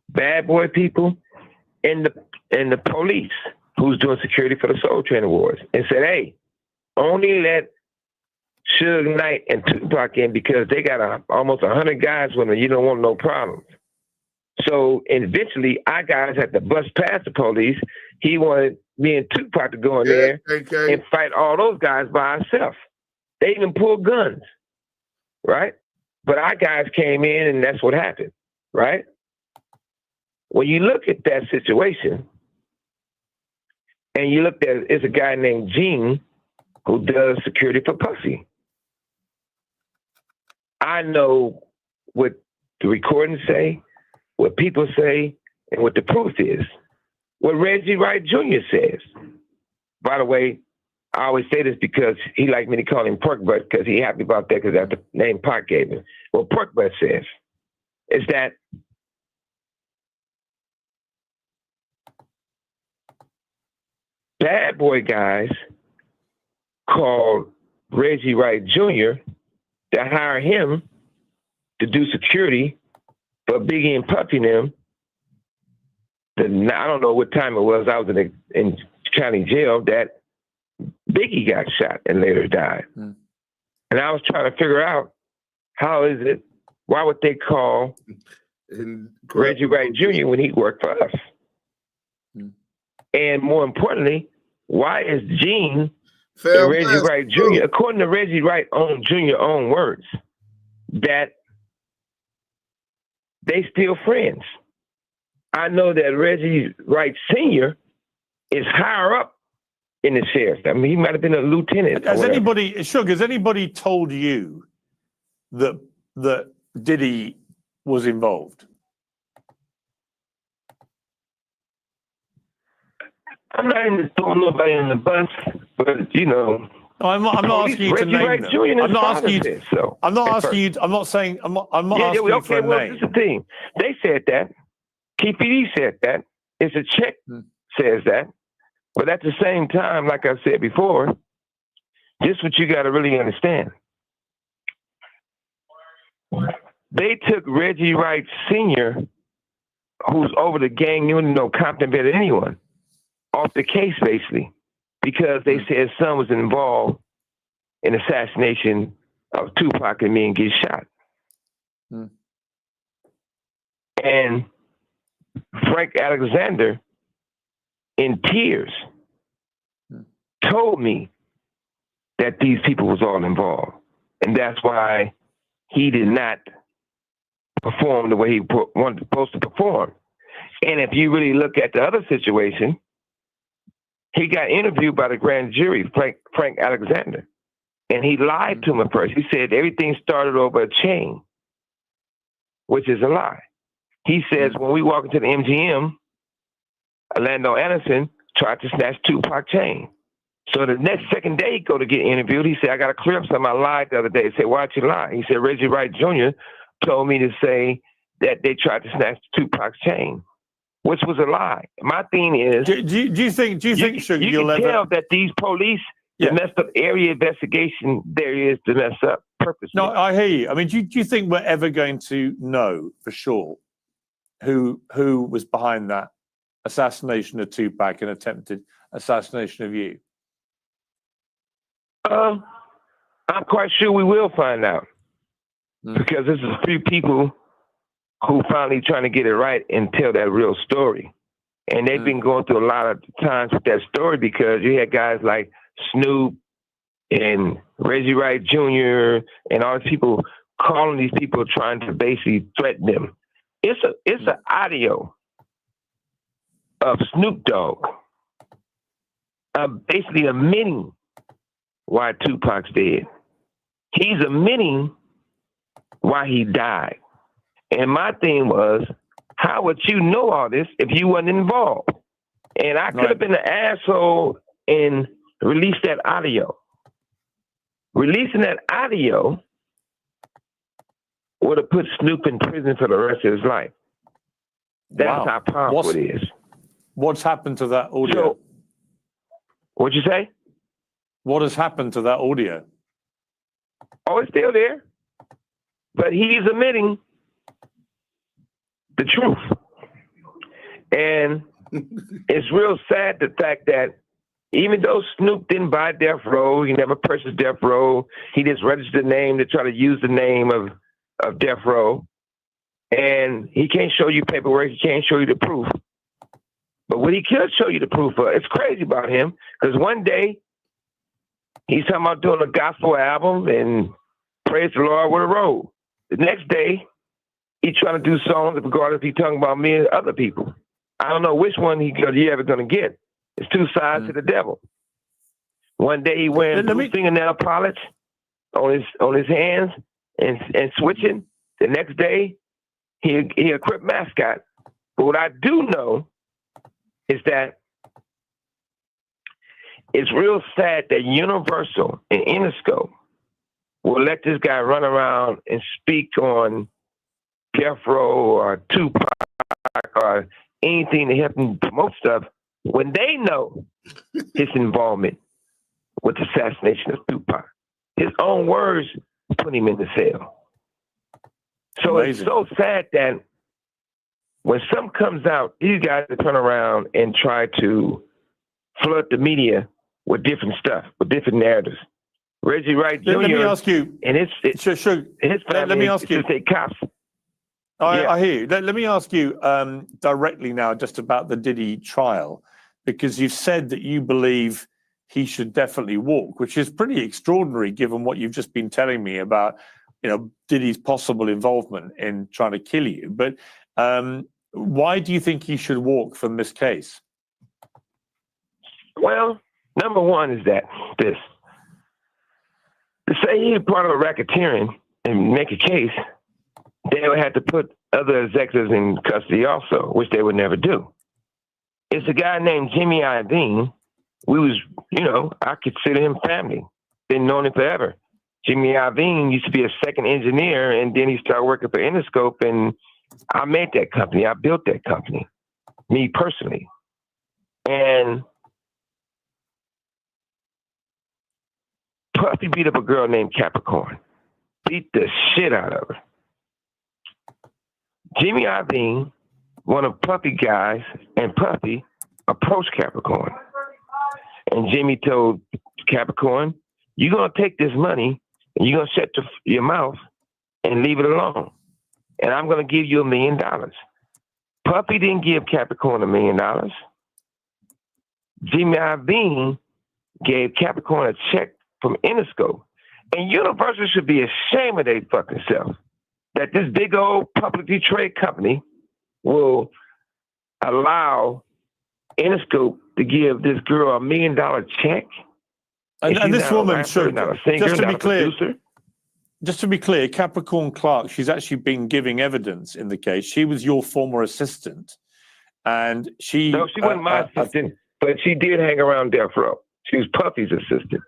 Bad Boy people and the police who's doing security for the Soul Train Awards and said, hey, only let Suge Knight and Tupac in because they got almost 100 guys with them. You don't want no problems. So eventually, our guys had to bust past the police. He wanted me and Tupac to go in there and fight all those guys by ourselves. They even pulled guns, right? But our guys came in, and that's what happened, right? When you look at that situation, and you look at it's a guy named Gene who does security for Puffy. I know what the recordings say, what people say, and what the proof is. What Reggie Wright Jr. says. By the way, I always say this because he liked me to call him Pork Butt because he happy about that because that's the name Pac gave him. What Pork Butt says is that Bad Boy guys called Reggie Wright Jr. to hire him to do security for Biggie and Puffy and them. I don't know what time it was. I was in county jail that Biggie got shot and later died. And I was trying to figure out how is it, why would they call Reggie Wright Jr. when he worked for us? And more importantly, why is Gene and Reggie Wright Jr., according to Reggie Wright Jr. own words, that they still friends? I know that Reggie Wright Sr. is higher up in the sheriff. I mean, he might have been a lieutenant. Has anybody told you that Diddy was involved? I'm not even throwing nobody on the bus, but you know. I'm not asking you to name them. I'm not asking you. I'm not asking you. I'm not saying. I'm not asking you for a name. This is the thing. They said that. KPD said that. It's a check says that. But at the same time, like I said before, this is what you got to really understand. They took Reggie Wright Sr., who's over the gang, you know, Compton better than anyone, off the case basically, because they said his son was involved in the assassination of Tupac and me and get shot. And Frank Alexander, in tears, told me that these people was all involved. And that's why he did not perform the way he was supposed to perform. And if you really look at the other situation, he got interviewed by the grand jury, Frank Alexander, and he lied to him at first. He said everything started over a chain, which is a lie. He says when we walk into the MGM, Orlando Anderson tried to snatch Tupac chain. So the second day he go to get interviewed, he said, I got to clear up something. I lied the other day. He said, why'd you lie? He said, Reggie Wright Jr. told me to say that they tried to snatch Tupac's chain, which was a lie. My thing is, do you think you can tell that these police, the messed up area investigation there is to mess up purposely. No, I hear you. I mean, do you think we're ever going to know for sure who was behind that assassination of Tupac and attempted assassination of you? I'm quite sure we will find out, because there's a few people who finally trying to get it right and tell that real story. And they've been going through a lot of times with that story, because you had guys like Snoop and Reggie Wright Jr. and all these people calling these people, trying to basically threaten them. It's an audio of Snoop Dogg basically admitting why Tupac's dead. He's admitting why he died. And my thing was, how would you know all this if you wasn't involved? And I could have been an asshole and released that audio. Releasing that audio would have put Snoop in prison for the rest of his life. That's how powerful it is. What's happened to that audio? So, what'd you say? What has happened to that audio? Oh, it's still there. But he's admitting the truth. And it's real sad, the fact that even though Snoop didn't buy Death Row, he never purchased Death Row, he just registered the name to try to use the name of Death Row. And he can't show you paperwork, he can't show you the proof. But what he could show you the proof of, it's crazy about him, because one day he's talking about doing a gospel album and praise the Lord with a robe. The next day, he's trying to do songs regardless if he's talking about me and other people. I don't know which one he ever going to get. It's two sides to the devil. One day he wearing blue fingernail polish on his hands and switching. The next day, he a Crip mascot. But what I do know is that it's real sad that Universal and Interscope will let this guy run around and speak on Death Row or Tupac or anything to help him promote stuff when they know his involvement with the assassination of Tupac. His own words put him in the cell. So Amazing. It's so sad that when something comes out, these guys turn around and try to flood the media with different stuff, with different narratives. Reggie Wright Jr. Let me ask you, and his family let me ask you. to say cops. I hear you. Let me ask you directly now just about the Diddy trial, because you've said that you believe he should definitely walk, which is pretty extraordinary given what you've just been telling me about, Diddy's possible involvement in trying to kill you. But why do you think he should walk from this case? Well, number one is that this. To say he's part of a racketeering and make a case, they would have to put other executives in custody also, which they would never do. It's a guy named Jimmy Iovine. I consider him family. Been known him forever. Jimmy Iovine used to be a second engineer, and then he started working for Interscope, and I made that company. I built that company, me personally. And Puffy beat up a girl named Capricorn. Beat the shit out of her. Jimmy Iovine, one of Puffy guys, and Puffy approached Capricorn. And Jimmy told Capricorn, you're going to take this money and you're going to shut your mouth and leave it alone. And I'm going to give you $1 million. Puffy didn't give Capricorn $1 million. Jimmy Iovine gave Capricorn a check from Interscope. And Universal should be ashamed of their fucking self that this big old publicly traded company will allow Interscope to give this girl $1 million check. And this woman, rapper, not a singer, just to not be a clear, producer. just to be clear, Capricorn Clark, she's actually been giving evidence in the case. She was your former assistant, and she No, she wasn't my assistant, but she did hang around Death Row. She was Puffy's assistant.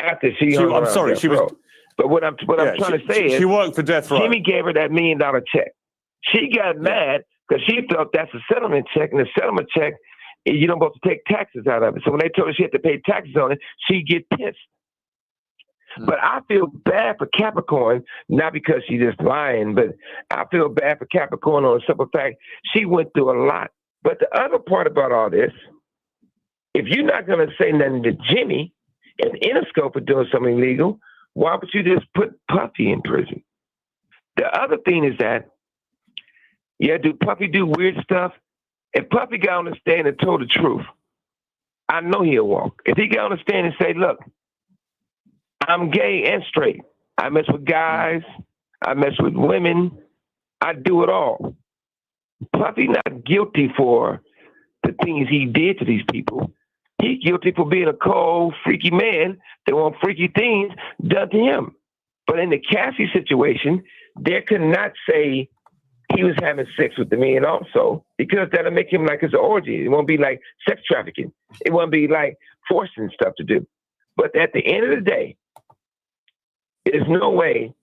After she hung around Death Row. But what I'm trying to say is, she worked for Death Row. Jimmy gave her that $1 million check. She got mad because she felt that's a settlement check, and the settlement check, you don't supposed to take taxes out of it. So when they told her she had to pay taxes on it, she get pissed. But I feel bad for Capricorn, not because she's just lying, but I feel bad for Capricorn on the simple fact she went through a lot. But the other part about all this, if you're not going to say nothing to Jimmy and Interscope for doing something illegal, why would you just put Puffy in prison? The other thing is that, do Puffy do weird stuff? If Puffy got on the stand and told the truth, I know he'll walk. If he got on the stand and say, look, I'm gay and straight. I mess with guys. I mess with women. I do it all. Puffy not guilty for the things he did to these people. He's guilty for being a cold, freaky man that want freaky things done to him. But in the Cassie situation, they could not say he was having sex with the man also, because that'll make him like his orgy. It won't be like sex trafficking. It won't be like forcing stuff to do. But at the end of the day, there's no way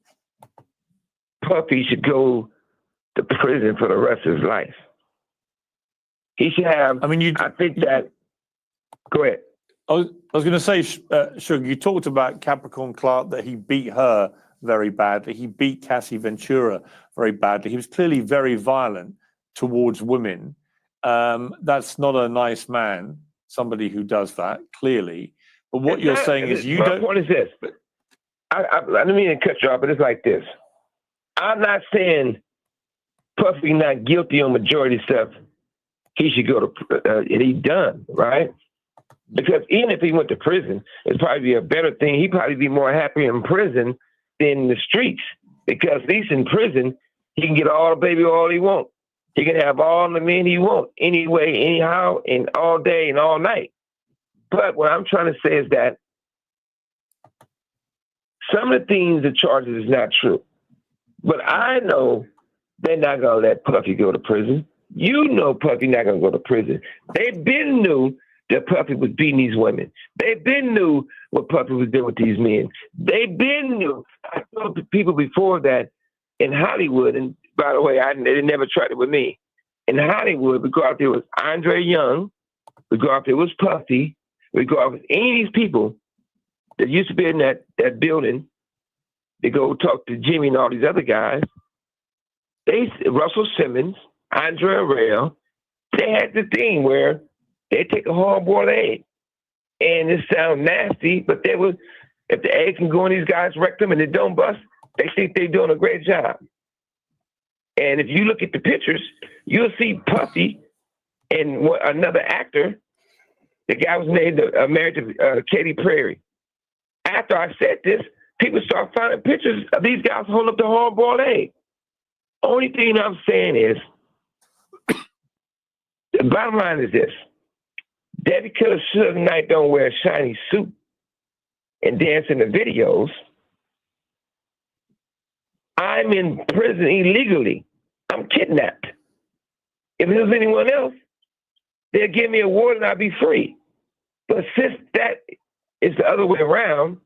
Puffy should go to prison for the rest of his life. He should have. I think that. Go ahead. I was going to say, Suge, you talked about Capricorn Clark, that he beat her very badly. He beat Cassie Ventura very badly. He was clearly very violent towards women. That's not a nice man, somebody who does that, clearly. But what you're saying is you don't. My point is this. I don't mean to cut you off, but it's like this. I'm not saying Puffy not guilty on majority stuff. He should go to, he's done, right? Because even if he went to prison, it'd probably be a better thing. He'd probably be more happy in prison than the streets. Because at least in prison, he can get all the baby all he wants. He can have all the men he wants, anyway, anyhow, and all day and all night. But what I'm trying to say is that some of the things, the charges is not true. But I know they're not going to let Puffy go to prison. You know Puffy not going to go to prison. They been knew that Puffy was beating these women. They been knew what Puffy was doing with these men. They been knew. I told the people before that in Hollywood, and by the way, they never tried it with me. In Hollywood, we go out there with Andre Young, we go out there with Puffy, we go out with any of these people. that used to be in that building to go talk to Jimmy and all these other guys, Russell Simmons, Andre Arell, they had the thing where they take a hard-boiled egg. And it sounds nasty, but if the egg can go in these guys' rectum and it don't bust, they think they're doing a great job. And if you look at the pictures, you'll see Puffy and another actor. The guy was married to Katy Perry. After I said this, people start finding pictures of these guys holding up the hard-boiled egg. Only thing I'm saying is, the bottom line is this. Debbie Killer Suge Knight don't wear a shiny suit and dance in the videos. I'm in prison illegally. I'm kidnapped. If it was anyone else, they'd give me a award and I'd be free. But since that is the other way around,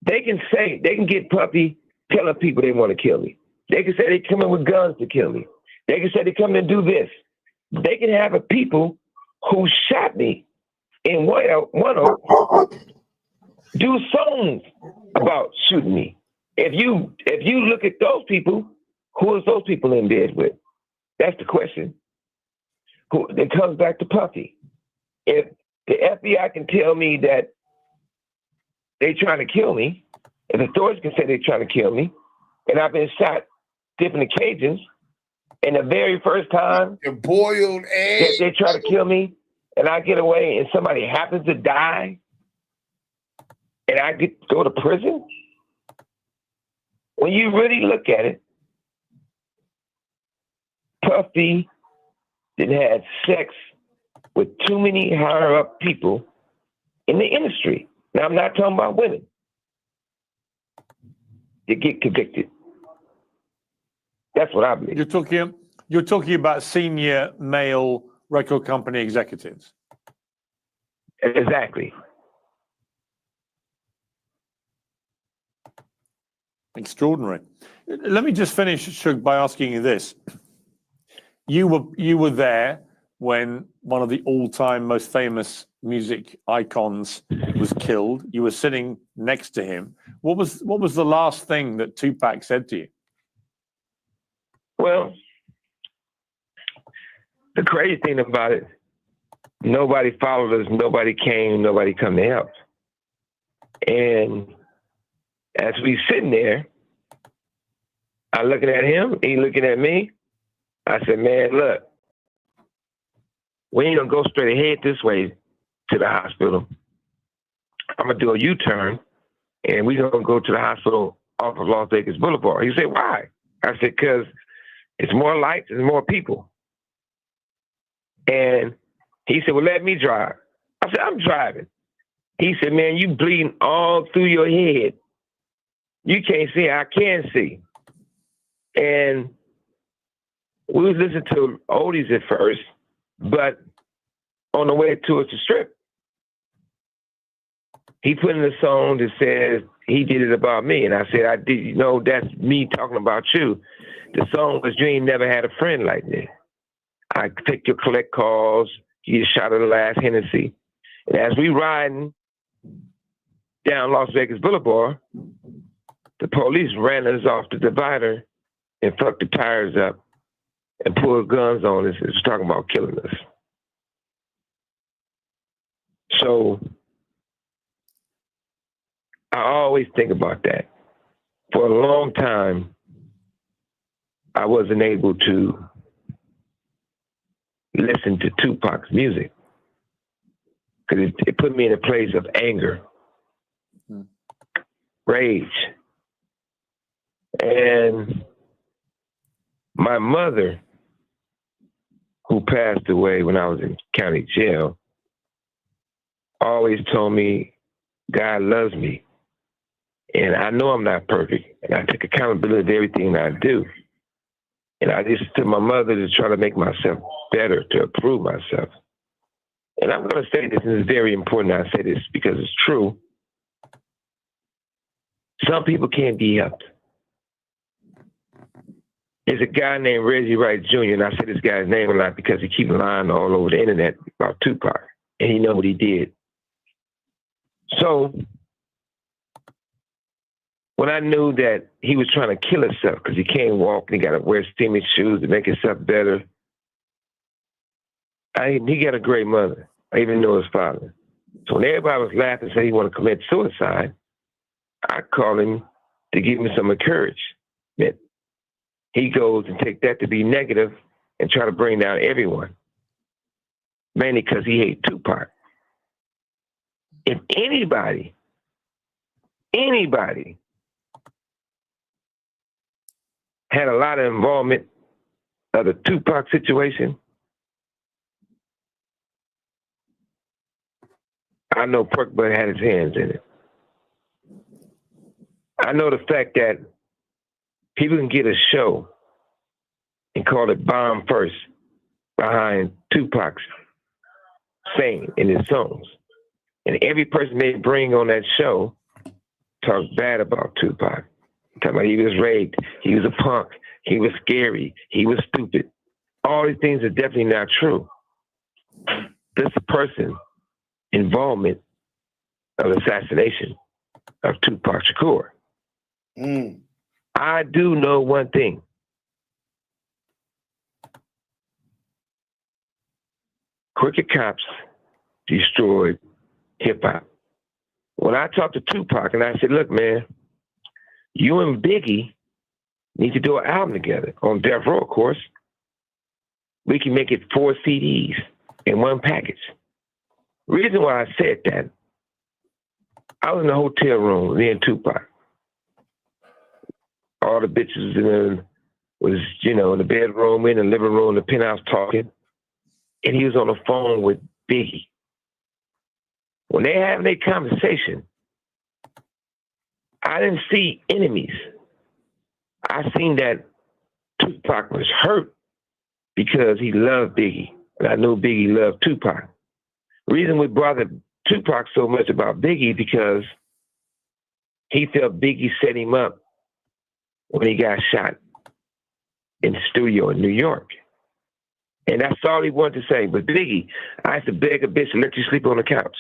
they can get Puffy telling people they want to kill me. They can say they come in with guns to kill me. They can say they come in and do this. They can have a people who shot me in one do songs about shooting me. If you look at those people, who is those people in bed with? That's the question. It comes back to Puffy. If the FBI can tell me that they're trying to kill me, if authorities can say they're trying to kill me, and I've been shot different occasions, and the very first time boiled egg, they try to kill me, and I get away, and somebody happens to die, and I get to go to prison. When you really look at it, Puffy had sex with too many higher up people in the industry. Now I'm not talking about women to get convicted. That's what I believe. You're talking about senior male record company executives. Exactly. Extraordinary. Let me just finish, Suge, by asking you this. You were there when one of the all-time most famous music icons was killed. You were sitting next to him. What was the last thing that Tupac said to you? Well, the crazy thing about it, nobody followed us, nobody came, nobody come to help. And as we sitting there, I looking at him, he looking at me. I said, man, look, we ain't gonna go straight ahead this way to the hospital. I'm gonna do a U-turn and we're gonna go to the hospital off of Las Vegas Boulevard. He said, why? I said, because it's more lights and more people. And he said, well, let me drive. I said, I'm driving. He said, man, you bleeding all through your head. You can't see, I can see. And we was listening to oldies at first, but on the way towards the strip, he put in a song that says he did it about me. And I said, I did, you know, that's me talking about you. The song was, you ain't never had a friend like me. I take your collect calls, you shot of the last Hennessy. And as we riding down Las Vegas Boulevard, the police ran us off the divider and fucked the tires up and pulled guns on us and was talking about killing us. So I always think about that. For a long time, I wasn't able to listen to Tupac's music because it put me in a place of anger, rage. And my mother, who passed away when I was in county jail, always told me God loves me. And I know I'm not perfect. And I take accountability of everything I do. And I listened to my mother to try to make myself better, to improve myself. And I'm going to say this, and it's very important I say this because it's true. Some people can't be helped. There's a guy named Reggie Wright Jr., and I say this guy's name a lot because he keeps lying all over the internet about Tupac, and he know what he did. So when I knew that he was trying to kill himself because he can't walk and he got to wear steamy shoes to make himself better, he got a great mother. I even know his father. So when everybody was laughing and said he wanted to commit suicide, I called him to give him some encouragement. He goes and take that to be negative and try to bring down everyone, mainly because he hates Tupac. If anybody had a lot of involvement of the Tupac situation, I know Perk Bud had his hands in it. I know the fact that people can get a show and call it Bomb First behind Tupac's saying in his songs. And every person they bring on that show talks bad about Tupac. Talking about he was raped, he was a punk, he was scary, he was stupid. All these things are definitely not true. This person involvement of the assassination of Tupac Shakur. I do know one thing. Crooked cops destroyed hip-hop. When I talked to Tupac and I said, look, man, you and Biggie need to do an album together on Death Row, of course. We can make it 4 CDs in one package. Reason why I said that, I was in the hotel room, me and Tupac. All the bitches was, in the bedroom, in the living room, the penthouse talking. And he was on the phone with Biggie. When they having their conversation, I didn't see enemies. I seen that Tupac was hurt because he loved Biggie. And I knew Biggie loved Tupac. The reason we bothered Tupac so much about Biggie because he felt Biggie set him up when he got shot in the studio in New York. And that's all he wanted to say. But Biggie, I used to beg a bitch to let you sleep on the couch.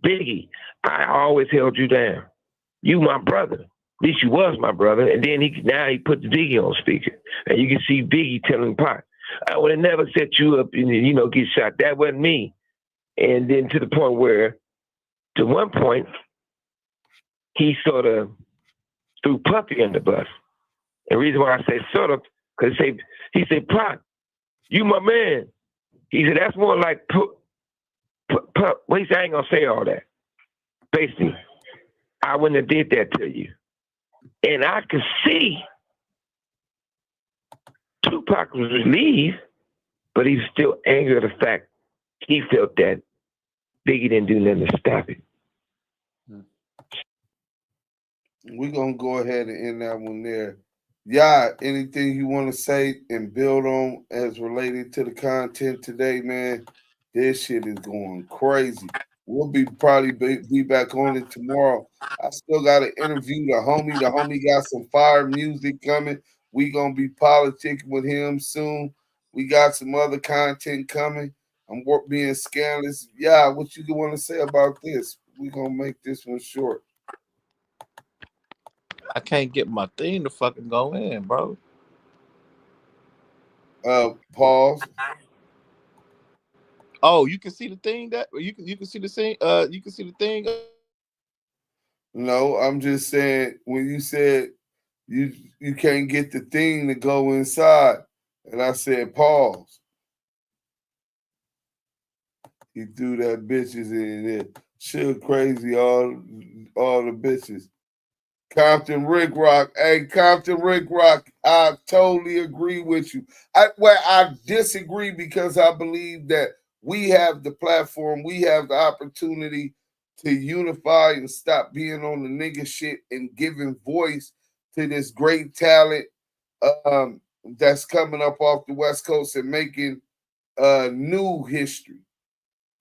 Biggie, I always held you down. You my brother. At least you was my brother. And then now he put Biggie on speaker. And you can see Biggie telling Pac, I would have never set you up and, get shot. That wasn't me. And then to the point where, to one point, he sort of threw Puffy in the bus. And the reason why I say sort of, because he said, Pac, you my man. He said, that's more like Pup. Well, he said, I ain't gonna say all that. Basically, I wouldn't have did that to you. And I could see Tupac was relieved, but he was still angry at the fact he felt that Biggie didn't do nothing to stop it. We're going to go ahead and end that one there. Yeah, anything you want to say and build on as related to the content today, man? This shit is going crazy. We'll probably be back on it tomorrow. I still got to interview the homie. The homie got some fire music coming. We going to be politicking with him soon. We got some other content coming. I'm being Scandalous. Yeah, what you want to say about this? We're going to make this one short. I can't get my thing to fucking go in, bro. Pause. Oh, you can see the thing that you can see the thing. You can see the thing. No, I'm just saying when you said you can't get the thing to go inside, and I said pause. He threw that bitches in there. Shit crazy, all the bitches. Compton Rick Rock. Hey, Compton Rick Rock, I totally agree with you. I disagree because I believe that we have the platform, we have the opportunity to unify and stop being on the nigga shit and giving voice to this great talent that's coming up off the West Coast and making new history.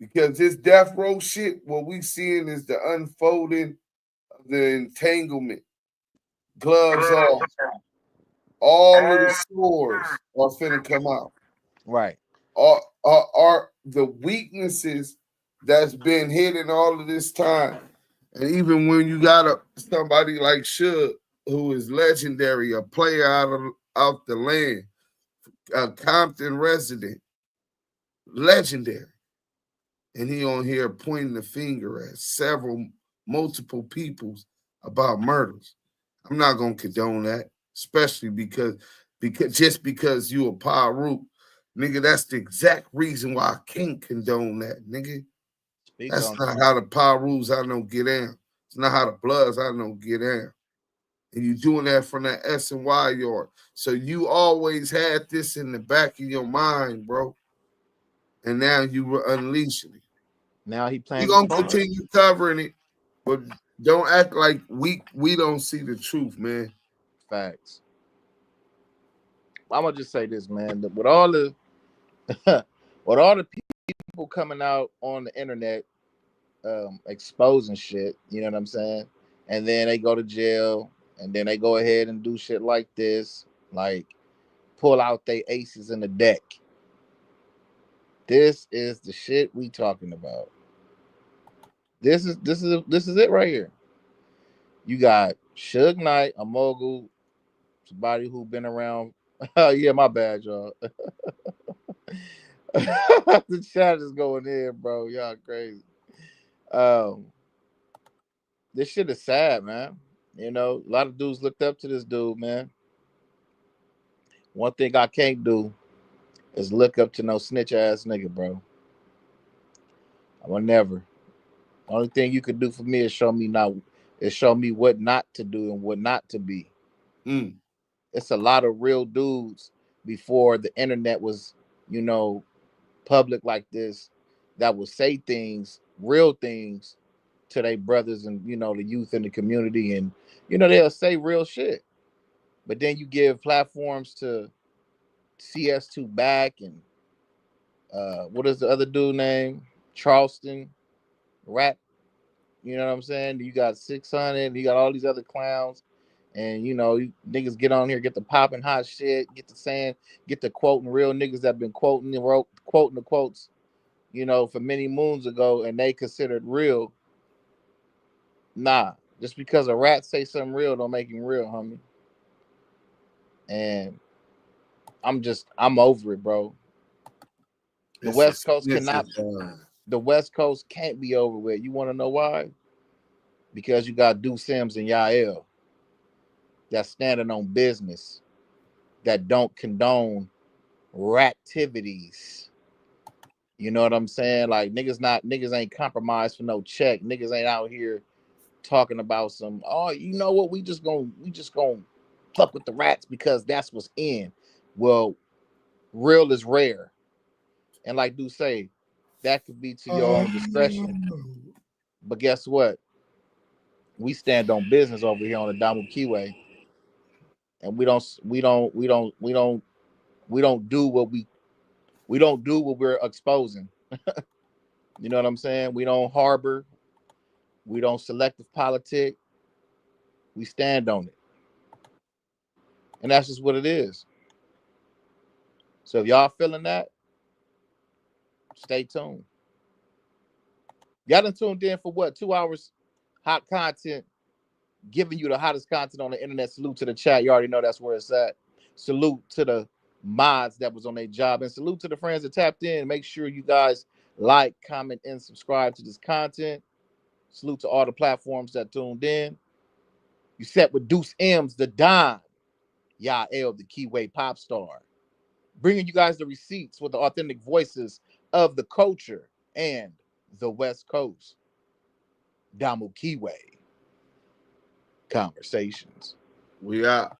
Because this death row shit, what we seeing is the unfolding of the entanglement. Gloves off. All of the swords are finna come out. Right. Are the weaknesses that's been hidden all of this time. And even when you got somebody like Suge, who is legendary, a player out the land, a Compton resident, legendary, and he on here pointing the finger at multiple peoples about murders. I'm not gonna condone that, especially because just because you a Paru, nigga, that's the exact reason why I can't condone that, nigga. That's not how the Parus I know get down. It's not how the Bloods I know get down. And you doing that from that S&Y yard. So you always had this in the back of your mind, bro. And now you were unleashing it. Now he playing. We're gonna continue covering it, but don't act like we don't see the truth, man. Facts. I'm gonna just say this, man. With all the with all the people coming out on the internet exposing shit, you know what I'm saying? And then they go to jail, and then they go ahead and do shit like this, like pull out their aces in the deck. This is the shit we talking about. This is it right here. You got Suge Knight, a mogul, somebody who been around. Yeah, my bad, y'all. The chat is going in, bro. Y'all crazy. This shit is sad, man. You know, a lot of dudes looked up to this dude, man. One thing I can't do is look up to no snitch ass nigga, bro. I will never. Only thing you can do for me is show me what not to do and what not to be. It's a lot of real dudes before the internet was, you know, public like this, that would say things, real things, to their brothers and, you know, the youth in the community, and, you know, they'll say real shit. But then you give platforms to CS2 back and what is the other dude name? Charleston Rat. You know what I'm saying? You got 600, you got all these other clowns, and you know, you niggas get on here, get the popping hot shit, get the quoting real niggas that been quoting the quotes, you know, for many moons ago, and they considered real. Nah, just because a rat say something real don't make him real, homie. And I'm over it, bro. The West Coast the West Coast can't be over with. You want to know why? Because you got Deuce Sims and Yael that's standing on business, that don't condone ractivities. You know what I'm saying? Like niggas ain't compromised for no check. Niggas ain't out here talking about some, oh, you know what, we just gonna fuck with the rats because that's what's in. Well, real is rare. And like Dude say, that could be to your own discretion. But guess what? We stand on business over here on the Damu Kiwe. And we don't do what we're exposing. You know what I'm saying? We don't harbor, we don't selective politic. We stand on it. And that's just what it is. So if y'all feeling that, stay tuned. Y'all done tuned in for what? 2 hours hot content, giving you the hottest content on the internet. Salute to the chat. You already know that's where it's at. Salute to the mods that was on their job, and salute to the friends that tapped in. Make sure you guys like, comment, and subscribe to this content. Salute to all the platforms that tuned in. You set with Deuce M's, the Don, Yael, the Kiwe pop star, bringing you guys the receipts with the authentic voices of the culture and the West Coast. Damu Kiwe Conversations. We out.